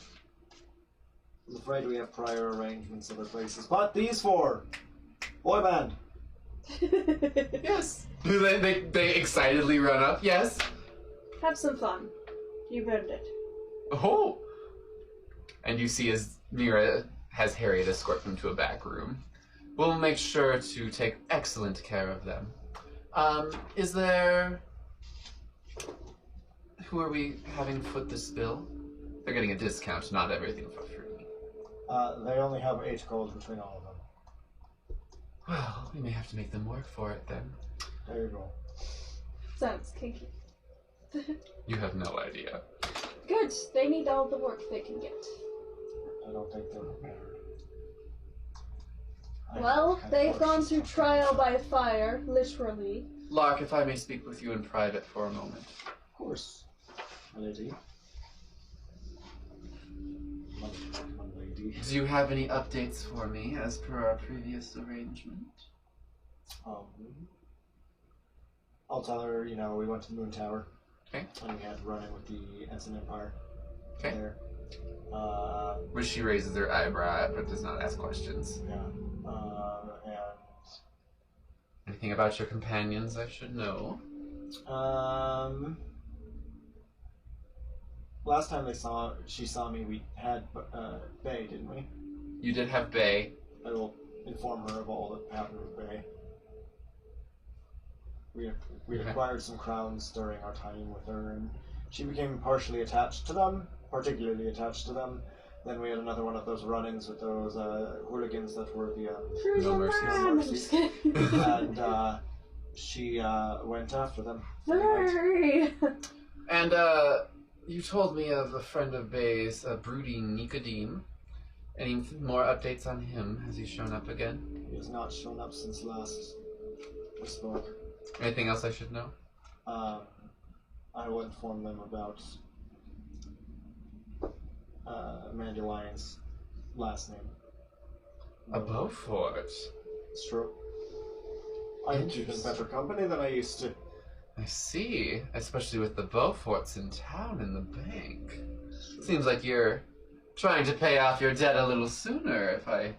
I'm afraid we have prior arrangements other places. But these four! Boy band! Yes. They excitedly run up. Yes. Have some fun. You've earned it. Oh. And you see as Mira has Harriet escort them to a back room. We'll make sure to take excellent care of them. Is there... Who are we having foot this bill? They're getting a discount, not everything for free. They only have 8 gold between all of them. Well, we may have to make them work for it then. There you go. Sounds kinky. You have no idea. Good. They need all the work they can get. I don't think they're prepared. Well, they've gone through trial by fire, literally. Lark, if I may speak with you in private for a moment. Of course. My lady. My lady. Do you have any updates for me as per our previous arrangement? I'll tell her, you know, we went to the Moon Tower. Okay. And we had to run in with the Ensign Empire. Okay. There. Where she raises her eyebrow but does not ask questions. Yeah. And Anything about your companions I should know? last time she saw me, we had Bay, didn't we? You did have Bay. I will inform her of all that happened with Bay. We acquired some crowns during our time with her, and she became partially attached to them, particularly attached to them. Then we had another one of those run-ins with those hooligans that were the No mercy. No mercy. And she went after them. Hurry! And you told me of a friend of Bay's, a brooding Nikodym. Any more updates on him? Has he shown up again? He has not shown up since last we spoke. Anything else I should know? I will inform them about Mandilyon's last name. A Beaufort. It's true. I'm keeping better company than I used to. I see. Especially with the Beauforts in town in the bank. Seems like you're trying to pay off your debt a little sooner, if I...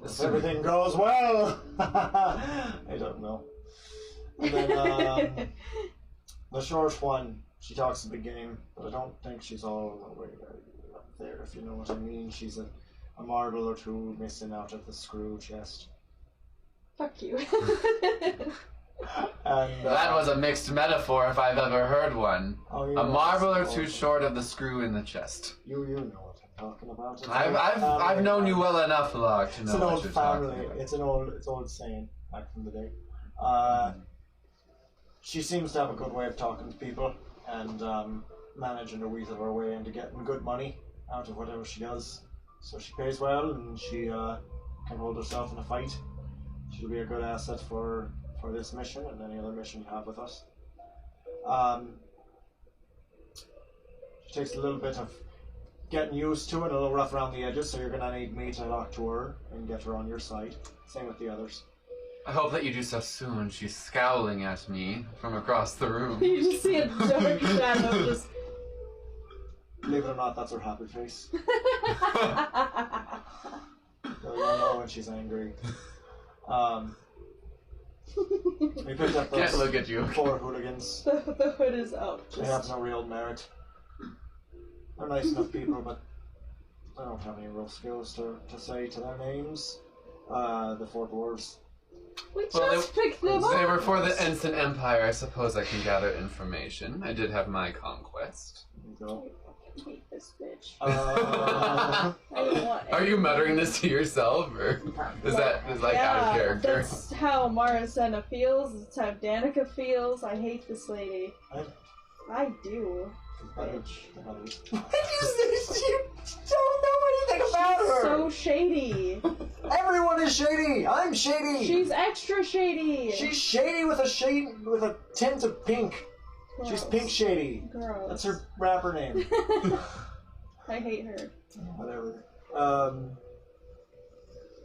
If everything goes well! I don't know. And then, the short one, she talks a big game, but I don't think she's all the way up there, if you know what I mean. She's a marble or two missing out of the screw chest. Fuck you. And, that was a mixed metaphor if I've ever heard one. Oh, you A know marble or what's two called. short of the screw in the chest. You know what I'm talking about. It's I've known you well enough, Lark, to It's know an what old you're family. talking about. It's an old saying back from the day. She seems to have a good way of talking to people and managing to weasel her way into getting good money out of whatever she does. So she pays well, and she can hold herself in a fight. She'll be a good asset for this mission and any other mission you have with us. She takes a little bit of getting used to it, a little rough around the edges, so you're going to need me to talk to her and get her on your side. Same with the others. I hope that you do so soon. She's scowling at me from across the room. You just see a dark shadow just... Believe it or not, that's her happy face. You'll know when she's angry. We picked up Can't those look at you. 4 hooligans. the hood is up. They have no real merit. They're nice enough people, but I don't have any real skills to say to their names. The 4 dwarves. We Well, just picked them They up! were for the Ensign Empire. I suppose I can gather information. I did have my conquest. There you go. I hate this bitch. Uh, I don't want Are you muttering this to yourself, or is that like out of character? That's how Marasena feels. It's how Danicka feels. I hate this lady. I do. bitch. You don't know anything about her! So shady. Everyone is shady! I'm shady! She's extra shady. She's shady with a tint of pink. Gross. She's pink shady. Gross. That's her rapper name. I hate her. Whatever.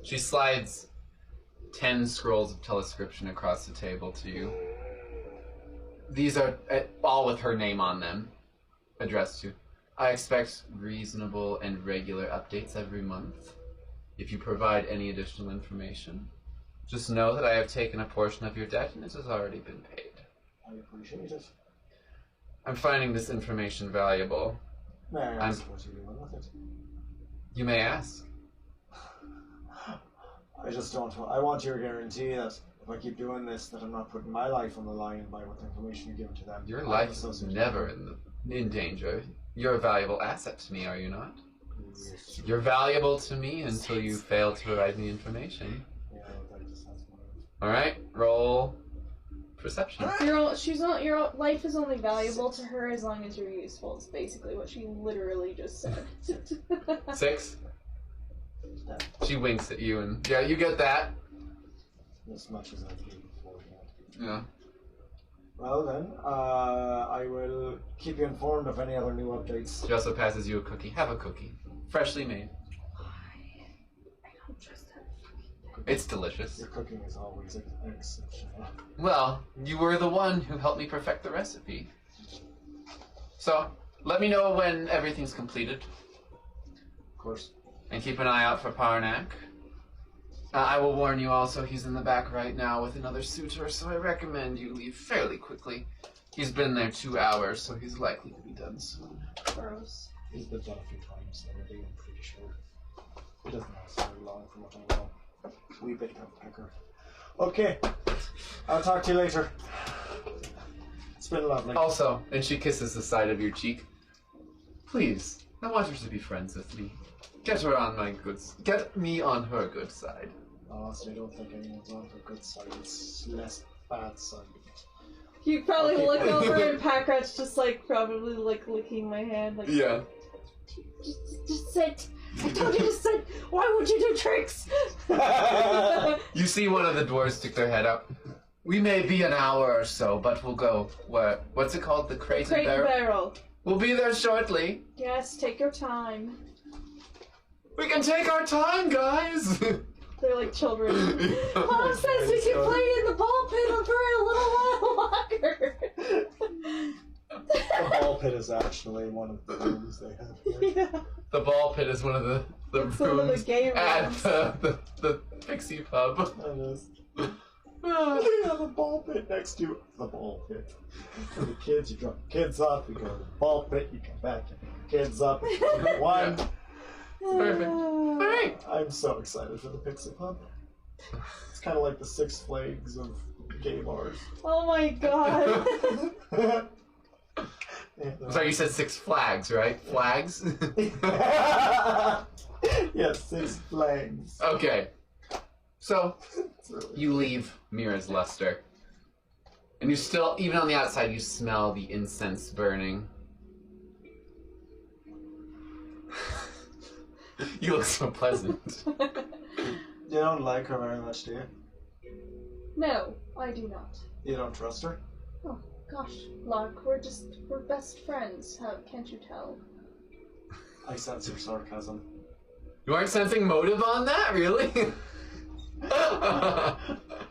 She slides 10 scrolls of telescription across the table to you. These are all with her name on them, addressed to. I expect reasonable and regular updates every month. If you provide any additional information, just know that I have taken a portion of your debt and it has already been paid. I appreciate it. I'm finding this information valuable. May I ask what you're doing with it? You may ask. I just don't. I want your guarantee that if I keep doing this, that I'm not putting my life on the line by what information you give to them. Your life is never in danger. You're a valuable asset to me, are you not? Yes. You're valuable to me until you fail to provide me information. Yeah, that just sounds All right, roll perception. Your life is only valuable to her as long as you're useful. It's basically what she literally just said. 6. She winks at you, and yeah, you get that. as much as I did before. Yeah. Well then, I will keep you informed of any other new updates. She also passes you a cookie. Have a cookie, freshly made. I don't trust her. It's delicious. Your cooking is always exceptional. Well, you were the one who helped me perfect the recipe. So, let me know when everything's completed. Of course. And keep an eye out for Parnak. I will warn you also, he's in the back right now with another suitor, so I recommend you leave fairly quickly. He's been there 2 hours, so he's likely to be done soon. Gross. He's been done a few times already, I'm pretty sure. It doesn't last very long from what I know. Wee bit of pecker. Okay. I'll talk to you later. It's been lovely. Also, and she kisses the side of your cheek. Please, I want her to be friends with me. Get me on her good side. Honestly, I don't think anyone's on her good side. It's less bad side. You probably Okay. look over and Packrat's just like probably like licking my hand like Yeah. Just sit. I told you to sit. Why would you do tricks? You see one of the dwarves stick their head up. We may be an hour or so, but we'll go. What's it called? The crate and barrel? We'll be there shortly. Yes, take your time. We can take our time, guys. They're like children. Mom says we can play in the ball pit for a little while longer. The ball pit is actually one of the rooms they have here. Yeah. The ball pit is one of the It's one of the rooms game at rooms. the Pixie Pub. That is. We have a ball pit next to the ball pit. For the kids, you drop the kids off, you go to the ball pit, you come back, you pick the kids up, you do one. Perfect. All right. I'm so excited for the Pixie Pub. It's kind of like the Six Flags of gay bars. Oh my god. Sorry, you said 6 Flags, right? Flags? Yes, 6 Flags. Okay. So, It's really- you leave Mira's luster. And you still, even on the outside, you smell the incense burning. You look so pleasant. You don't like her very much, do you? No, I do not. You don't trust her? Oh gosh, Lark, we're best friends. How can't you tell? I sense your sarcasm. You aren't sensing motive on that, really?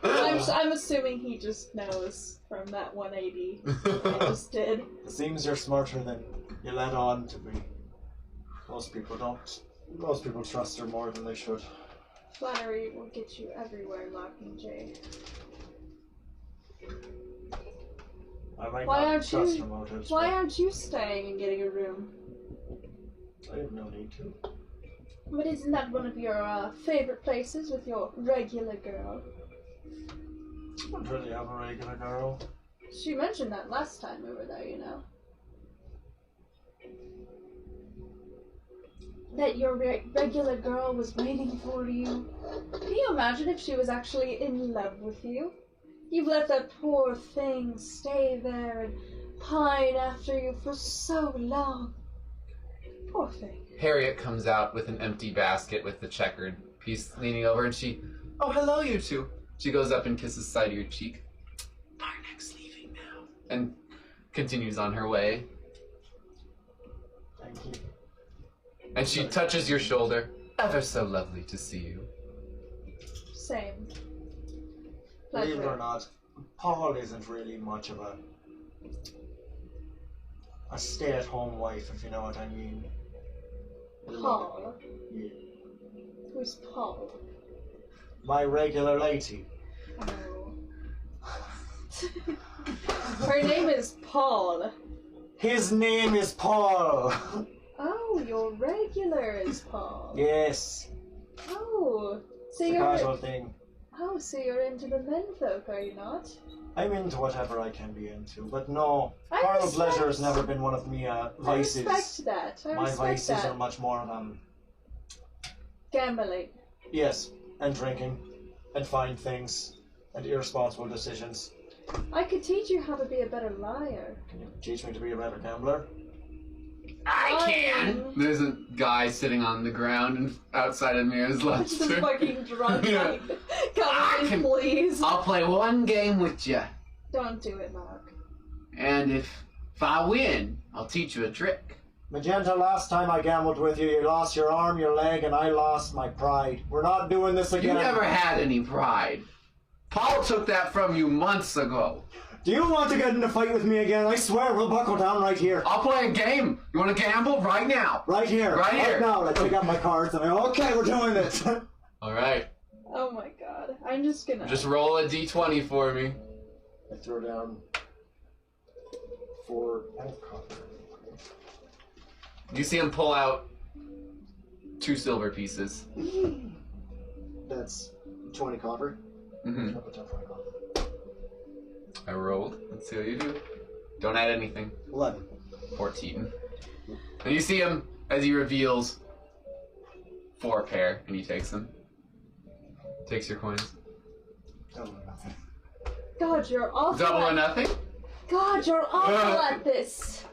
I'm assuming he just knows from that 180 I just did. It seems you're smarter than you let on to be. Most people don't. Most people trust her more than they should. Flattery will get you everywhere, Lark and Jay. I might Why not aren't trust you- her motives. Why aren't you staying and getting a room? but I have no need to. But isn't that one of your favorite places with your regular girl? I don't really have a regular girl. She mentioned that last time we were there, you know. that your regular girl was waiting for you. Can you imagine if she was actually in love with you? You've let that poor thing stay there and pine after you for so long. Poor thing. Harriet comes out with an empty basket with the checkered piece leaning over, and she, oh, hello, you two. She goes up and kisses the side of your cheek. Barnack's leaving now. And continues on her way. Thank you. And she touches your shoulder. Ever so lovely to see you. Same. Believe it or not, Paul isn't really much of a stay-at-home wife, if you know what I mean. Paul? Yeah. Who's Paul? My regular lady. Oh. Her name is Paul. His name is Paul. Oh, your regular is Paul. Yes. Oh, so It's a you're casual thing. oh, so you're into the menfolk, are you not? I'm into whatever I can be into, but no, I carnal respect- pleasure has never been one of me vices. I respect that. I My respect vices that. are much more Gambling. yes, and drinking, and fine things, and irresponsible decisions. I could teach you how to be a better liar. Can you teach me to be a better gambler? I can! There's a guy sitting on the ground and outside of Mira's Just lobster. fucking drunk, Yeah. like, I come in, can- please. I'll play one game with you, Don't do it, Mark. and if I win, I'll teach you a trick. Magenta, last time I gambled with you, you lost your arm, your leg, and I lost my pride. We're not doing this You again. never had any pride. Paul took that from you months ago. Do you want to get in a fight with me again? I swear we'll buckle down right here. I'll play a game. You want to gamble? Right now. Right here. Right here. now. Let's pick up my cards and I go, okay, we're doing this. All right. Oh my god. I'm just gonna... Just roll a d20 for me. I throw down 4 copper. You see him pull out 2 silver pieces. That's 20 copper. Mm-hmm. I'll put down 20 copper. I rolled. Let's see what you do. Don't add anything. 11. 14. And you see him as he reveals 4 pair, and he takes them. Takes your coins. Double or nothing. God, you're awful Double or at... nothing? God, you're awful at this.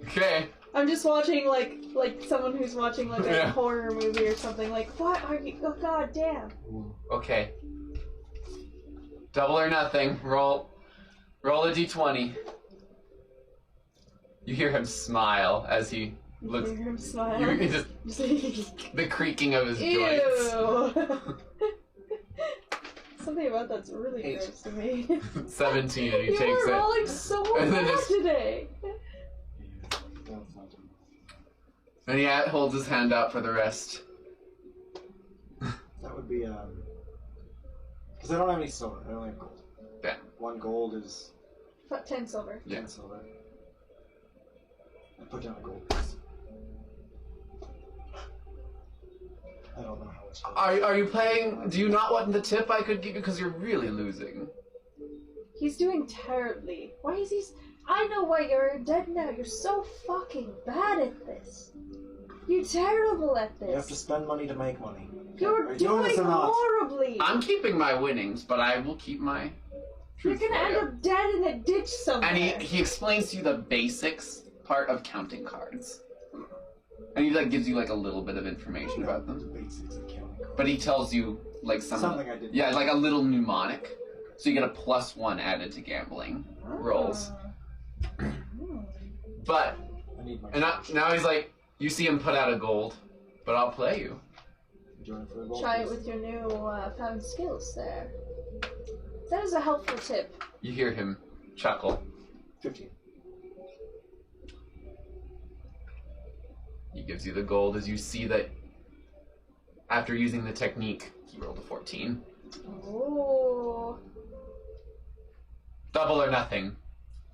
Okay. I'm just watching like someone who's watching like a Yeah. horror movie or something. Like, what are you? Oh god damn! Okay. Double or nothing. Roll a d20. You hear him smile as he looks. Hear him smile. You just the creaking of his joints. Ew. Something about that's really 8. gross to me. 17, and he You takes were it. rolling so And then bad just- today. And he holds his hand out for the rest. That would be, because I don't have any silver, I only have gold. Yeah. 1 gold is 10 silver. 10 10 silver. I put down a gold piece. I don't know how much. Are you playing? Do you not want the tip I could give you? Because you're really losing. He's doing terribly. Why is he? I know why you're dead now. You're so fucking bad at this. You're terrible at this. You have to spend money to make money. You're Are you doing this doing or not? horribly. I'm keeping my winnings, but I will keep my You're truth gonna for end you. up dead in a ditch somewhere. And he explains to you the basics part of counting cards. And he like gives you like a little bit of information about them. The basics of counting. But he tells you like Something I didn't. yeah, like a little mnemonic. So you get a +1 added to gambling rolls. But I need my. and now he's like, you see him put out a gold, but I'll play you. Join for a gold Try it piece. with your new found skills there. That is a helpful tip. You hear him chuckle. 15. He gives you the gold as you see that after using the technique, he rolled a 14. Oh, Double or nothing.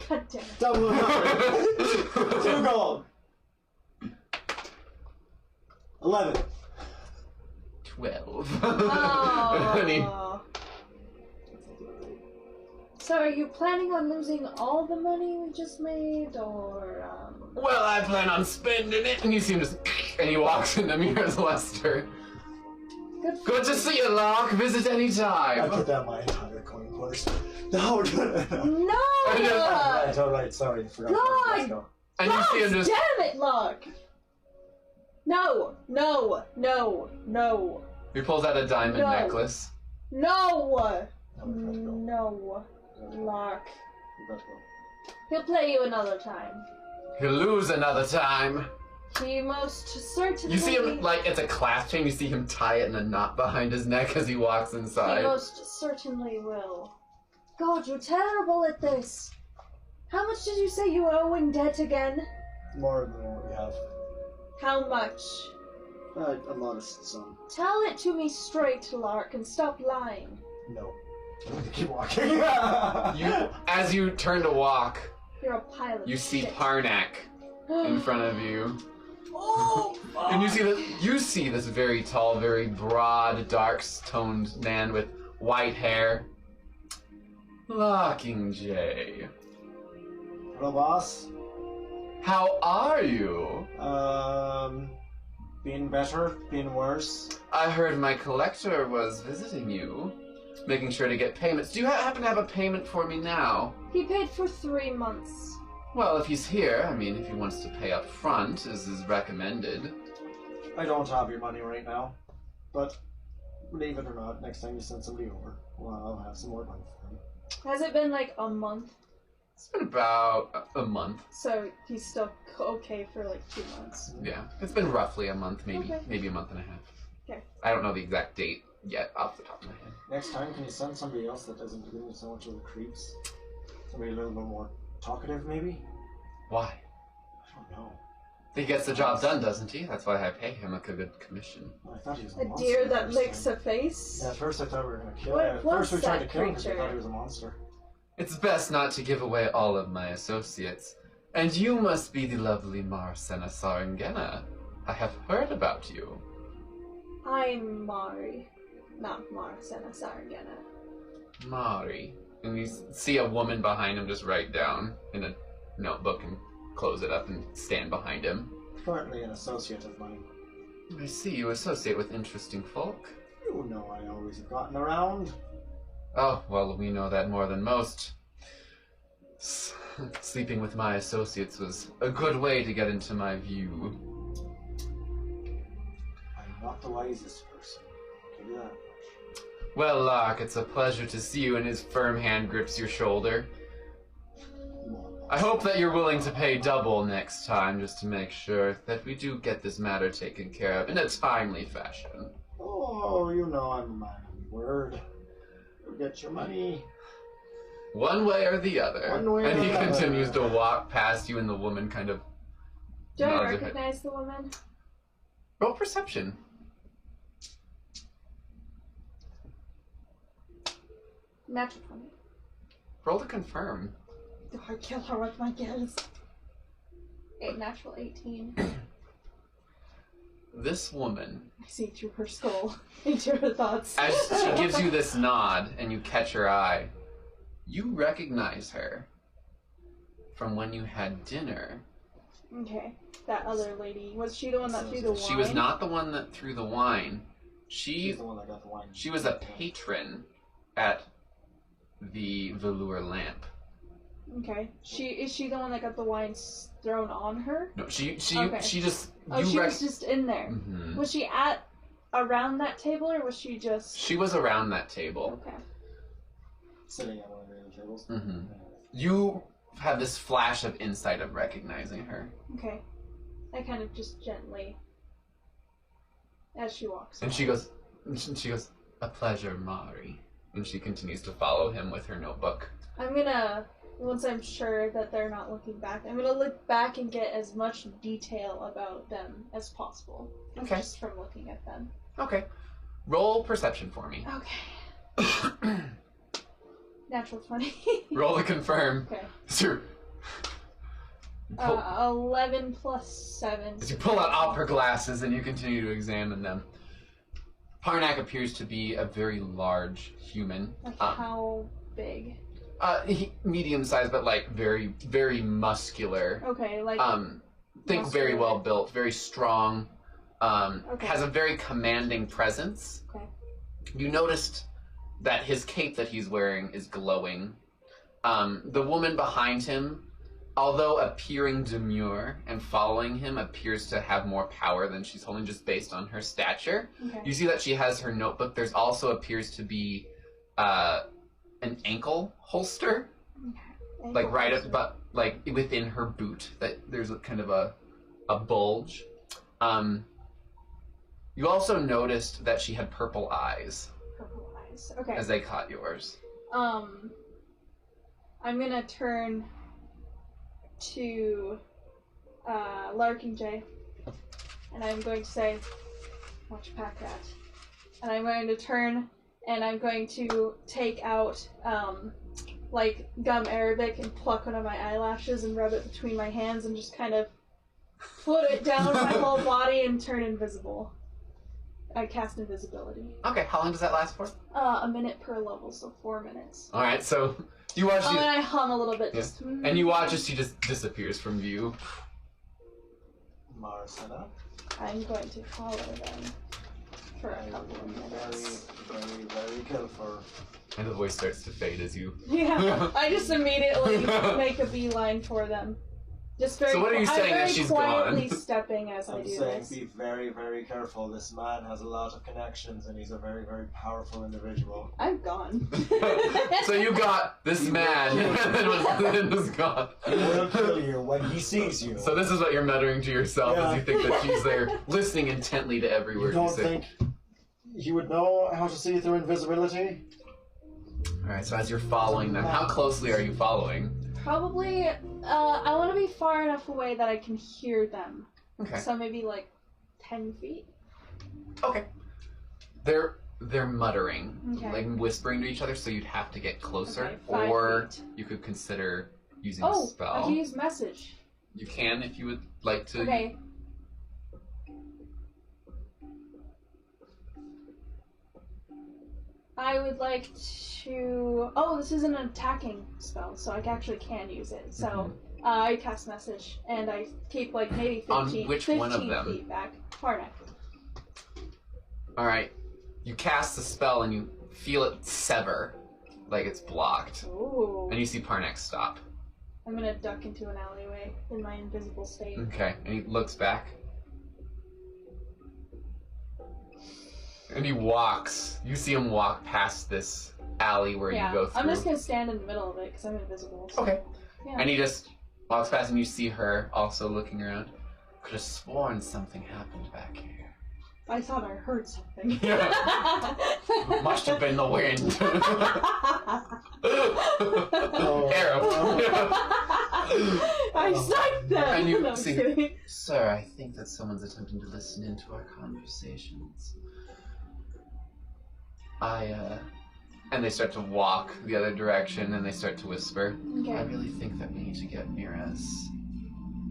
god damn it. Double or nothing. 2 gold. 11. 12. Oh. And he So are you planning on losing all the money we just made, or, Well, I plan on spending it. And you see him just... And he walks into Mirror's Lester. Good to see you, Locke. Visit any I time. put down my entire coin purse. No! No! Right, alright, sorry. Forgot. God! Let's go. And you see him just... Damn it, Locke! No! No! No! No! He pulls out a diamond No. necklace. No! No, we gotta go. No. Locke. We gotta go. He'll play you another time. He'll lose another time. He most certainly... You see him, like, it's a clasp chain. You see him tie it in a knot behind his neck as he walks He inside. most certainly will. God, you're terrible at this. How much did you say you owe in debt again? More than what we have. How much? A modest sum. Tell it to me straight, Lark, and stop lying. No. I'm going to keep walking. As you turn to walk, You're a pile of you see shit. Parnak in front of you. Oh! And you see this very tall, very broad, dark-toned man with white hair. Mockingjay. Hello, boss. How are you? Being better, being worse. I heard my collector was visiting you, making sure to get payments. Do you happen to have a payment for me now? He paid for 3 months. Well, if he's here, I mean, if he wants to pay up front, as is recommended. I don't have your money right now, but believe it or not, next time you send somebody over, well, I'll have some more money for you. Has it been like a month? It's been about a month. So he's still okay for like 2 months. Yeah, it's been roughly a month, maybe Okay. maybe a month and a half. Okay. I don't know the exact date yet off the top of my head. Next time, can you send somebody else that doesn't give me so much of the creeps? Somebody a little bit more talkative, maybe? Why? I don't know. He gets the job done, doesn't he? That's why I pay him a good commission. I thought he was a A monster deer the that first licks time. a face? Yeah, at first I thought we were gonna kill What him. At was first we tried to that kill him because we creature? thought he was a monster. It's best not to give away all of my associates. And you must be the lovely Marcena Sarangena. I have heard about you. I'm Mari, not Marcena Sarangena. Mari. And you see a woman behind him just write down in a notebook and close it up and stand behind him. Currently an associate of mine. I see you associate with interesting folk. You know I always have gotten around. Oh, well, we know that more than most. Sleeping with my associates was a good way to get into my view. I'm not the wisest person. I'll give you that much. Well, Lark, it's a pleasure to see you, and his firm hand grips your shoulder. I hope that you're willing to pay double next time, just to make sure that we do get this matter taken care of in a timely fashion. Oh, you know I'm a man of my word. You'll get your money. One way or the other. One way and or he the other. continues to walk past you, and the woman kind of Do I nods her head. recognize the woman? Roll perception. Natural 20. Roll to confirm. Do I kill her with my gills? Natural 18. This woman, I see through her skull, into her thoughts. as she gives you this nod and you catch her eye, you recognize her from when you had dinner. Okay, that other lady. Was she the one that threw the wine? She was not the one that threw the wine. She's the one that got the wine. She was a patron at the velour lamp. Okay. Is she the one that got the wine thrown on her? No, she Okay. just Oh, she was just in there. Mhm. Was she at around that table, or was she just? She was around that table. Okay. Sitting at one of the other tables. Mhm. You have this flash of insight of recognizing her, Okay. I kind of just gently, as she walks. and away. she goes, "A pleasure, Mari," and she continues to follow him with her notebook. I'm gonna, once I'm sure that they're not looking back, I'm gonna look back and get as much detail about them as possible. Okay. Just from looking at them. Okay, roll perception for me. Okay. Natural 20. Roll to confirm. Okay. Sure. 11 plus 7. As you pull out opera glasses and you continue to examine them, Parnak appears to be a very large human. Like how big? Medium-sized, but like very, very muscular. Okay, like Think very muscular. well built, very strong. Okay. Has a very commanding presence. Okay. You noticed that his cape that he's wearing is glowing. The woman behind him, although appearing demure and following him, appears to have more power than she's holding just based on her stature. Okay. You see that she has her notebook. There's also appears to be an ankle holster, like right at, but like within her boot. That there's a kind of a bulge. You also noticed that she had purple eyes. Purple eyes. Okay. As they caught yours. I'm gonna turn to Larkin J, and I'm going to say, "Watch your pack rat." And I'm going to turn, and I'm going to take out like gum arabic and pluck one of my eyelashes and rub it between my hands and just kind of put it down my whole body and turn invisible. I cast invisibility. Okay, how long does that last for? A minute per level, so 4 minutes. Alright, so you watch And I hum a little bit, yeah. just. And you watch as she just disappears from view. Marcella. I'm going to follow them for a couple of minutes. Very, very, very careful. And the voice starts to fade as you... Yeah, I just immediately make a beeline for them. Just very. So what are you saying I'm as very she's quietly gone? stepping as I I'm do saying this. be very, very careful. This man has a lot of connections and he's a very, very powerful individual. I'm gone. So you got this man, and then was gone. He will kill you when he sees you. So this is what you're muttering to yourself as you think that she's there, listening intently to every You word you don't say. think he would know how to see through invisibility? Alright, so as you're following them, how closely are you following? Probably, I want to be far enough away that I can hear them. Okay. So maybe like 10 feet. Okay. They're muttering, Okay. like whispering to each other, so you'd have to get closer, Okay, 5 or feet. you could consider using a Oh, spell. I can use message. You can if you would like to. Okay. I would like to. Oh, this is an attacking spell, so I actually can use it. So I cast message, and I keep like maybe 15, On which 15 one of them? feet back. Parnek. Alright. You cast the spell and you feel it sever, like it's blocked. Ooh. And you see Parnek stop. I'm gonna duck into an alleyway in my invisible state. Okay. And he looks back. And he walks. You see him walk past this alley where Yeah, you go through. I'm just gonna stand in the middle of it because I'm invisible. So. Okay. Yeah. And he just walks past and you see her also looking around. Could have sworn something happened back here. I thought I heard something. Must have been the wind. Arrow. I sniped them! And you No, I'm see- kidding. Sir, I think that someone's attempting to listen into our conversations. And they start to walk the other direction and they start to whisper. I Okay. really think that we need to get Mira's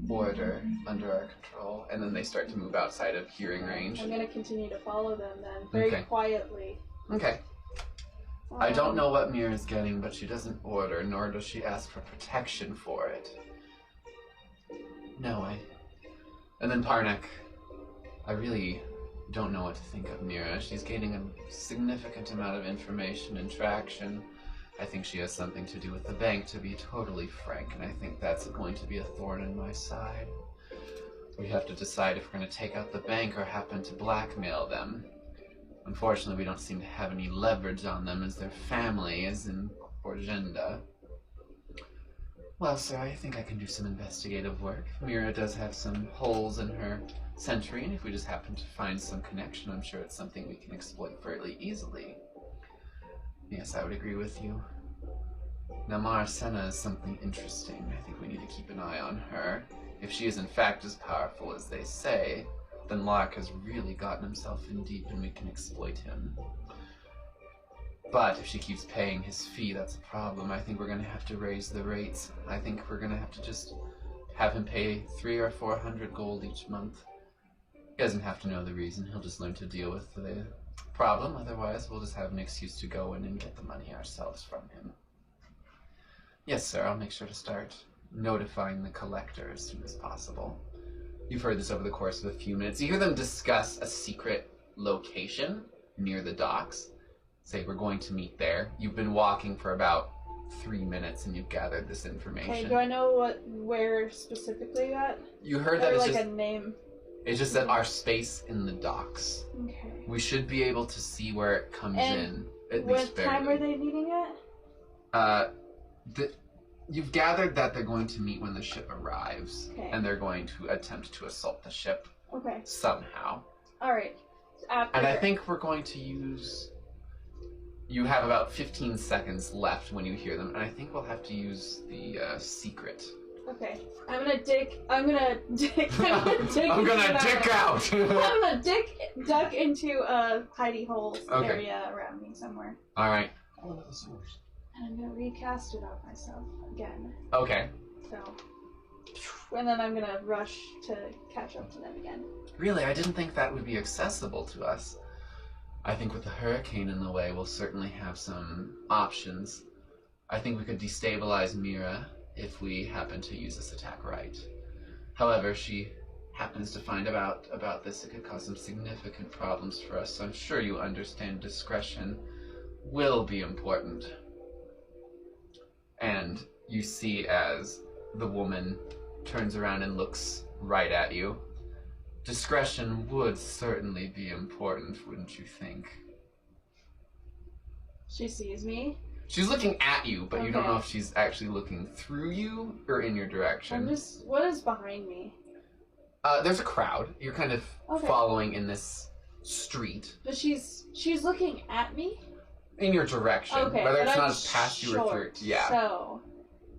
order under our control. And then they start to move outside of hearing range. I'm gonna continue to follow them then, very Okay. quietly. Okay. I don't know what Mira's getting, but she doesn't order, nor does she ask for protection for it. No, And then Parnek, I really don't know what to think of Mira. She's gaining a significant amount of information and traction. I think she has something to do with the bank, to be totally frank, and I think that's going to be a thorn in my side. We have to decide if we're going to take out the bank or happen to blackmail them. Unfortunately, we don't seem to have any leverage on them as their family is in Orgenda. Well, sir, I think I can do some investigative work. Mira does have some holes in her century, and if we just happen to find some connection, I'm sure it's something we can exploit fairly easily. Yes, I would agree with you. Now, Marcena is something interesting. I think we need to keep an eye on her. If she is in fact as powerful as they say, then Lark has really gotten himself in deep and we can exploit him. But if she keeps paying his fee, that's a problem. I think we're going to have to raise the rates. I think we're going to have to just have him pay 300 or 400 gold each month. He doesn't have to know the reason. He'll just learn to deal with the problem. Otherwise, we'll just have an excuse to go in and get the money ourselves from him. Yes, sir. I'll make sure to start notifying the collector as soon as possible. You've heard this over the course of a few minutes. You hear them discuss a secret location near the docks. Say, we're going to meet there. You've been walking for about 3 minutes and you've gathered this information. Okay, do I know where specifically at? You heard Or that it's like just, a name? it's just that our space in the docks. Okay. We should be able to see where it comes And in. At what least time barely. are they meeting at? You've gathered that they're going to meet when the ship arrives, Okay. and they're going to attempt to assault the ship Okay. somehow. Alright. After... And I think we're going to use... You have about 15 seconds left when you hear them, and I think we'll have to use the secret. Okay. I'm gonna dick out. I'm gonna dick out! I'm gonna duck into a hidey hole Okay. area around me somewhere. Alright, Oh, the source. And I'm gonna recast it on myself again. okay. So. And then I'm gonna rush to catch up to them again. Really, I didn't think that would be accessible to us. I think with the hurricane in the way, we'll certainly have some options. I think we could destabilize Mira if we happen to use this attack right. However, she happens to find out about this. It could cause some significant problems for us, so I'm sure you understand discretion will be important. And you see as the woman turns around and looks right at you. Discretion would certainly be important, wouldn't you think? She sees me. She's looking at you, but you don't Okay. know if she's actually looking through you or in your direction. What is behind me? There's a crowd. You're kind of Okay. following in this street. But she's looking at me? In your direction. Okay. Whether but it's I'm not past you or through. short, Yeah. So,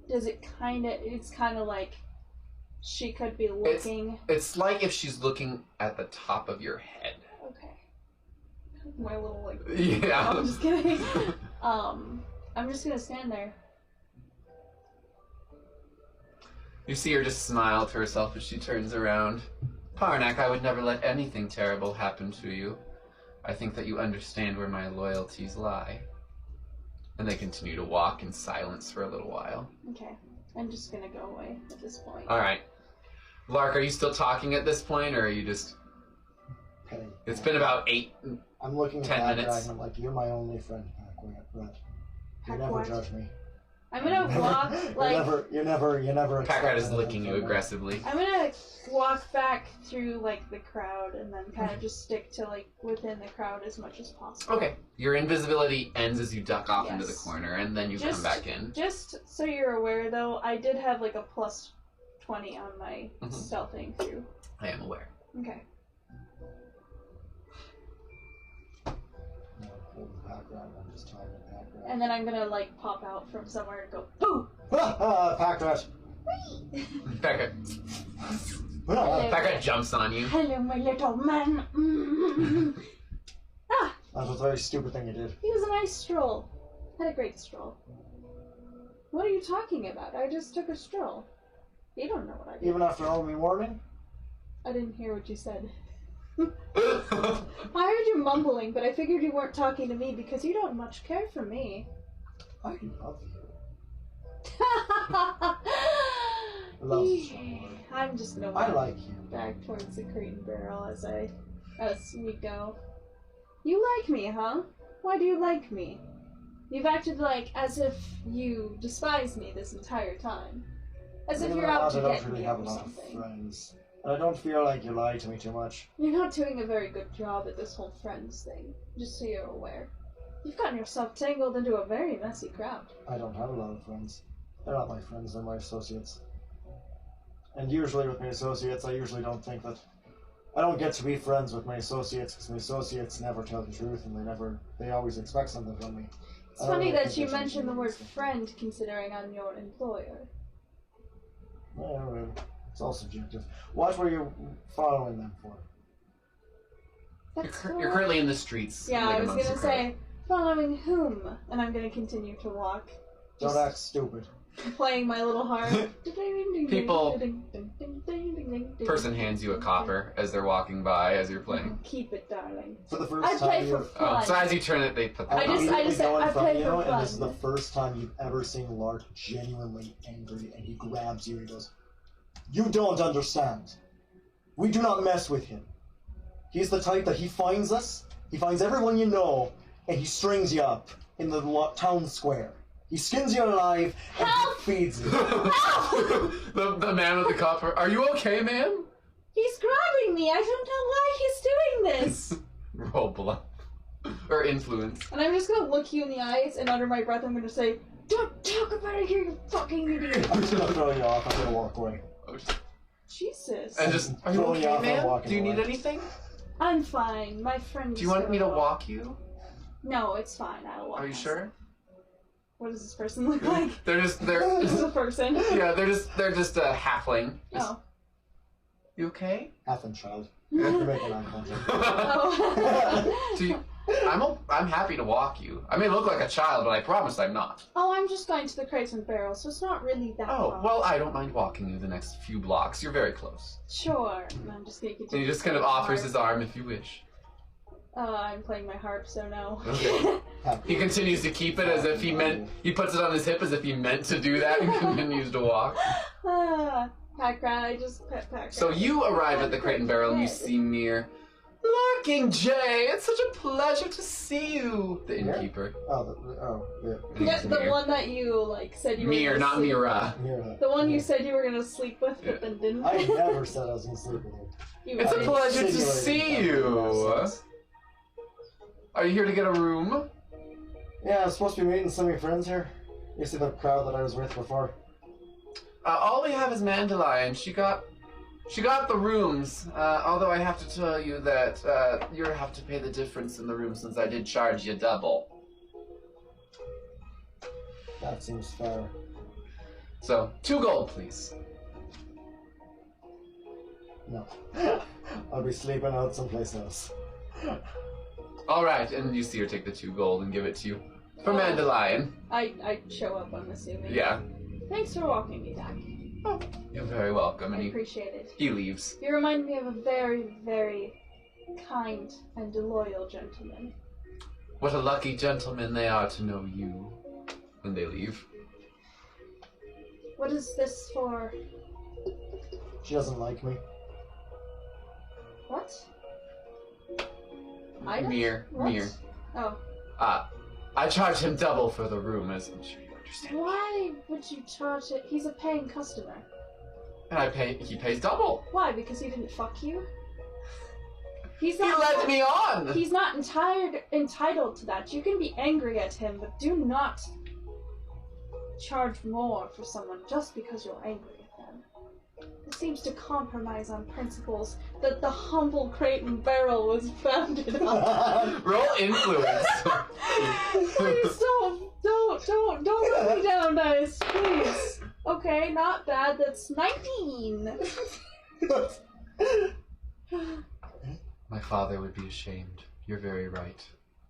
does it it's kind of like she could be looking. It's like if she's looking at the top of your head. Okay. My little, like. Yeah. I'm just kidding. I'm just gonna stand there. You see her just smile to herself as she turns around. Parnak, I would never let anything terrible happen to you. I think that you understand where my loyalties lie. And they continue to walk in silence for a little while. Okay. I'm just gonna go away at this point. Alright. Lark, are you still talking at this point, or are you just... Okay. It's been about I'm looking 10 at that minutes. dragon. I'm like, you're my only friend, Packrat. You never Packrat? judge me. I'm gonna walk, like... You never Packrat is expect licking you anything from me. aggressively. I'm gonna walk back through, like, the crowd and then kind of just stick to, like, within the crowd as much as possible. Okay. Your invisibility ends as you duck off into the Yes. corner, and then you come back in. Just so you're aware, though, I did have, like, a plus 20 on my Mhm. stealthing through. I am aware. Okay. I'm gonna hold the Packrat and I'm just talking to Packrat. And then I'm gonna, like, pop out from somewhere and go, boom! Packrat! Packrat. Hello. Packrat jumps on you. Hello, my little man. That was a very stupid thing you did. He was a nice stroll. Had a great stroll. What are you talking about? I just took a stroll. You don't know what I did. Even after all my warning? I didn't hear what you said. I heard you mumbling, but I figured you weren't talking to me because you don't much care for me. I love you. Love is the word. I'm just gonna I walk like you. back towards the cream barrel as we go. You like me, huh? Why do you like me? You've acted like as if you despise me this entire time. As if Believe it you're or out not, to I don't get really me have or a lot something. of friends. And I don't feel like you lie to me too much. You're not doing a very good job at this whole friends thing, just so you're aware. You've gotten yourself tangled into a very messy crowd. I don't have a lot of friends. They're not my friends, they're my associates. And usually with my associates, I usually don't think that... I don't get to be friends with my associates because my associates never tell the truth and they always expect something from me. It's I don't funny really that think you there's mentioned the anything word against it. friend considering I'm your employer. Yeah, well, it's all subjective. What were you following them for? That's You're currently in the streets. Yeah, like I was amongst gonna the crowd. say, following whom? And I'm gonna continue to walk. Don't Just- act stupid. playing my little harp. Person hands you a copper as they're walking by as you're playing. Keep it, darling. For the first I time, play for you're fun. Oh, so as you turn it, they put the I just going from play you, for and this is fun. the first time you've ever seen Lark genuinely angry, and he grabs you and goes, "You don't understand. We do not mess with him. He's the type that he finds us, he finds everyone you know, and he strings you up in the town square. He skins you alive and he feeds you." the man with the copper. Are you okay, man? He's grabbing me. I don't know why he's doing this. Roll bluff. Or influence. And I'm just gonna look you in the eyes, and under my breath, I'm gonna say, "Don't talk about it here, you fucking idiot." I'm just gonna throw you off. I'm gonna walk away. Jesus. And just, are you Throw you okay, off, I'm man? walking Do you need away. anything? I'm fine. My friend. Do you want me to walk you? No, it's fine. I'll walk. Are you sure? What does this person look like? They're This is a person. yeah, they're just a halfling. Just, Oh. You okay? Half and child. You're making eye contact. Oh. Do you, I'm happy to walk you. I may look like a child, but I promise I'm not. Oh, I'm just going to the Crate and Barrel, so it's not really that Oh, far. well, I don't mind walking you the next few blocks. You're very close. Sure. And I'm just going to And he just kind of offers his arm if you wish. I'm playing my harp, so no. Okay. He continues to keep it as if he meant, he puts it on his hip as if he meant to do that and continues to walk. Pack rat, I just pet pack rat. So you arrive at the Crate and Barrel and you see Mir. Larking Jay, it's such a pleasure to see you. The innkeeper. Yeah. Yeah, the one that you, like, said you were Mir, gonna not sleep. Mira. Yeah. The one you said you were gonna sleep with, Yeah. but then didn't. I never said I was gonna sleep with him. You It's a did. pleasure to Insinuating see that you. would make sense. Are you here to get a room? Yeah, I was supposed to be meeting some of your friends here. You see the crowd that I was with before? All we have is Mandilyon. She got the rooms. Although I have to tell you that you have to pay the difference in the room since I did charge you double. That seems fair. So 2 gold, please. No. I'll be sleeping out someplace else. All right, and you see her take the 2 gold and give it to you for Mandilyon. I show up, I'm assuming. Yeah. Thanks for walking me back. You're very welcome. I And appreciate it. he leaves. You remind me of a very, very kind and loyal gentleman. What a lucky gentleman they are to know you. When they leave. What is this for? She doesn't like me. What? I don't- Mir. Oh. I charged him double for the room, as I'm sure you understand. Why would you charge it? He's a paying customer. And he pays double. Why? Because he didn't fuck you? He's He not. led me on! He's not entitled to that. You can be angry at him, but do not charge more for someone just because you're angry at them. It seems to compromise on principles that the humble Crate and Barrel was founded on. Roll influence. Please don't let me down, guys. Please. Okay, not bad. That's 19. My father would be ashamed. You're very right.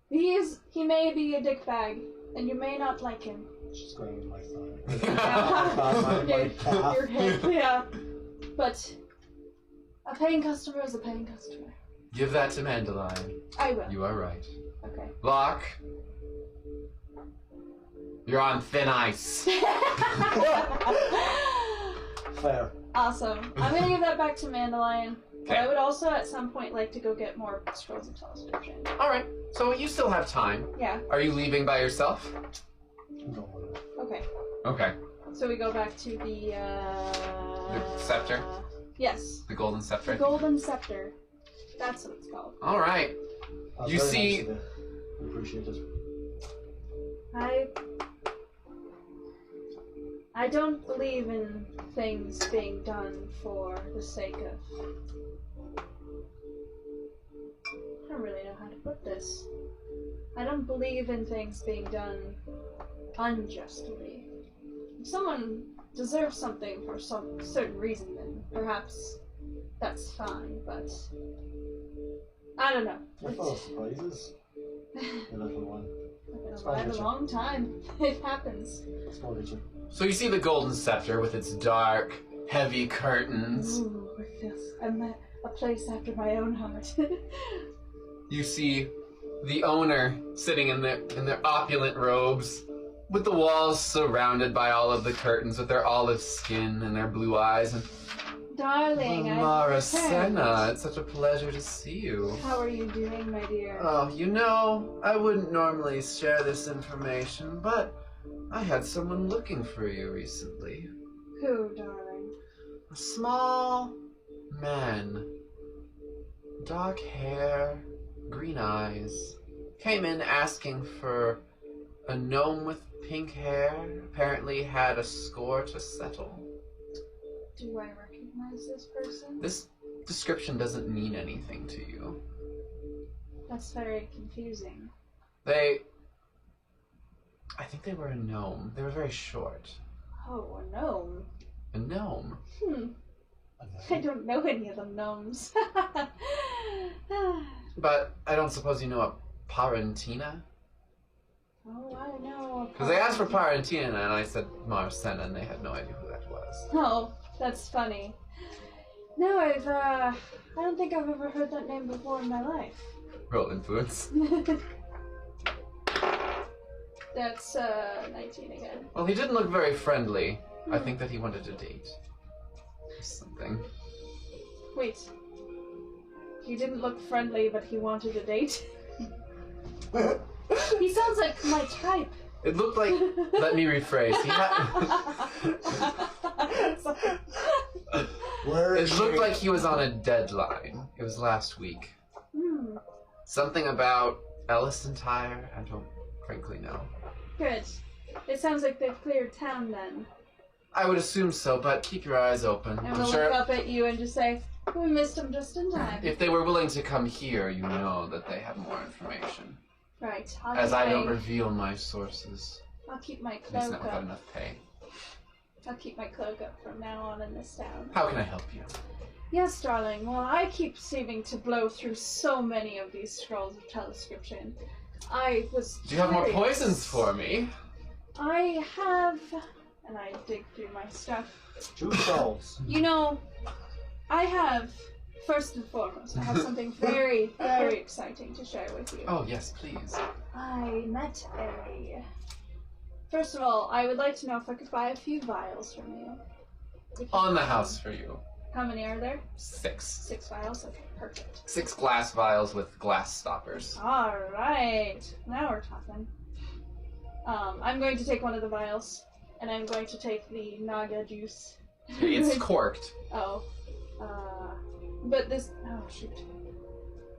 He may be a dickbag, and you may not like him. She's grabbing my thigh. your, my calf. your head, yeah. But a paying customer is a paying customer. Give that to Mandilyon. I will. You are right. Okay. Locke. You're on thin ice. Fair. Awesome. I'm gonna give that back to Mandalorian. But Okay. I would also at some point like to go get more scrolls of television. Alright, so you still have time. Yeah. Are you leaving by yourself? I'm going with it. Okay. Okay. So we go back to the scepter? Yes. The golden scepter. The golden scepter. That's what it's called. Alright. That was You very see- nice of you. I appreciate it. I don't believe in things being done for the sake of... I don't really know how to put this. I don't believe in things being done unjustly. If someone deserves something for some certain reason, then perhaps that's fine, but... I don't know. You're full of surprises. You little one. I've been alive a long time. It happens. Let's go get you. So you see the golden scepter with its dark, heavy curtains. Ooh, it feels a place after my own heart. You see the owner sitting in their opulent robes, with the walls surrounded by all of the curtains, with their olive skin and their blue eyes. And Darling, Marasena, it's such a pleasure to see you. How are you doing, my dear? Oh, you know, I wouldn't normally share this information, but I had someone looking for you recently. Who, darling? A small man. Dark hair, green eyes. Came in asking for a gnome with pink hair. Apparently had a score to settle. Do I recognize this person? This description doesn't mean anything to you. That's very confusing. I think they were a gnome. They were very short. Oh, a gnome. A gnome? I don't know any of the gnomes. But I don't suppose you know a Parentina? Oh, I know. Because they asked for Parentina and I said Marasena and they had no idea who that was. Oh, that's funny. No, I don't think I've ever heard that name before in my life. Roll influence. That's 19 again. Well, he didn't look very friendly. I think that he wanted to date. Something. Wait. He didn't look friendly, but he wanted a date? He sounds like my type. It looked like... Let me rephrase. He it looked like he was on a deadline. It was last week. Something about Ellison Tire? I don't frankly know. Good. It sounds like they've cleared town then. I would assume so, but keep your eyes open. And I'm we'll sure look up at you and just say, we missed him just in time. if they were willing to come here, you know that they have more information. Right. As I don't reveal my sources. I'll keep my At least cloak not without up. enough pay. I'll keep my cloak up from now on in this town. How can I help you? Yes, darling. Well, I keep seeming to blow through so many of these scrolls of telescription. I was Do you have more curious. poisons for me? I have... And I dig through my stuff. 2 souls. You know, I have, first and foremost, I have something very, very exciting to share with you. Oh, yes, please. I met a... First of all, I would like to know if I could buy a few vials from you. On the house for you. How many are there? 6. 6 vials? Okay, perfect. 6 glass vials with glass stoppers. Alright, now we're talking. I'm going to take one of the vials, and I'm going to take the naga juice. It's corked. Oh. But this... Oh, shoot.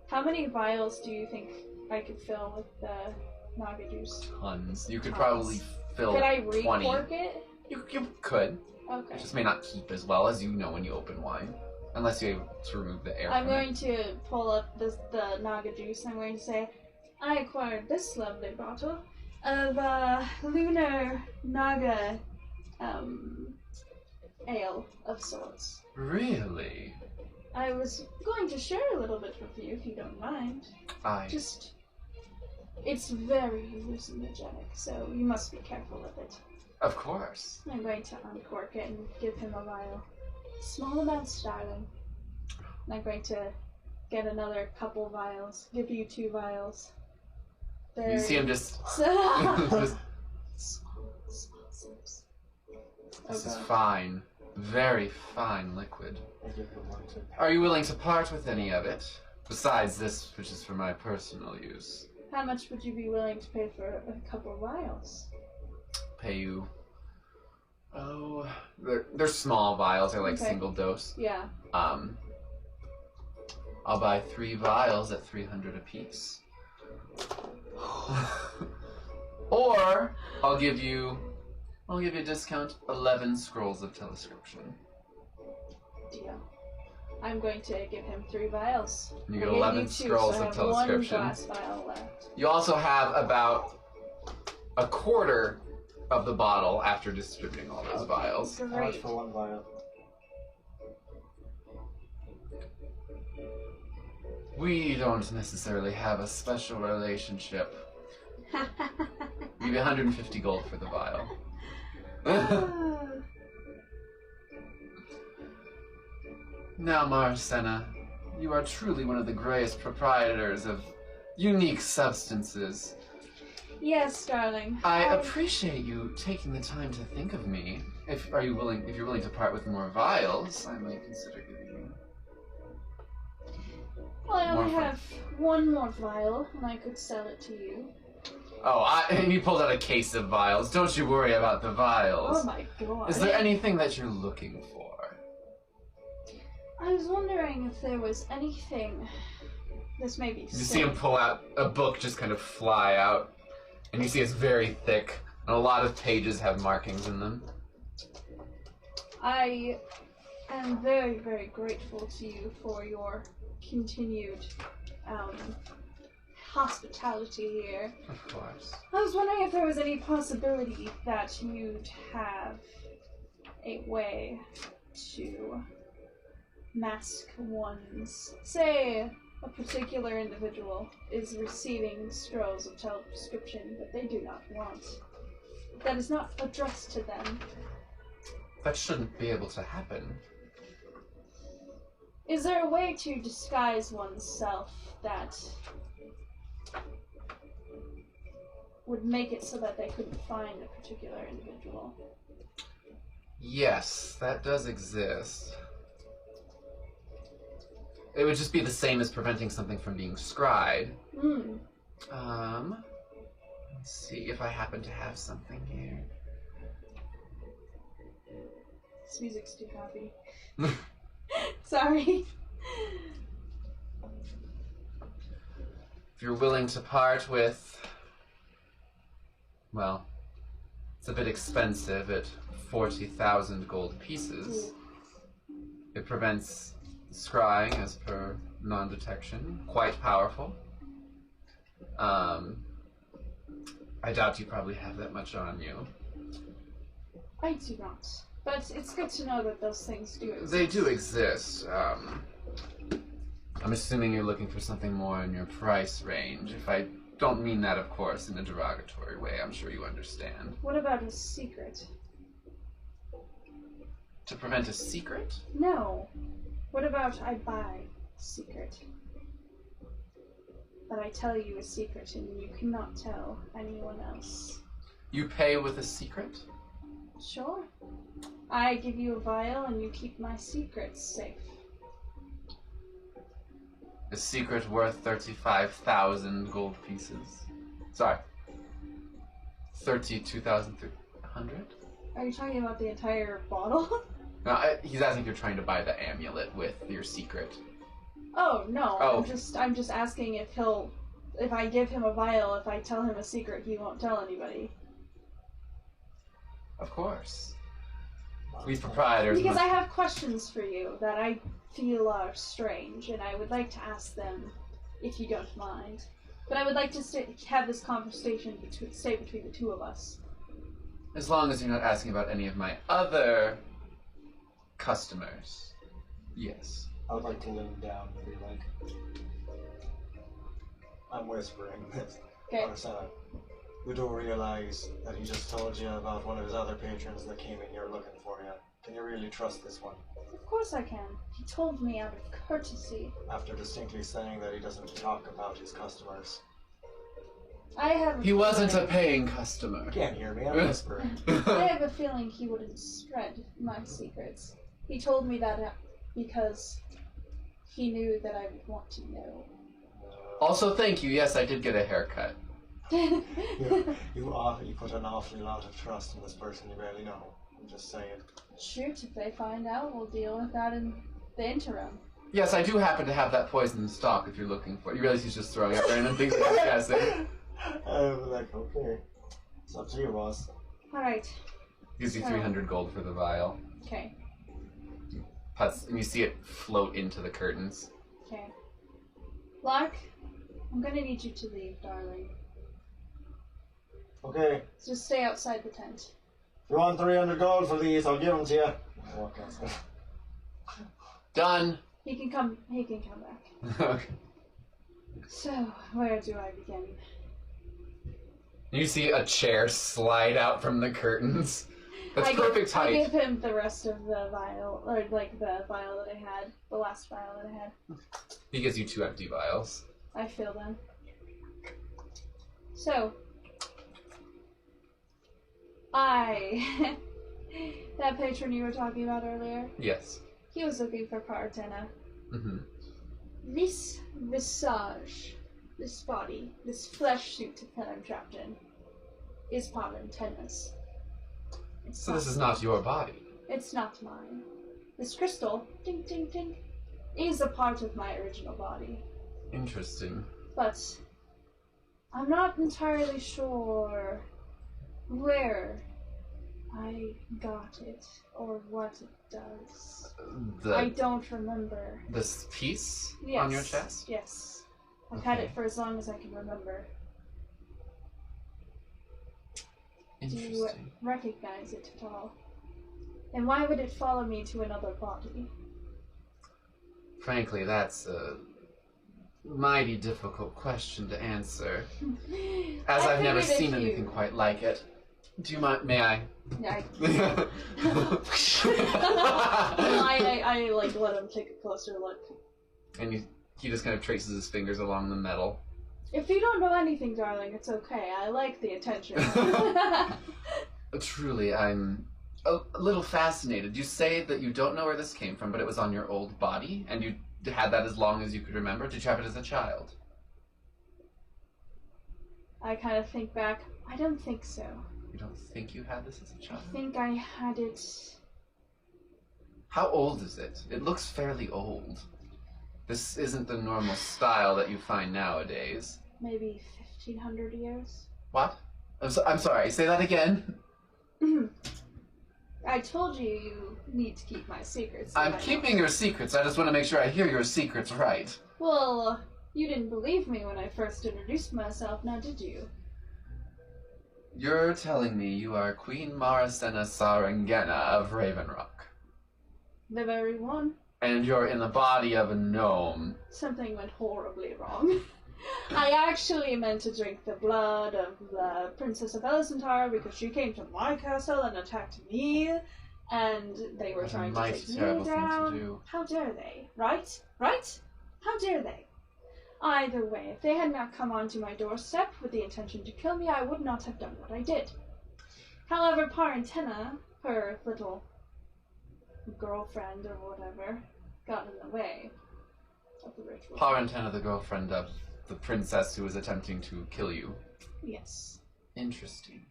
How many vials do you think I could fill with the naga juice? Tons. You could Tons. probably fill Could I 20. recork it? You could. Okay. It just may not keep as well as you know when you open wine. Unless you're able to remove the air I'm from going to pull up the naga juice. I'm going to say, I acquired this lovely bottle of lunar naga ale of sorts. it. Really? I was going to share a little bit with you if you don't mind. Just, it's very hallucinogenic, so you must be careful with it. Of course. I'm going to uncork it and give him a vial. Small amounts, darling. And I'm going to get another couple vials. Give you 2 vials. You see him just... Small just sips. this is Okay. fine. Very fine liquid. I give them 1 too. Are you willing to part with any of it? Besides this, which is for my personal use. How much would you be willing to pay for a couple vials? Pay you... Oh... They're small vials. They're like Okay. single dose. Yeah. I'll buy 3 vials at 300 apiece. Or I'll give you a discount 11 scrolls of telescription. Deal. I'm going to give him 3 vials. You I get gave 11 you 2, scrolls so I of have 1 telescription. glass vial left. You also have about a quarter of the bottle after distributing all those vials. How much Great. for 1 vial? We don't necessarily have a special relationship. Give you 150 gold for the vial. Now, Marcena, you are truly one of the greatest proprietors of unique substances. Yes, darling. I appreciate you taking the time to think of me. If you're willing to part with more vials, I might consider giving you. Well, I only More have one more vial, and I could sell it to you. Oh, and you pulled out a case of vials. Don't you worry about the vials. Oh my god. Is there anything that you're looking for? I was wondering if there was anything. This may be. You see him pull out a book, just kind of fly out, and you see it's very thick, and a lot of pages have markings in them. I am very, very grateful to you for your continued hospitality here. Of course. I was wondering if there was any possibility that you'd have a way to mask one's. Say, a particular individual is receiving scrolls of teleprescription that they do not want. That is not addressed to them. That shouldn't be able to happen. Is there a way to disguise oneself that would make it so that they couldn't find a particular individual? Yes, that does exist. It would just be the same as preventing something from being scryed. Let's see if I happen to have something here. This music's too happy. Sorry. If you're willing to part with, well, it's a bit expensive at 40,000 gold pieces. It prevents scrying as per non-detection. Quite powerful. I doubt you probably have that much on you. I do not. But it's good to know that those things do exist. They do exist. I'm assuming you're looking for something more in your price range. If I don't mean that, of course, in a derogatory way, I'm sure you understand. What about a secret? To prevent a secret? No. What about I buy a secret? But I tell you a secret and you cannot tell anyone else. You pay with a secret? Sure. I give you a vial and you keep my secrets safe. A secret worth 35,000 gold pieces. Sorry. 32,300? Are you talking about the entire bottle? No, he's asking if you're trying to buy the amulet with your secret. Oh, no. Oh. I'm just asking if I give him a vial, if I tell him a secret, he won't tell anybody. Of course. We proprietors Because must... I have questions for you that I feel are strange, and I would like to ask them if you don't mind. But I would like to have this conversation stay between the two of us. As long as you're not asking about any of my other customers. Yes. I would like to lean down and be like, I'm whispering this. Okay. Marcena, you do realize that he just told you about one of his other patrons that came in here looking for you. Can you really trust this one? Of course I can. He told me out of courtesy. After distinctly saying that he doesn't talk about his customers. I have. He wasn't a paying customer. You can't hear me, I'm whispering. I have a feeling he wouldn't spread my secrets. He told me that because he knew that I would want to know. Also, thank you. Yes, I did get a haircut. You put an awfully lot of trust in this person you barely know. I'm just saying. Shoot, if they find out, we'll deal with that in the interim. Yes, I do happen to have that poison in stock if you're looking for it. You realize he's just throwing out random things that he's guessing. I'm like, okay. It's up to you, boss. Alright. Gives you 300 gold for the vial. Okay. And you see it float into the curtains. Okay. Lark, I'm gonna need you to leave, darling. Okay. Just stay outside the tent. If you want 300 gold for these, I'll give them to you. Walk outside. Done. He can come back. Okay. So, where do I begin? You see a chair slide out from the curtains. That's perfect height. I gave him the rest of the vial, or like the vial that I had, the last vial that I had. He gives you 2 empty vials. I feel them. So, that patron you were talking about earlier, Yes. he was looking for Paratena. Mm-hmm. This visage, this body, this flesh suit that I'm trapped in, is Parentena's. So this is not your body. It's not mine. This crystal, ding ding ding, is a part of my original body. Interesting. But I'm not entirely sure where I got it or what it does. I don't remember. This piece Yes. on your chest? Yes. I've had Okay. it for as long as I can remember. Do you Interesting. recognize it at all? And why would it follow me to another body? Frankly, that's a mighty difficult question to answer, as I've never seen anything quite like it. Do you mind? May I? I like let him take a closer look. And he just kind of traces his fingers along the metal. If you don't know anything, darling, it's okay. I like the attention. Truly, I'm a little fascinated. You say that you don't know where this came from, but it was on your old body, and you had that as long as you could remember? Did you have it as a child? I kind of think back. I don't think so. You don't think you had this as a child? I think I had it. How old is it? It looks fairly old. This isn't the normal style that you find nowadays. Maybe 1,500 years. What? I'm sorry, say that again. I told you you need to keep my secrets. I'm keeping your secrets. I just want to make sure I hear your secrets right. Well, you didn't believe me when I first introduced myself, now did you? You're telling me you are Queen Marasena Sarangena of Raven Rock. The very one. And you're in the body of a gnome. Something went horribly wrong. I actually meant to drink the blood of the Princess of Elisantara because she came to my castle and attacked me, and they were trying to take me terrible down. thing to do. How dare they? Right? Right? How dare they? Either way, if they had not come onto my doorstep with the intention to kill me, I would not have done what I did. However, Parentena, her little girlfriend or whatever, got in the way of the ritual. Parentena, the girlfriend of the princess who was attempting to kill you. Yes. Interesting.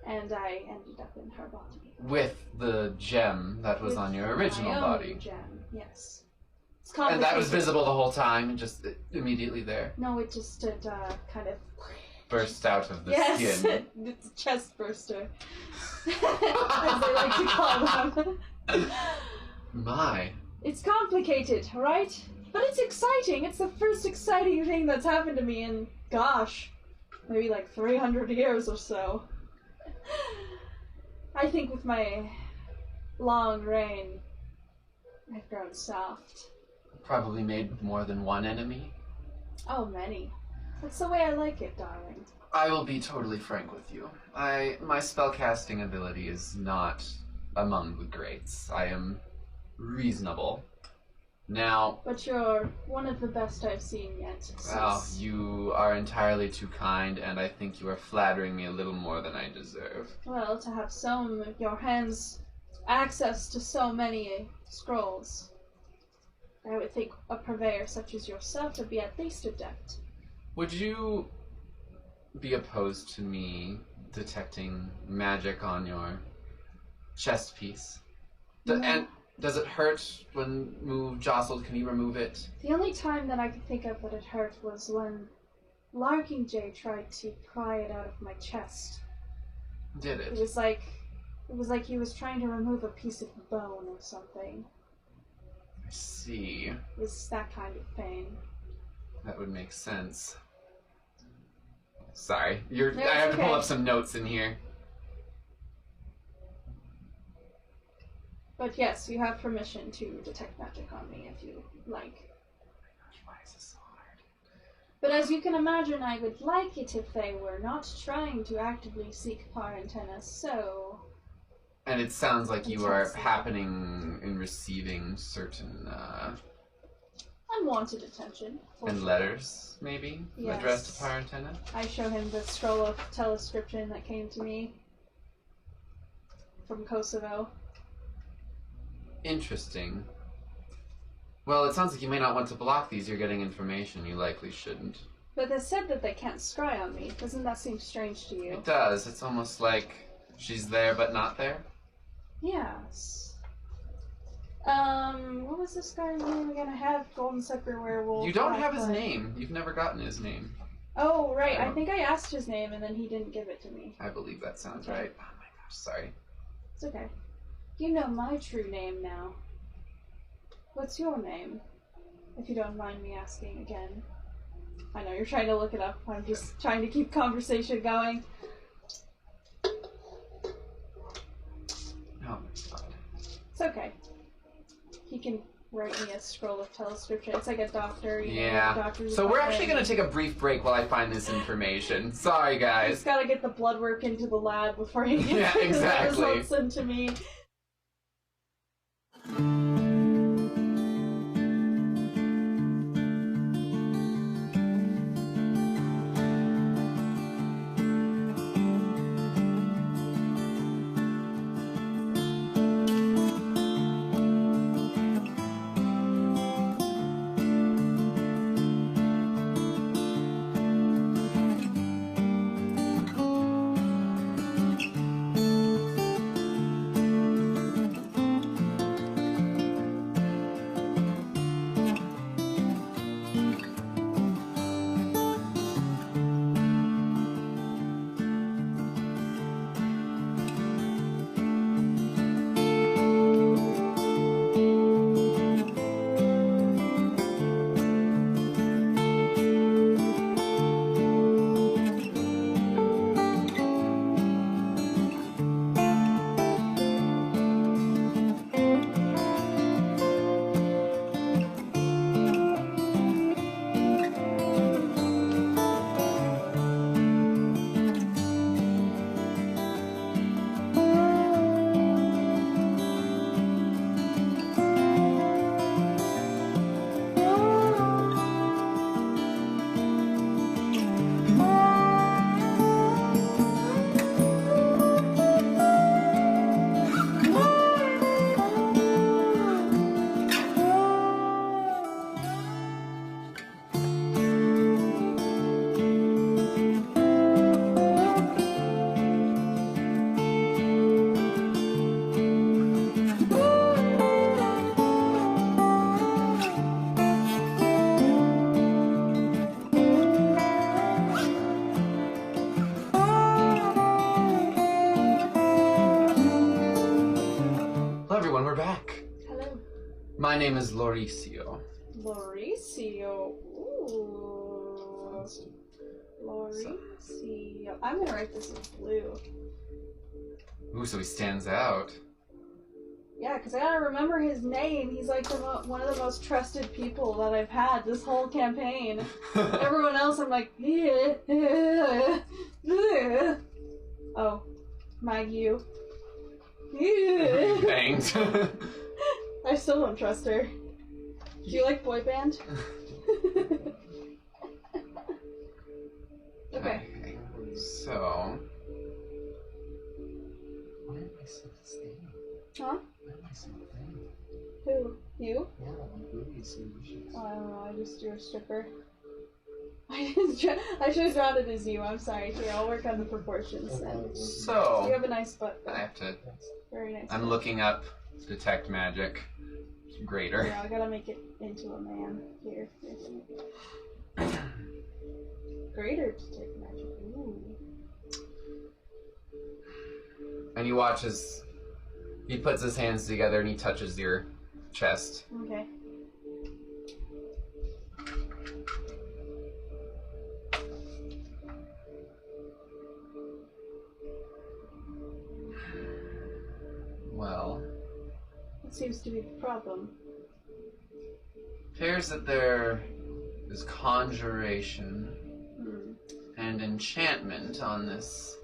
And I ended up in her body. With the gem that was on your original my own body. Gem, yes. It's And complicated. that was visible the whole time, and just immediately there. No, it just did kind of Burst out of the yes, skin. it's a chest burster, as they like to call them. My. It's complicated, right? But it's exciting. It's the first exciting thing that's happened to me in, gosh, maybe like 300 years or so. I think with my long reign, I've grown soft. Probably made more than one enemy. Oh, many. That's the way I like it, darling. I will be totally frank with you. My spellcasting ability is not among the greats. I am reasonable. Now, But you're one of the best I've seen yet. well, since- you are entirely too kind, and I think you are flattering me a little more than I deserve. Well, to have your hands access to so many scrolls, I would think a purveyor such as yourself would be at least adept. Would you be opposed to me detecting magic on your chest piece? No. And does it hurt when jostled? Can you remove it? The only time that I could think of that it hurt was when Larkinjay tried to pry it out of my chest. Did It it? was like he was trying to remove a piece of bone or something. I see. It was that kind of pain. That would make sense. Sorry, No, I have it's to pull okay. up some notes in here. But yes, you have permission to detect magic on me if you like. Gosh, why is this so hard? But as you can imagine, I would like it if they were not trying to actively seek Parentenna, so... And it sounds like you are happening in receiving certain, unwanted attention. and letters, maybe? Yes. Addressed to Parentenna? I show him the scroll of telescription that came to me from Kosovo. Interesting. Well, it sounds like you may not want to block these. You're getting information you likely shouldn't. But they said that they can't scry on me. Doesn't that seem strange to you? It does. It's almost like she's there but not there. Yes. What was this guy's name again? I have Golden Scepter Werewolf. You don't have his name. You've never gotten his name. Oh, right. I think I asked his name and then he didn't give it to me. I believe that sounds right. Oh my gosh, sorry. It's okay. You know my true name now. What's your name? If you don't mind me asking again. I know, you're trying to look it up. I'm just trying to keep conversation going. Oh my god. It's okay. He can write me a scroll of telescription. It's like a doctor, you know, Yeah. doctor's So we're actually appointment. going to take a brief break while I find this information. Sorry, He's guys. gotta get the blood work into the lab before he gets Yeah, exactly. the results into me. We're back. Hello. My name is Lauricio. Lauricio. Ooh. Lauricio. I'm gonna write this in blue. Ooh, so he stands out. Yeah, because I gotta remember his name. He's like one of the most trusted people that I've had this whole campaign. Everyone else, I'm like, oh, Maggie. Banged. I still don't trust her. Do you like boy band? Okay. So, why am I so staying? Huh? Why am I so thin? Who? You? Yeah, my boobies are vicious. Oh, I don't know. I just drew a stripper. I should have drawn it as you. I'm sorry. Here, I'll work on the proportions then. So, You have a nice butt. I have to. Very nice. I'm butt. looking up detect magic. Greater. Yeah, I gotta make it into a man. Here. Greater detect magic. Ooh. And you watch as he puts his hands together and he touches your chest. Okay. Well, What seems to be the problem? appears that there is conjuration Hmm. and enchantment on this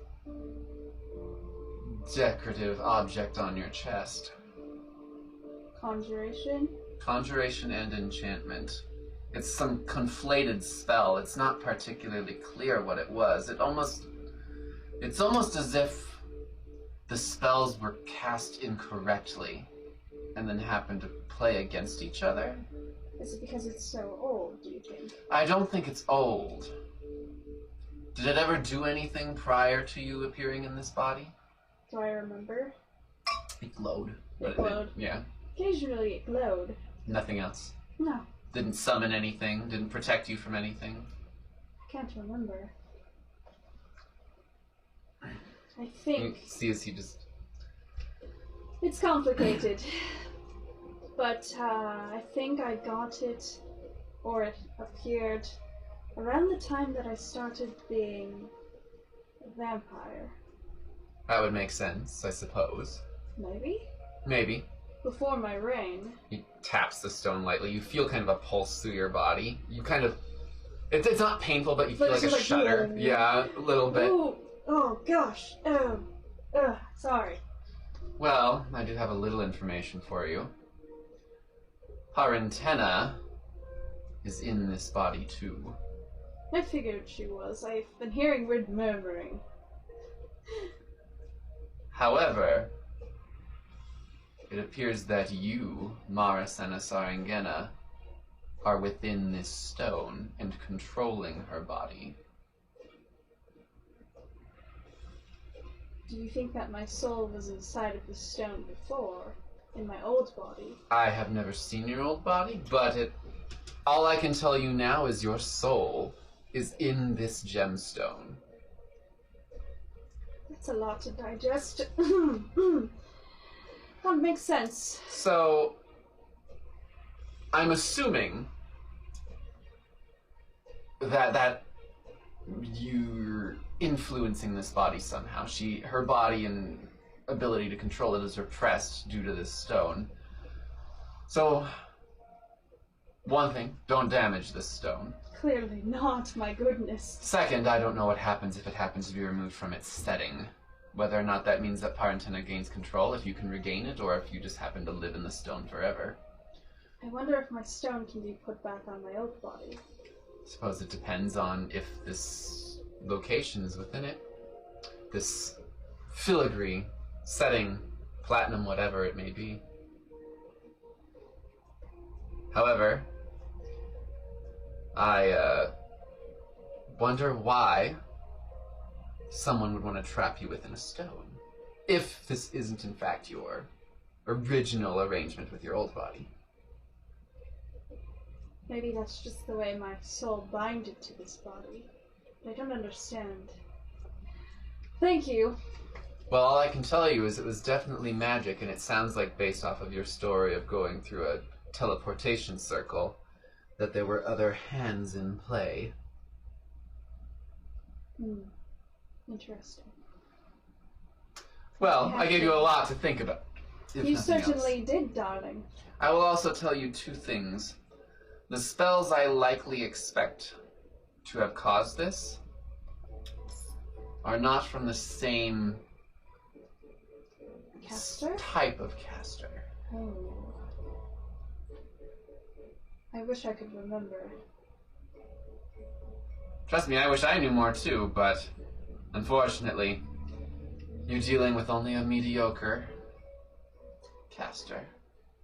decorative object on your chest. Conjuration? Conjuration and enchantment. It's some conflated spell. It's not particularly clear what it was. It's almost as if the spells were cast incorrectly and then happened to play against each other. Is it because it's so old, do you think? I don't think it's old. Did it ever do anything prior to you appearing in this body? Do I remember? It glowed. It glowed. Yeah. Occasionally it glowed. Nothing else. No, Didn't summon anything. Didn't protect you from anything. I can't remember. I You think see as he just... it's complicated. But I think I got it, or it appeared, around the time that I started being a vampire. That would make sense, I suppose. Maybe? Maybe. Before my reign. He taps the stone lightly. You feel kind of a pulse through your body. You kind of... It's not painful, but you feel But like it's a like, shudder. "Ooh." Yeah, a little bit. Ooh, oh gosh. Oh, sorry. Well, I do have a little information for you. Parentena is in this body too. I figured she was. I've been hearing weird murmuring. However, it appears that you, Marasena Sarangena, are within this stone and controlling her body. Do you think that my soul was inside of the stone before, in my old body? I have never seen your old body, but all I can tell you now is your soul is in this gemstone. That's a lot to digest. That makes sense. So, I'm assuming that you're influencing this body somehow. Her body and ability to control it is repressed due to this stone. So, one thing, don't damage this stone. Clearly not, my goodness. Second, I don't know what happens if it happens to be removed from its setting. Whether or not that means that Parentena gains control, if you can regain it, or if you just happen to live in the stone forever. I wonder if my stone can be put back on my old body. I suppose it depends on if this location is within it. This filigree, setting, platinum, whatever it may be. However, I wonder why someone would want to trap you within a stone. If this isn't in fact your original arrangement with your old body. Maybe that's just the way my soul binded to this body. But I don't understand. Thank you. Well, all I can tell you is it was definitely magic, and it sounds like, based off of your story of going through a teleportation circle, that there were other hands in play. Interesting. Well, I gave you a lot to think about. You certainly did, darling. I will also tell you two things. The spells I likely expect to have caused this are not from the same Caster? type of caster. Oh. I wish I could remember. Trust me, I wish I knew more too, but unfortunately, you're dealing with only a mediocre caster.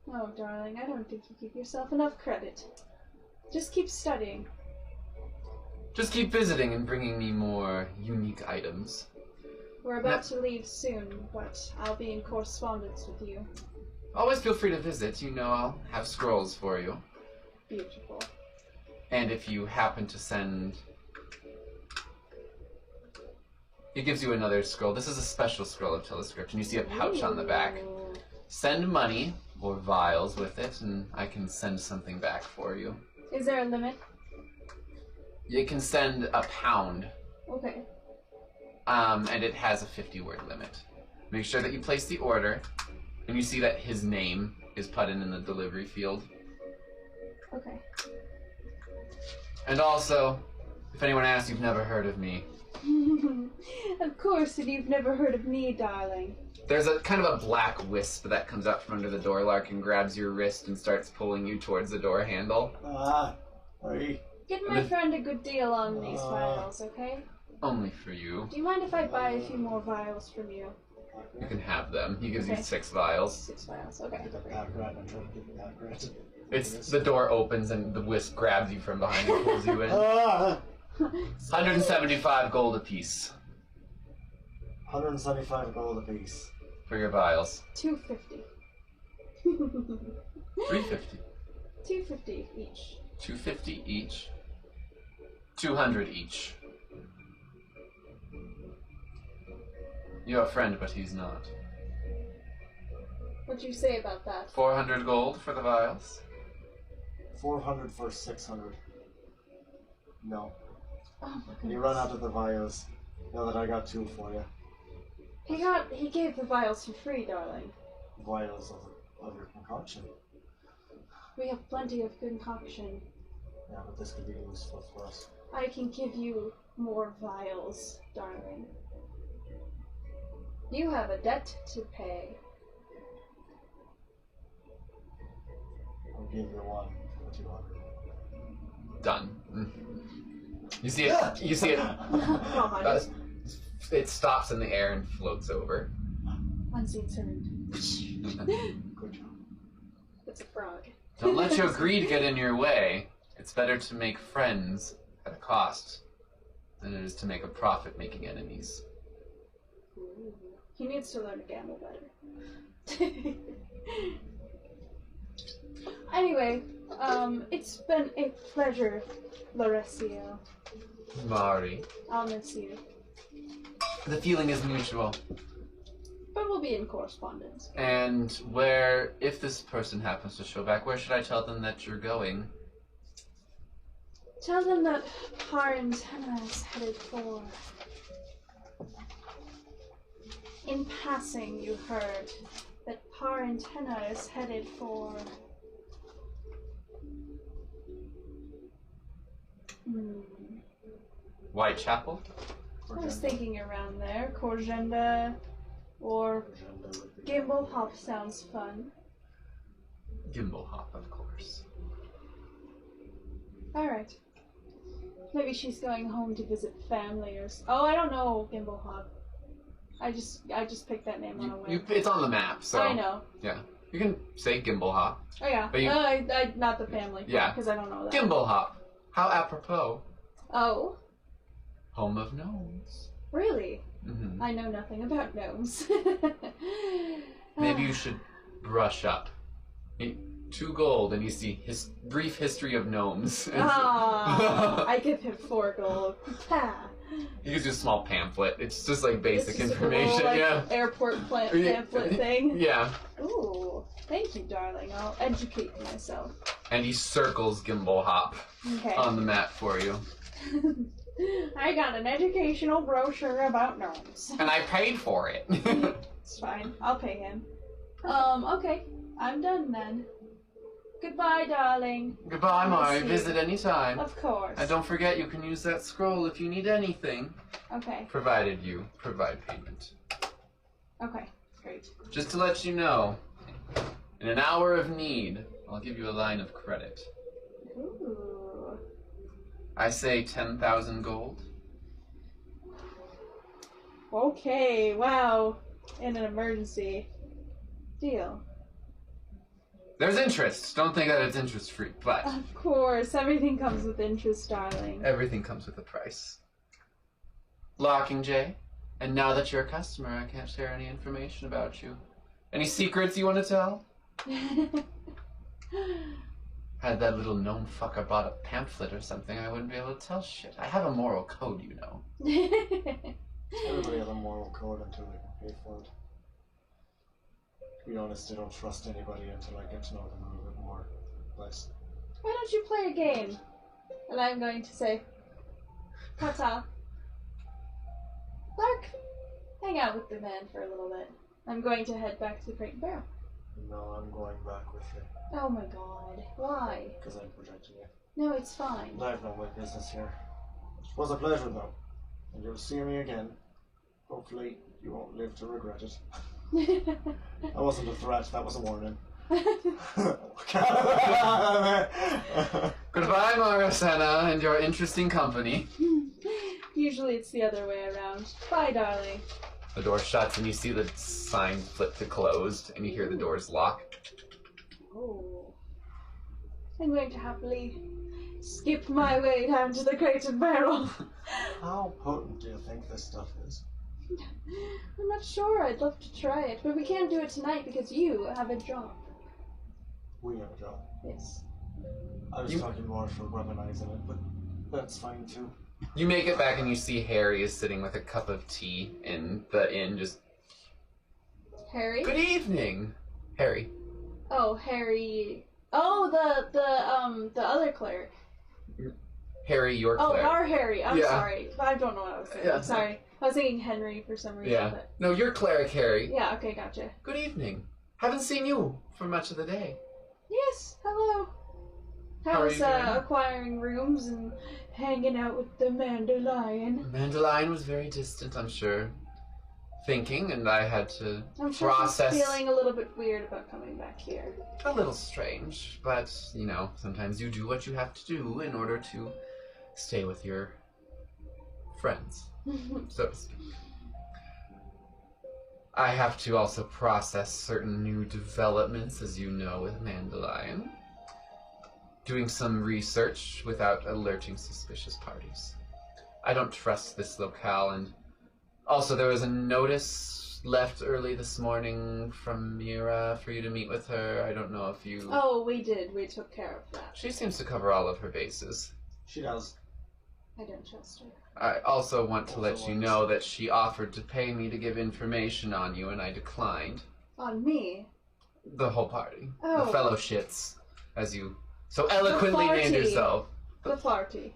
Oh, darling, I don't think you give yourself enough credit. Just keep studying. Just keep visiting and bringing me more unique items. We're about to leave soon, but I'll be in correspondence with you. Always feel free to visit. You know I'll have scrolls for you. Beautiful. And if you happen to send... It gives you another scroll. This is a special scroll of telescription. You see a pouch on the back. Ooh. Send money or vials with it, and I can send something back for you. Is there a limit? You can send £1. Okay. And it has a 50-word limit. Make sure that you place the order, and you see that his name is put in the delivery field. Okay. And also, if anyone asks, you've never heard of me. Of course, and you've never heard of me, darling. There's a kind of a black wisp that comes out from under the door, Lark, and grabs your wrist and starts pulling you towards the door handle. Sorry. Get my friend a good deal on these vials, okay? Only for you. Do you mind if I buy a few more vials from you? You can have them. He gives you Okay. 6 vials. 6 vials, okay. Get the pack rat and try to get the pack rat. It's the door opens and the wisp grabs you from behind and pulls you in. 175 gold apiece 175 gold apiece. for your vials. 250. 350. 250 each. 250 each. 200 each. You're a friend, but he's not. What'd you say about that? 400 gold for the vials. 400 for 600. No. Oh my You goodness. run out of the vials. Know that I got 2 for you. He gave the vials for free, darling. Vials of your concoction. We have plenty of concoction. Yeah, but this could be useful for us. I can give you more vials, darling. You have a debt to pay. I'll give you 1 for 200. Done. You see it. You see it. God. It stops in the air and floats over. Unseen servant. Good job. It's a frog. Don't let your greed get in your way. It's better to make friends at a cost than it is to make a profit making enemies. Ooh. He needs to learn to gamble better. Anyway, it's been a pleasure, Loresio. Mari. I'll miss you. The feeling is mutual. But we'll be in correspondence. And if this person happens to show back, where should I tell them that you're going? Tell them that Parentena is headed for. In passing, you heard that Parentena is headed for. Whitechapel? I was thinking around there. Korjenda or Gimbal Hop sounds fun. Gimbal Hop, of course. Alright. Maybe she's going home to visit family or oh, I don't know Gimbal Hop. I just picked that name on a whim. It's on the map, so I know. yeah. You can say Gimbal Hop. Oh yeah. But you- I not the family. Yeah. Because I don't know that. Gimbal Hop. How apropos. Oh, Home of gnomes. really? Mm-hmm. I know nothing about gnomes. Maybe you should brush up. 2 gold, and you see his brief history of gnomes. I give him 4 gold. Ha. He gives you a small pamphlet. It's just like basic It's just a information. little, like, Yeah. airport pamphlet thing. Yeah. Ooh, thank you, darling. I'll educate myself. And he circles Gimbal Hop Okay. on the map for you. I got an educational brochure about gnomes. And I paid for it. It's fine. I'll pay him. Okay. I'm done then. Goodbye, darling. Goodbye, Mari. Miss you. Visit anytime. Of course. And don't forget, you can use that scroll if you need anything. Okay. Provided you provide payment. Okay. Great. Just to let you know, in an hour of need, I'll give you a line of credit. Ooh. I say 10,000 gold. Okay. Wow. In an emergency. Deal. There's interest. Don't think that it's interest free, but Of course. Everything comes with interest, darling. everything comes with a price. Locking Jay. And now that you're a customer, I can't share any information about you. Any secrets you want to tell? Had that little gnome fucker bought a pamphlet or something, I wouldn't be able to tell shit. I have a moral code, you know. Everybody has a moral code until they can pay for it. To be honest, I don't trust anybody until I get to know them a little bit more. But Why don't you play a game? And I'm going to say, Tata. Lark, hang out with the man for a little bit. I'm going to head back to the Crate and Barrel. No, I'm going back with you. Oh my god. Why? Because I'm protecting you. No, it's fine. I have no more business here. It was a pleasure, though. And you'll see me again. Hopefully, you won't live to regret it. That wasn't a threat, that was a warning. Goodbye, Maricena, and your interesting company. Usually it's the other way around. Bye, darling. The door shuts, and you see the sign flip to closed, and you hear the doors lock. Oh. I'm going to happily skip my way down to the crate and barrel. How potent do you think this stuff is? I'm not sure. I'd love to try it, but we can't do it tonight because you have a job. We have a job. Yes. I was talking more for weaponizing it, but that's fine too. You make it back, and you see Harry is sitting with a cup of tea in the inn, just... Harry? Good evening, Harry. Oh, Harry. Oh, the other cleric. Harry, your Oh, cleric. our Harry. I'm Yeah. sorry. I don't know what I was saying. Yeah. Sorry. I was thinking Henry for some reason. Yeah. But... No, you're cleric, Harry. Yeah, okay, gotcha. Good evening. Haven't seen you for much of the day. Yes, hello. How are How's you doing? acquiring rooms and hanging out with the Mandilyon? Mandilyon was very distant, I'm sure. Thinking, and I had to I'm sure process. she's feeling a little bit weird about coming back here. A little strange, but, you know, sometimes you do what you have to do in order to stay with your friends, so to speak. I have to also process certain new developments, as you know, with Mandilyon. Doing some research without alerting suspicious parties. I don't trust this locale, and also there was a notice left early this morning from Mira for you to meet with her. I don't know if you... Oh, we did. We took care of that. She seems to cover all of her bases. She does. I don't trust her. I also want to let you know that she offered to pay me to give information on you, and I declined. On me? The whole party. Oh. The fellowships, as you so eloquently named party. yourself. The party.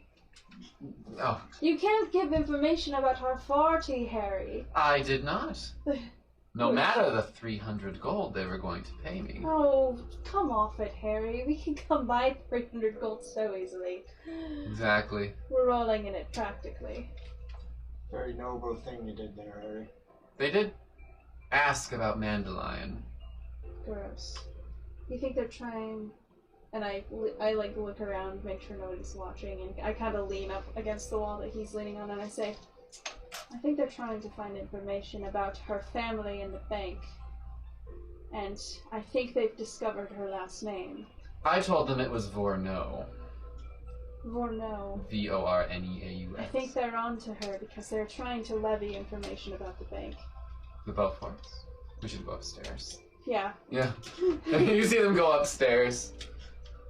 Oh, You can't give information about our party, Harry. I did not. No matter the 300 gold they were going to pay me. Oh, come off it, Harry. We can come by 300 gold so easily. Exactly. We're rolling in it practically. Very noble thing you did there, Harry. They did ask about Mandilyon. Gross. You think they're trying... And I like look around, make sure nobody's watching, and I kind of lean up against the wall that he's leaning on, and I say, I think they're trying to find information about her family and the bank. And I think they've discovered her last name. I told them it was Vorneau. Vorneau. Vorneaux. I think they're on to her because they're trying to levy information about the bank. The Beauforts. We should go upstairs. Yeah. Yeah. You see them go upstairs.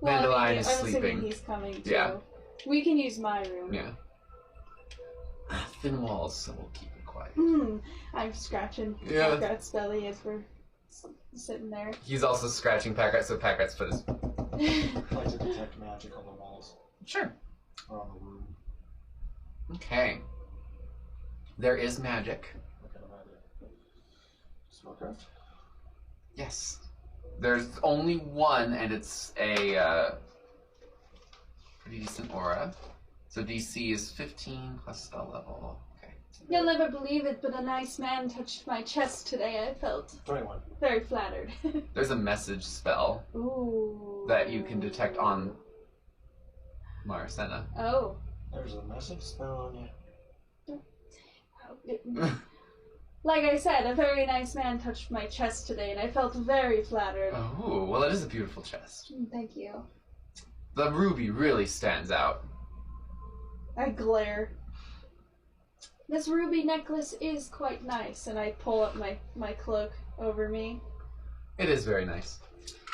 Well, Mandilyon is I'm sleeping. assuming he's coming too. Yeah. We can use my room. Yeah. Thin walls, so we'll keep it quiet. I'm scratching Yeah. Packrat's belly as we're sitting there. He's also scratching Packrat, so Packrat's foot is... Try to detect magic on the walls. Sure. Or on the room. Okay. There is magic. What kind of magic? Spellcraft? Yes. There's only one, and it's a pretty decent aura. So DC is 15 plus spell level. Okay. You'll never believe it, but a nice man touched my chest today. I felt 21. very flattered. There's a message spell Ooh. that you can detect on Maricena. Oh. There's a message spell on you. Like I said, a very nice man touched my chest today, and I felt very flattered. Oh, well, it is a beautiful chest. Thank you. The ruby really stands out. I glare. This ruby necklace is quite nice, and I pull up my cloak over me. It is very nice.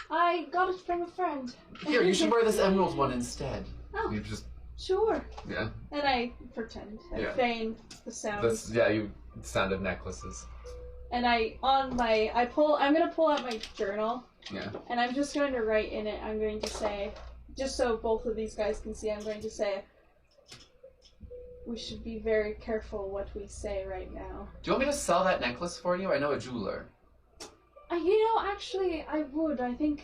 I got it from a friend. Here, you should wear this emerald one instead. Oh. You just, Sure. yeah. And I pretend. I Yeah. feign the sound. That's, yeah, you sound of necklaces. And I'm gonna pull out my journal. Yeah. And I'm just going to write in it, I'm going to say, just so both of these guys can see, I'm going to say, we should be very careful what we say right now. Do you want me to sell that necklace for you? I know a jeweler. Actually, I would. I think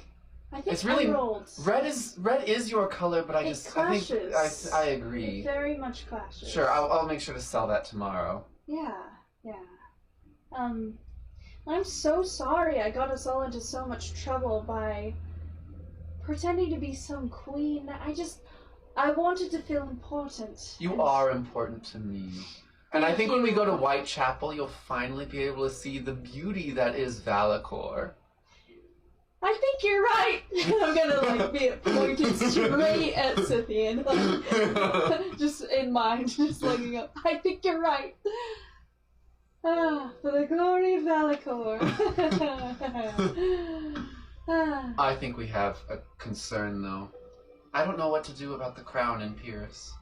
It's really I rolled. red is your color, but I clashes. I agree. It very much clashes. Sure, I'll make sure to sell that tomorrow. Yeah. I'm so sorry I got us all into so much trouble by pretending to be some queen. I wanted to feel important. You are important to me. And I think when we go to Whitechapel, you'll finally be able to see the beauty that is Valakor. I think you're right. I'm gonna be pointed straight at Scythian, just in mind, just looking up. I think you're right. For the glory of Valakor. I think we have a concern, though. I don't know what to do about the crown in Pyrrhus.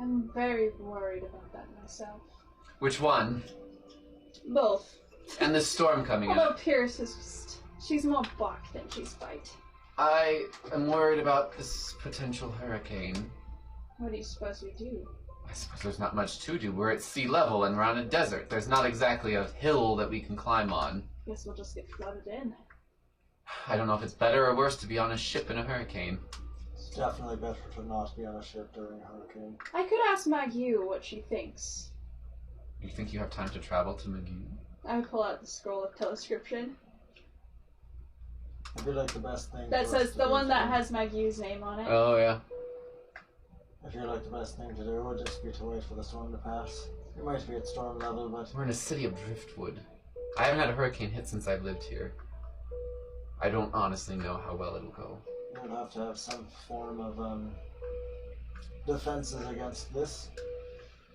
I'm very worried about that myself. Which one? Both. And the storm coming Although up. Pyrrhus is just... She's more bark than she's bite. I am worried about this potential hurricane. What are you supposed to do? I suppose there's not much to do. We're at sea level and we're on a desert. There's not exactly a hill that we can climb on. Guess we'll just get flooded in. I don't know if it's better or worse to be on a ship in a hurricane. It's definitely better to not be on a ship during a hurricane. I could ask Maggie what she thinks. You think you have time to travel to McGee? I pull out the scroll of telescription. I feel like the best thing That for us says to the do one that to- has Maggie's name on it. Oh, yeah. I feel like the best thing to do would just be to wait for the storm to pass. It might be at storm level, but We're in a city of driftwood. I haven't had a hurricane hit since I've lived here. I don't honestly know how well it'll go. you would have to have some form of defenses against this.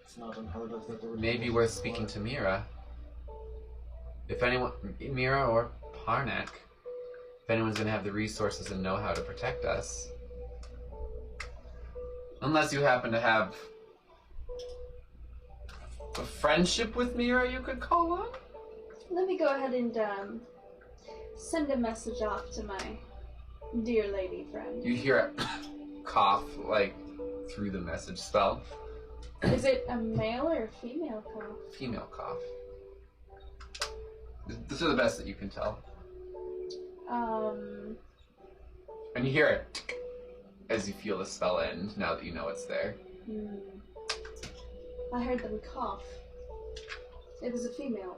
It's not unheard of that there would be Maybe worth speaking to Mira. If anyone, Mira or Parnak, if anyone's going to have the resources and know how to protect us. Unless you happen to have a friendship with Mira you could call on? Let me go ahead and send a message off to my dear lady friend. You hear a cough, like, through the message spell. Is it a male or a female cough? Female cough. These are the best that you can tell. And you hear it as you feel the spell end, now that you know it's there. I heard them cough. It was a female.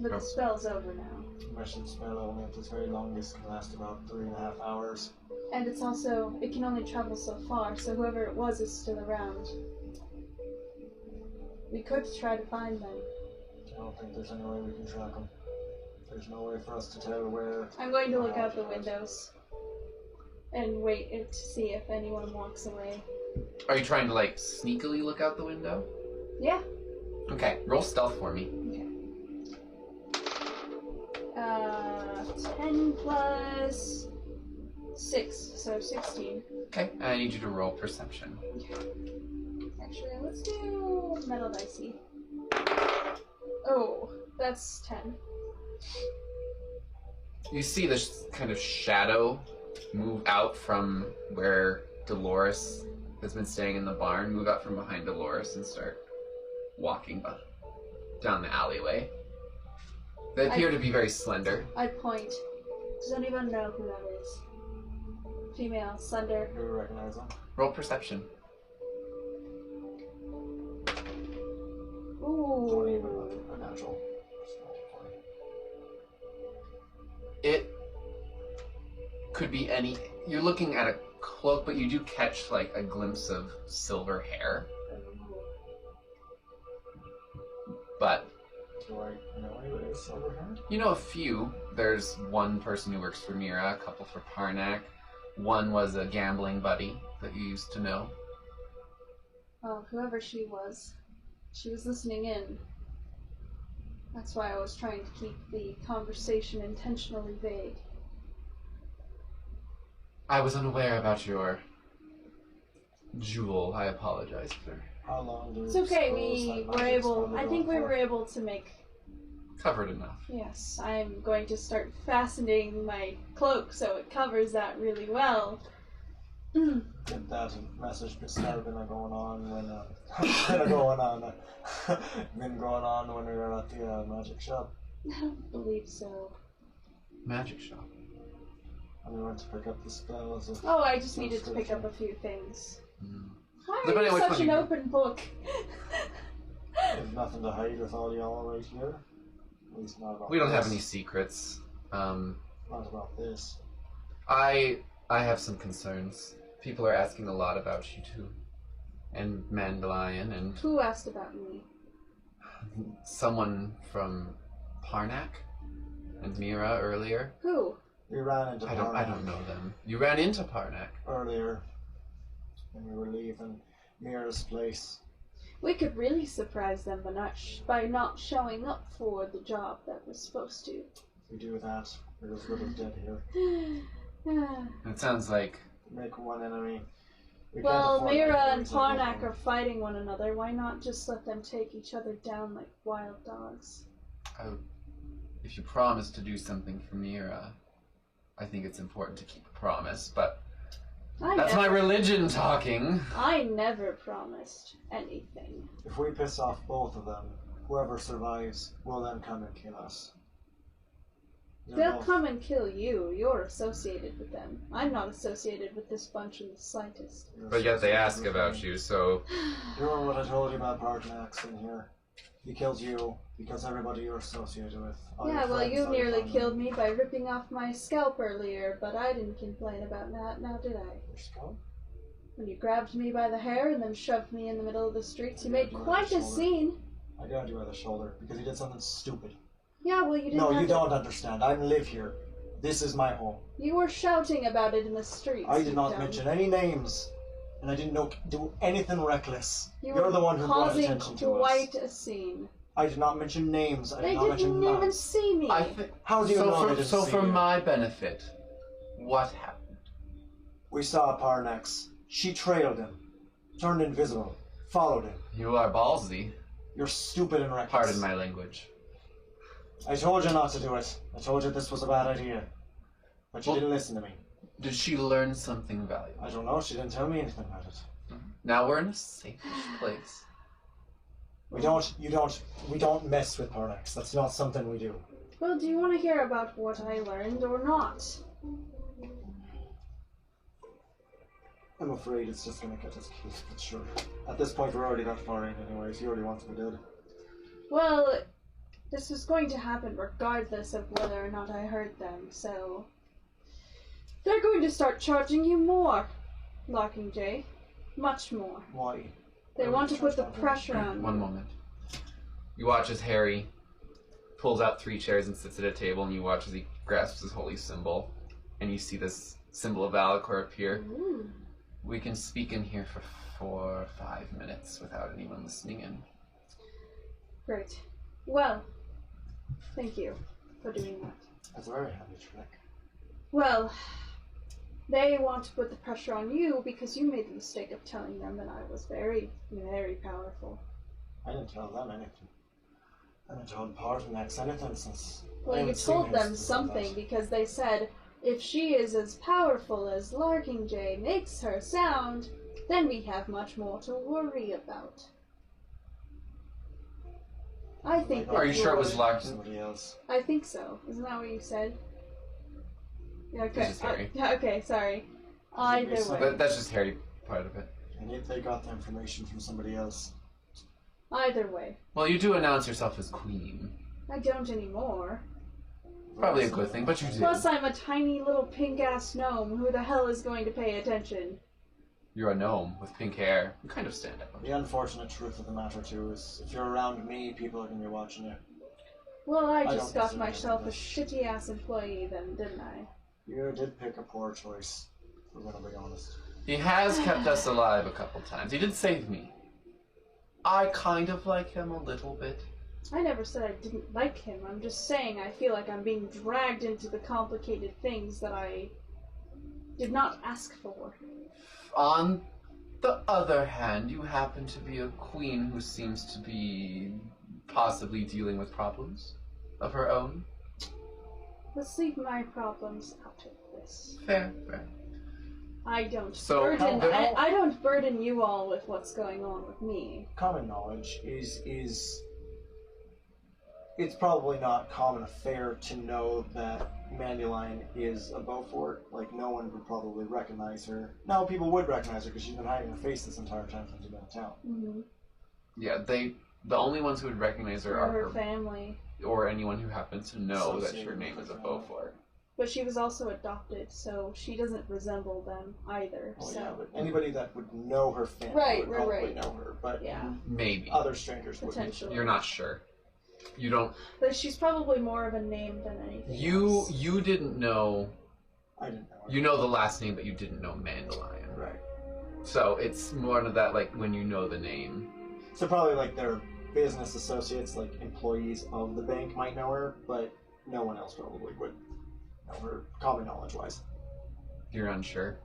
But the spell's over now. Mission spell only at its very longest can last about 3.5 hours. And it's also, it can only travel so far, so whoever it was is still around. We could try to find them. I don't think there's any way we can track them. There's no way for us to tell where... I'm going to look out the windows and wait to see if anyone walks away. Are you trying to, like, sneakily look out the window? Yeah. Okay, roll stealth for me. Okay. 10 plus 6, so 16. Okay, I need you to roll perception. Actually, let's do metal dicey. Oh, that's 10. You see this kind of shadow move out from where Dolores has been staying in the barn, move out from behind Dolores and start walking down the alleyway. They appear to be very slender. I point. Does anyone know who that is? Female, slender. Do we recognize them? Roll perception. Ooh. 20, but a natural. It could be any... You're looking at a cloak, but you do catch, like, a glimpse of silver hair. But... Do I know anybody with silver hair? You know a few. There's one person who works for Mira, a couple for Parnak. One was a gambling buddy that you used to know. Well, whoever she was listening in. That's why I was trying to keep the conversation intentionally vague. I was unaware about your jewel. I apologize for... How long do It's okay, we I think we were able to make... Covered enough. Yes, I'm going to start fastening my cloak so it covers that really well. Did that message been going on when been going on when we were at the magic shop? I don't believe so. Magic shop. And we went to pick up the spells. Oh, I just needed to pick up a few things. Mm. Why But are you anyway, such an funny. open book? There's nothing to hide with all y'all right here. At least not about We don't have this. any secrets. Not about this. I have some concerns. People are asking a lot about you too. And Mandilyon and Who asked about me? someone from Parnak and Mira earlier. Who? We ran into I Parnak don't know them. You ran into Parnak. earlier when we were leaving Mira's place. We could really surprise them by not showing up for the job that we're supposed to. If we do that, we're as good as dead here. It sounds like Make one enemy. We can't Well, afford Mira that. and Parnak are fighting one another. Why not just let them take each other down like wild dogs? if you promise to do something for Mira, I think it's important to keep a promise, but that's my religion talking. I never promised anything. If we piss off both of them, whoever survives will then come and kill us. They'll come and kill you. You're associated with them. I'm not associated with this bunch in the slightest. But yet they ask about you, so... You remember what I told you about Parnax in here? He kills you because everybody you're associated with. all Yeah, your well, friends, you all your nearly family. killed me by ripping off my scalp earlier, but I didn't complain about that, now did I? Your scalp? When you grabbed me by the hair and then shoved me in the middle of the streets, you Yeah, made you quite a had a shoulder. scene. I grabbed you by the shoulder because he did something stupid. Yeah, well, you didn't No, have you to... don't understand. I live here. This is my home. You were shouting about it in the streets. I did you not dumb. mention any names, and I didn't do anything reckless. You You're were the one who brought causing attention to us. quite a scene. I did not mention names. I They did not mention didn't even names. see me. How do you know they didn't So see for you? my benefit, what happened? We saw Parnax. She trailed him, turned invisible, followed him. You are ballsy. You're stupid and reckless. Pardon my language. I told you not to do it. I told you this was a bad idea. But you Well- didn't listen to me. Did she learn something valuable? I don't know. She didn't tell me anything about it. Now we're in a safe place. We don't mess with Parnax. That's not something we do. Well, do you want to hear about what I learned or not? I'm afraid it's just gonna get us killed, but sure. At this point, we're already that far in anyways. You already want to be dead. Well, this was going to happen regardless of whether or not I hurt them, so... They're going to start charging you more, Larkinjay. Much more. Why? They want to put the pressure on One you. moment. You watch as Harry pulls out 3 chairs and sits at a table, and you watch as he grasps his holy symbol, and you see this symbol of Valakor appear. Ooh. We can speak in here for 4 or 5 minutes without anyone listening in. Great. Well, thank you for doing that. That's a very handy trick. Well, they want to put the pressure on you because you made the mistake of telling them that I was very, very powerful. I didn't tell them anything. I haven't told Parnax anything since. I Well, you haven't seen told him them since something that. because they said, if she is as powerful as Larkinjay makes her sound, then we have much more to worry about. I think that Are you sure it was you're- Larkin? Somebody else. I think so. Isn't that what you said? Yeah, okay. This is Harry. Yeah, okay, sorry. Either But way. That's just Harry part of it. And yet they got the information from somebody else. Either way. Well, you do announce yourself as queen. I don't anymore. Probably a good thing, but you do. Plus, I'm a tiny little pink-ass gnome. Who the hell is going to pay attention? You're a gnome with pink hair. You kind of stand out. The unfortunate truth of the matter, too, is if you're around me, people are going to be watching you. Well, I I just don't got consider myself a that. shitty-ass employee then, didn't I? You did pick a poor choice, if we're going to be honest. He has kept us alive a couple times. He did save me. I kind of like him a little bit. I never said I didn't like him. I'm just saying I feel like I'm being dragged into the complicated things that I did not ask for. On the other hand, you happen to be a queen who seems to be possibly dealing with problems of her own. Let's leave my problems out of this. Fair, fair. I don't So, burden. how- I don't burden you all with what's going on with me. Common knowledge is it's probably not common affair to know that Mandilyon is a Beaufort. Like, no one would probably recognize her. Now, people would recognize her because she's been hiding her face this entire time since she's been in town. Mm-hmm. Yeah, the only ones who would recognize her are her family. Or anyone who happens to know that her name is a Beaufort. But she was also adopted, so she doesn't resemble them either. Well, so. yeah, but anybody that would know her family would probably know her. But yeah. Maybe. Other strangers wouldn't. Potentially. You're not sure. You don't... But she's probably more of a name than anything else. You didn't know... I didn't know her. You know the last name, but you didn't know Mandilyon. Right. So it's more of that, like, when you know the name. So probably, like, their business associates, like, employees of the bank might know her, but no one else probably would know her, common knowledge-wise. You're unsure,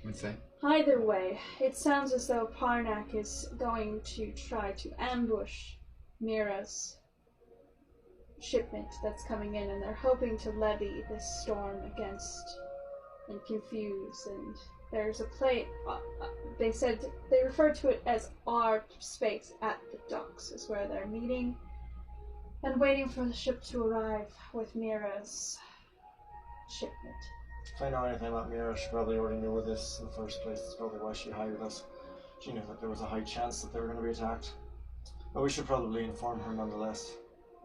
I would say. Either way, it sounds as though Parnak is going to try to ambush Mira's shipment that's coming in, and they're hoping to levy this storm against and confuse. And there's a plate. They said they referred to it as our space at the docks is where they're meeting and waiting for the ship to arrive with Mira's shipment. If I know anything about Mira, she probably already knew of this in the first place. That's probably why she hired us. She knew that there was a high chance that they were going to be attacked. But we should probably inform her nonetheless.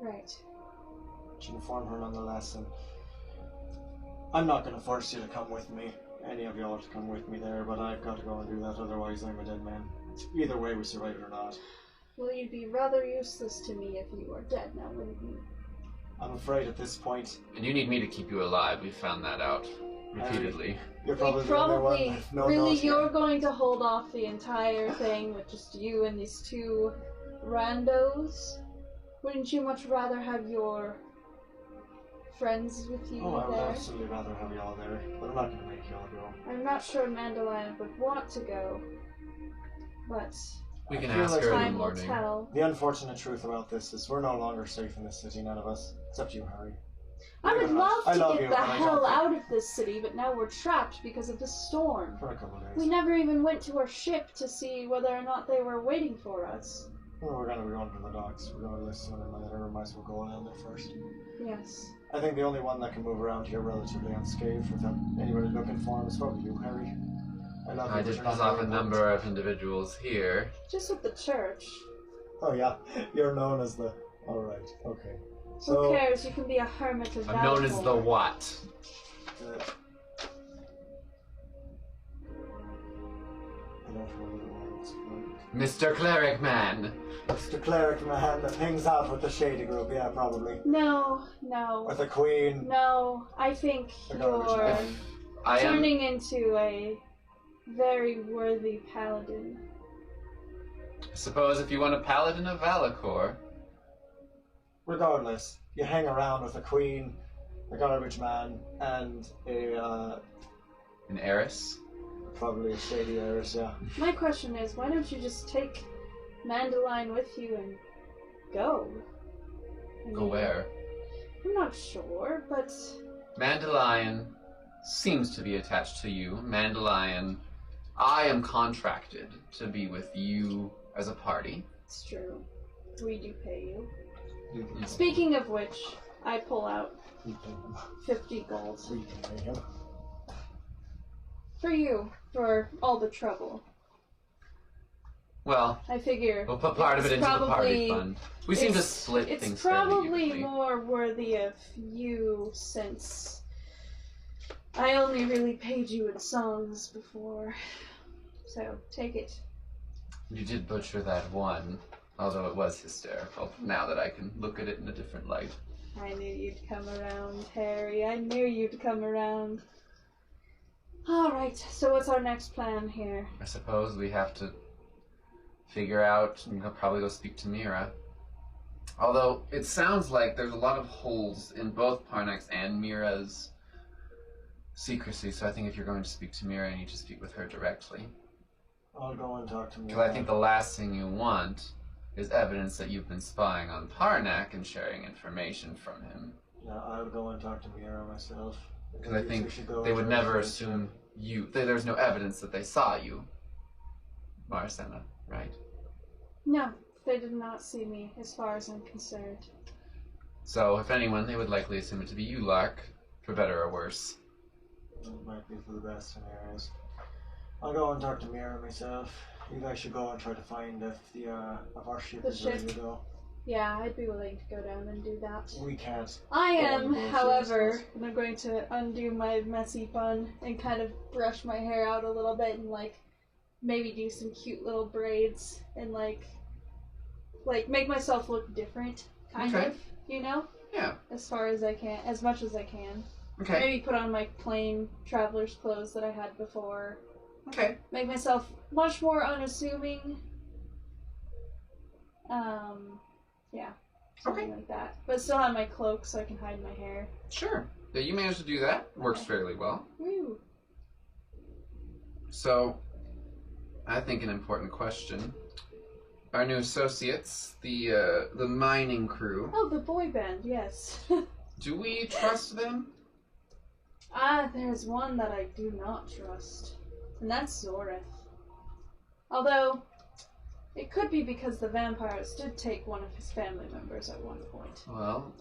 Right. We should inform her nonetheless, and I'm not going to force you to come with me. Any of y'all to come with me there, but I've got to go and do that, otherwise I'm a dead man. Either way, we survive it or not. Well, you'd be rather useless to me if you were dead now, wouldn't you? I'm afraid at this point... And you need me to keep you alive. We found that out repeatedly. You're probably the only one with no really, nausea. you're going to hold off the entire thing with just you and these two randos? Wouldn't you much rather have your friends with you Oh, I would there? absolutely rather have y'all there, but I'm not going to make y'all go. I'm not sure Mandilyon would want to go, but We can I feel ask like her in the time will morning. tell. The unfortunate truth about this is we're no longer safe in this city, none of us. Except you, Harry. I would love I to love get you, the but I hell don't think- out of this city, but now we're trapped because of the storm. For a couple of days. We never even went to our ship to see whether or not they were waiting for us. Well, we're going to be going to the docks. We're going to listen to them later. We might as well go on there first. Yes. I think the only one that can move around here relatively unscathed without anybody looking for him is probably you, Harry. I love you, I but did you're not piss off a very number of individuals here. Just with the church. Oh yeah, you're known as the... Alright, okay. Who So, cares? You can be a hermit of I'm known as the Valor. what? I don't remember the words. Mr. Cleric Man. Mr. Cleric Man that hangs out with the Shady Group, yeah, probably. No. With the Queen. No, I think The garbage you're man. I am. turning into a very worthy paladin. Suppose if you want a paladin of Valakor. Regardless, you hang around with the Queen, the Garbage Man, and An heiress. probably a shady heiress, yeah. My question is, why don't you just take Mandilyon with you and go? I Go mean, where? I'm not sure, but Mandilyon seems to be attached to you. Mandilyon, I am contracted to be with you as a party. it's true. We do pay you. You can, Speaking of which, I pull out you can, 50 gold. you can make him. For you, for all the trouble. Well, I figure we'll put part of it it's into the party probably- fund. We seem to it's- split things It's fairly probably evenly. more worthy of you since I only really paid you in songs before. So, take it. You did butcher that one, although it was hysterical, now that I can look at it in a different light. I knew you'd come around, Harry. I knew you'd come around. Alright, so what's our next plan here? I suppose we have to figure out, and I'll probably go speak to Mira. Although, it sounds like there's a lot of holes in both Parnak's and Mira's secrecy, so I think if you're going to speak to Mira, you need to speak with her directly. I'll go and talk to me. Because I think the last thing you want is evidence that you've been spying on Parnak and sharing information from him. Yeah, I'll go and talk to Mira myself. Because I You think should go they would and never talk to assume there's no evidence that they saw you, Marcena, right? No, they did not see me, as far as I'm concerned. So, if anyone, they would likely assume it to be you, Lark, for better or worse. It might be for the best in areas. I'll go and talk to Mira myself. You guys should go and try to find if our ship is ready to go. Yeah, I'd be willing to go down and do that. We can't. I am, bullshit however, stuff. and I'm going to undo my messy bun and kind of brush my hair out a little bit and maybe do some cute little braids and like make myself look different, kind of, you know? Yeah. As far as I can, as much as I can. Okay. Maybe put on my plain traveler's clothes that I had before. Okay. Make myself much more unassuming. Yeah. Something like that. But still have my cloak so I can hide my hair. Sure. Yeah, you managed to do that. Works fairly well. Woo. So, I think an important question. Our new associates, the mining crew. Oh, the boy band, yes. Do we trust them? There's one that I do not trust. And that's Coreth. Although, it could be because the vampires did take one of his family members at one point. Well,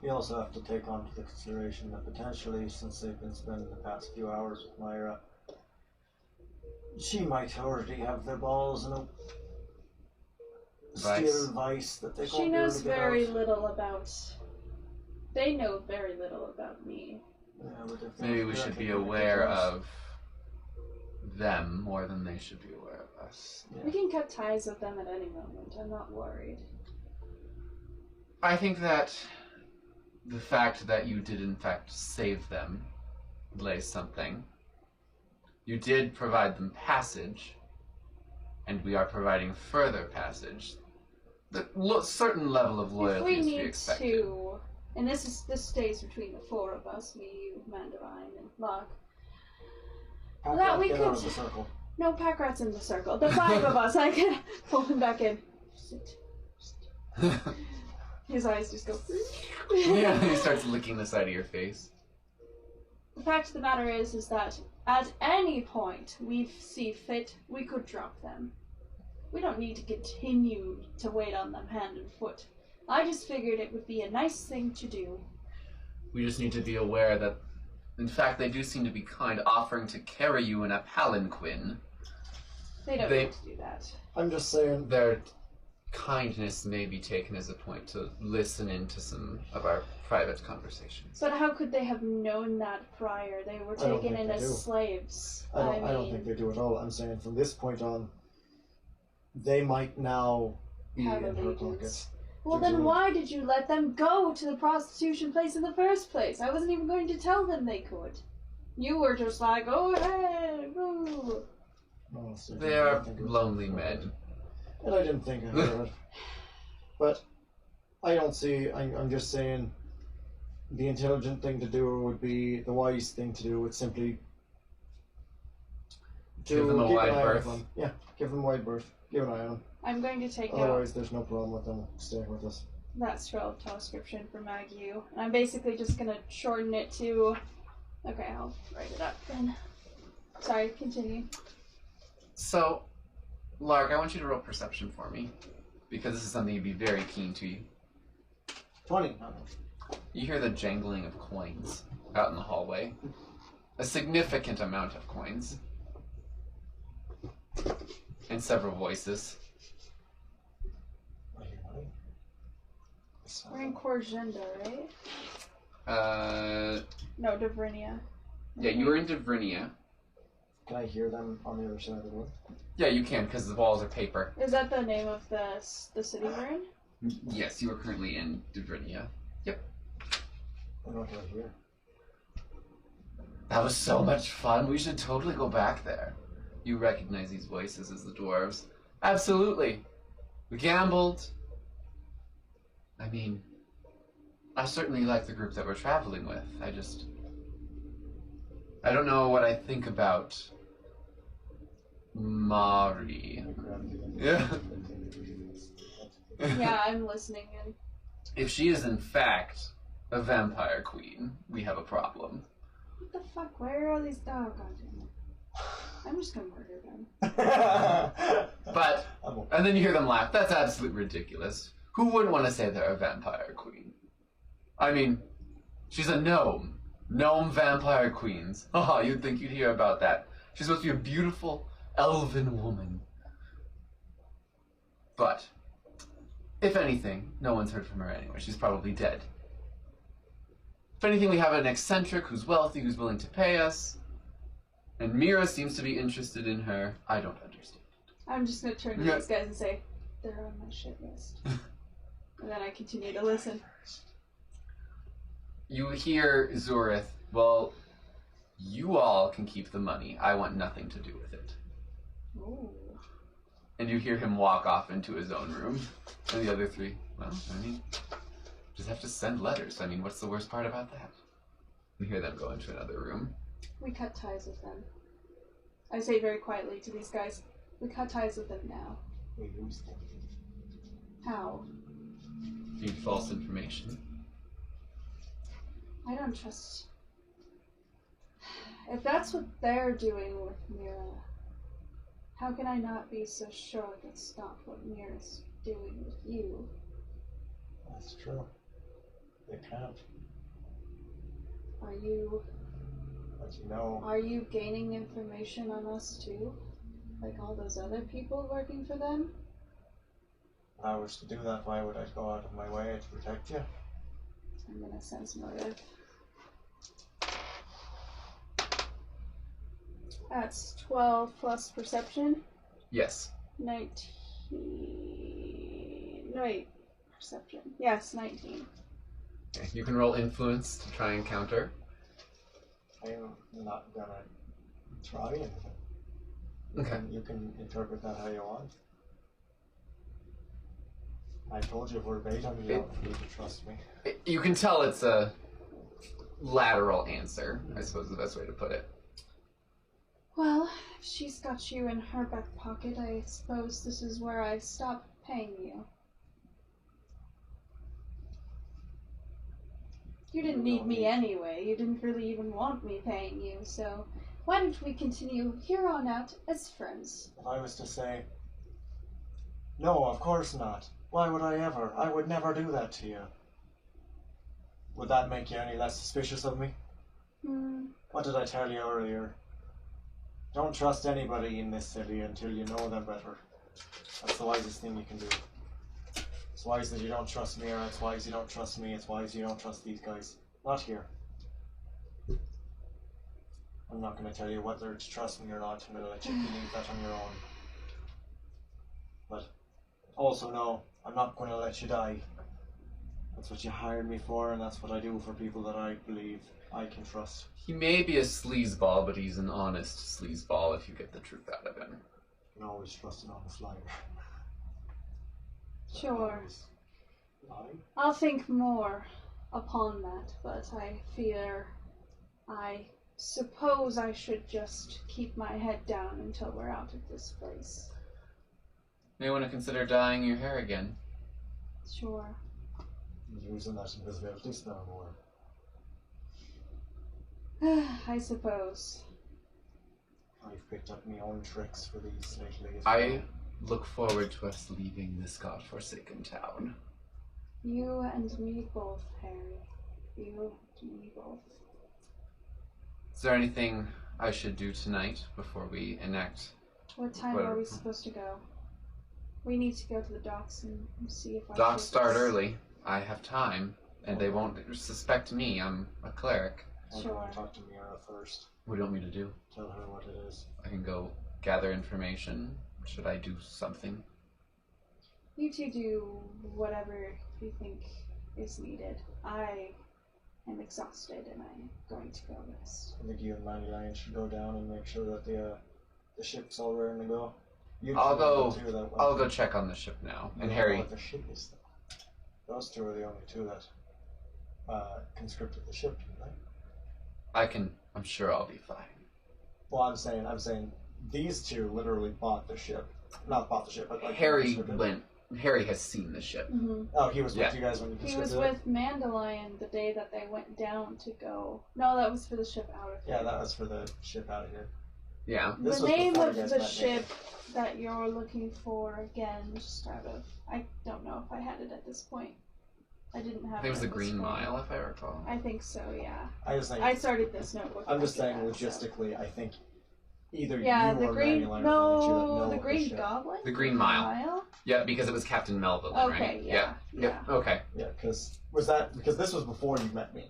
You also have to take on into consideration that potentially, since they've been spending the past few hours with Myra, she might already have their balls in a steel vice that they She won't be able knows to get very out. little about... They know very little about me. Yeah, but if maybe they're we should directly be connected aware to us- of them more than they should be aware of us. Yeah. We can cut ties with them at any moment. I'm not worried. I think that the fact that you did in fact save them lays something. You did provide them passage, and we are providing further passage. The certain level of If loyalty we is to be need expected. to... And this stays between the four of us, me, you, Mandilyon, and Locke. Pack That up, we get could- out of the circle. No, pack rats in the circle. The five of us, I can pull him back in. Sit. His eyes just go... Yeah, he starts licking the side of your face. The fact of the matter is that at any point we see fit, we could drop them. We don't need to continue to wait on them hand and foot. I just figured it would be a nice thing to do. We just need to be aware that, in fact, they do seem to be kind, offering to carry you in a palanquin. They don't They- need to do that. I'm just saying. Their kindness may be taken as a point to listen into some of our private conversations. But how could they have known that prior? They were I don't taken think in they as do. slaves. I don't think they do at all. I'm saying from this point on, they might now be Have in her allegiance. pockets. Well, There's then a- why did you let them go to the prostitution place in the first place? I wasn't even going to tell them they could. You were just like, go ahead, go. Honestly, They I are think it was lonely before men. that. And I didn't think of it. But I don't see, I'm just saying the intelligent thing to do would be, the wise thing to do would simply to Give them a keep wide an eye on berth. them. Yeah, give them a wide berth. Give an eye on them. I'm going to take out Otherwise, there's no problem with them staying with us. that scroll of transcription for Maggie. And I'm basically just going to shorten it to... Okay, I'll write it up then. Sorry, continue. So, Lark, I want you to roll perception for me, because this is something you'd be very keen to. 20. You hear the jangling of coins out in the hallway. A significant amount of coins. And several voices. I hear money. We're in Corgenda, right? No, Davrinia. Yeah, you were in Davrinia. Can I hear them on the other side of the door? Yeah, you can, because the walls are paper. Is that the name of the city we're in? Yes, you are currently in Davrinia. And what do I hear? That was so much fun. We should totally go back there. You recognize these voices as the dwarves. Absolutely. We gambled. I mean, I certainly like the group that we're traveling with. I don't know what I think about Mari. Yeah. Yeah, I'm listening in. If she is in fact a vampire queen, we have a problem. What the fuck? Where are all these... Oh, goddamn. I'm just gonna murder them. But, and then you hear them laugh. That's absolutely ridiculous. Who wouldn't want to say they're a vampire queen? I mean, she's a gnome. Gnome vampire queens. Haha, you'd think you'd hear about that. She's supposed to be a beautiful elven woman. But, if anything, no one's heard from her anyway. She's probably dead. If anything, we have an eccentric who's wealthy, who's willing to pay us. And Mira seems to be interested in her. I don't understand. I'm just gonna turn to these guys and say, they're on my shit list. And then I continue to listen. You hear Zorith, well, you all can keep the money. I want nothing to do with it. Ooh. And you hear him walk off into his own room. And the other three, well, I mean, just have to send letters. I mean, what's the worst part about that? You hear them go into another room. We cut ties with them. I say very quietly to these guys, we cut ties with them now. We lose them. How? Feed false information. I don't trust... If that's what they're doing with Mira, how can I not be so sure that's not what Mira's doing with you? That's true. They can't. Are you... But you know... Are you gaining information on us too? Like all those other people working for them? If I was to do that, why would I go out of my way to protect you? I'm gonna sense motive. That's 12 plus perception. Yes. 19. No, wait. Perception. Yes, 19. Okay. You can roll influence to try and counter. I'm not gonna try anything. Okay. You can interpret that how you want. I told you verbatim you don't need to trust me. You can tell it's a lateral answer, I suppose is the best way to put it. Well, if she's got you in her back pocket, I suppose this is where I stop paying you. You didn't need me anyway. You didn't really even want me paying you, so why don't we continue here on out as friends? If I was to say, no, of course not. Why would I ever? I would never do that to you. Would that make you any less suspicious of me? What did I tell you earlier? Don't trust anybody in this city until you know them better. That's the wisest thing you can do. It's wise that you don't trust Mira, it's wise you don't trust me, it's wise you don't trust these guys. Not here. I'm not going to tell you whether to trust me or not. I'm going to let you believe that on your own. But also know, I'm not going to let you die. That's what you hired me for, and that's what I do for people that I believe I can trust. He may be a sleazeball, but he's an honest sleazeball if you get the truth out of him. You can always trust an honest liar. Sure. Lie? I'll think more upon that, but I suppose I should just keep my head down until we're out of this place. May want to consider dyeing your hair again. Sure. Using that invisibility spell more. I suppose. I've picked up my own tricks for these lately as I look forward to us leaving this godforsaken town. You and me both, Harry. You and me both. Is there anything I should do tonight before we enact? What time are we supposed to go? We need to go to the docks and see if our Docks ship start is- early. I have time, and they won't suspect me. I'm a cleric. I'm Sure. going to talk to Mira first. What do you want me to do? Tell her what it is. I can go gather information. Should I do something? You two do whatever you think is needed. I am exhausted and I'm going to go rest. I think you and Mandilyon should go down and make sure that the ship's all ready to go. You I'll two go- are the two that went- I'll go check on the ship now. You And don't Harry, know what the ship is, though. Those two are the only two that conscripted the ship, didn't they? I'm sure I'll be fine. Well, I'm saying these two literally bought the ship. Not bought the ship, but like Harry conscripted it. Harry has seen the ship. Oh, he was Yeah. with you guys when you He conscripted was it? with Mandilyon the day that they went down to go. No, that was for the ship out of here. Yeah, that was for the ship out of here. Yeah. This The was name before of you guys the met me. ship that you're looking for, again, just out of... I don't know if I had it at this point. I didn't have I think it was the at this Green point. Mile, if I recall. I think so, yeah. I just think. I started this notebook. I'm just after saying, that, so. logistically, I think either Yeah, you the or green... Mandilyon are the only two that know No, the of Green ship. Goblin? The Green Mile. Yeah, because it was Captain Melville, right? Okay, yeah. Yep. Okay. Yeah, because this was before you met me.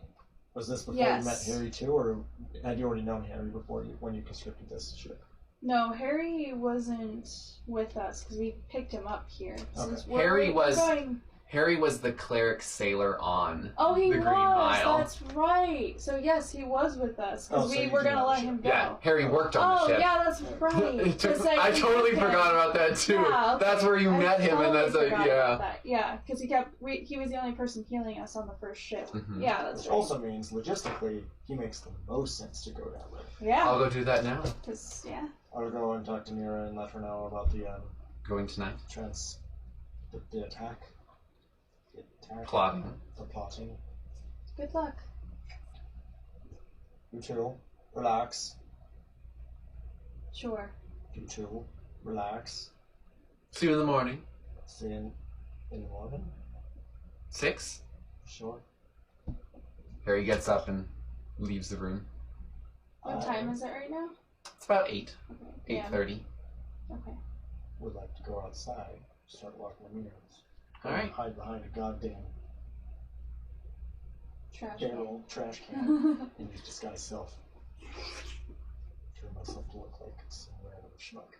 Was this before Yes. you met Harry too, or had you already known Harry when you conscripted this ship? No, Harry wasn't with us because we picked him up here. Since we're- Harry we're was- going- Harry was the cleric sailor on Oh, he the was. Green Mile. That's right. So yes, he was with us Oh, because so we you were do gonna know let the him ship. go. Yeah, Harry worked on the Oh ship. yeah, that's right. It took- 'Cause I we totally took him- forgot about that too. Yeah, okay. That's where you met him, and that's totally forgot yeah. about that. Yeah, because he was the only person healing us on the first ship. Mhm. Yeah, that's Which right. also means logistically, he makes the most sense to go that way. Yeah, I'll go do that now. because yeah. I'll go and talk to Mira and let her know about the Going tonight. the attack. Plotting. The plotting. Good luck. You too. Relax. Sure. You too. Relax. See you in the morning. See you in the morning. 6. Sure. Harry gets up and leaves the room. What time is it right now? It's about 8. Okay. 8:30. Okay. Would like to go outside. Start walking the mirrors. All right. Hide behind a goddamn Trash. barrel trash can and just disguise self. Turn myself to look like some random schmuck.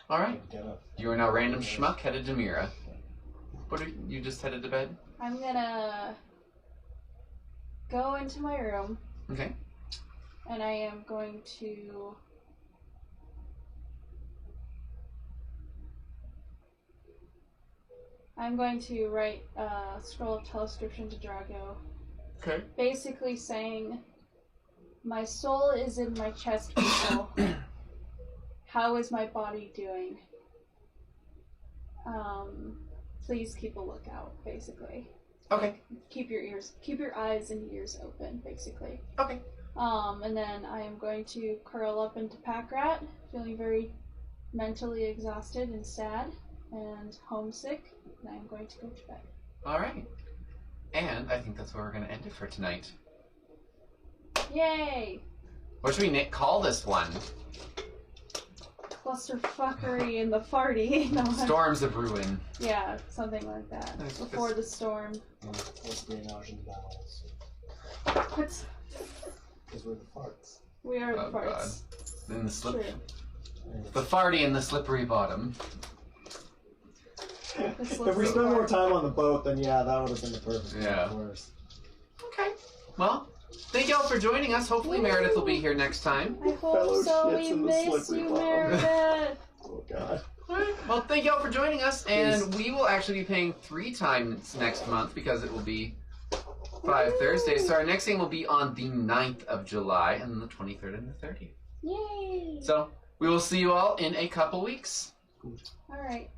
All right. And get up. You are now random schmuck headed to Mira. What are you just headed to bed? I'm gonna go into my room Okay. and I am going to write a scroll of telescription to Drago, Okay. basically saying, "My soul is in my chest, people. How is my body doing? Please keep a lookout." Basically, Okay. keep your eyes and ears open. Basically. Okay. And then I am going to curl up into Pack Rat, feeling very mentally exhausted and sad and homesick, and I am going to go to bed. All right. And I think that's where we're going to end it for tonight. Yay! What should we call this one? Clusterfuckery in the farty. No, Storms of Brewing. yeah, something like that. Nice. Before the storm. What's the analogy to battles? What? Because we're the farts. We are Oh, the farts. In the slip. True. The farty and the slippery bottom. If we spend more time on the boat, then yeah, that would have been the perfect one, Yeah. of course. Okay. Well, thank y'all for joining us. Hopefully Meredith will be here next time. I hope Fellow so. shits We in the miss slippery you, bottom. Meredith. Oh god. Well, thank y'all for joining us, and we will actually be paying 3 times next month because it will be 5 Thursdays. So our next thing will be on the 9th of July and then the 23rd and the 30th. Yay! So we will see you all in a couple weeks. All right.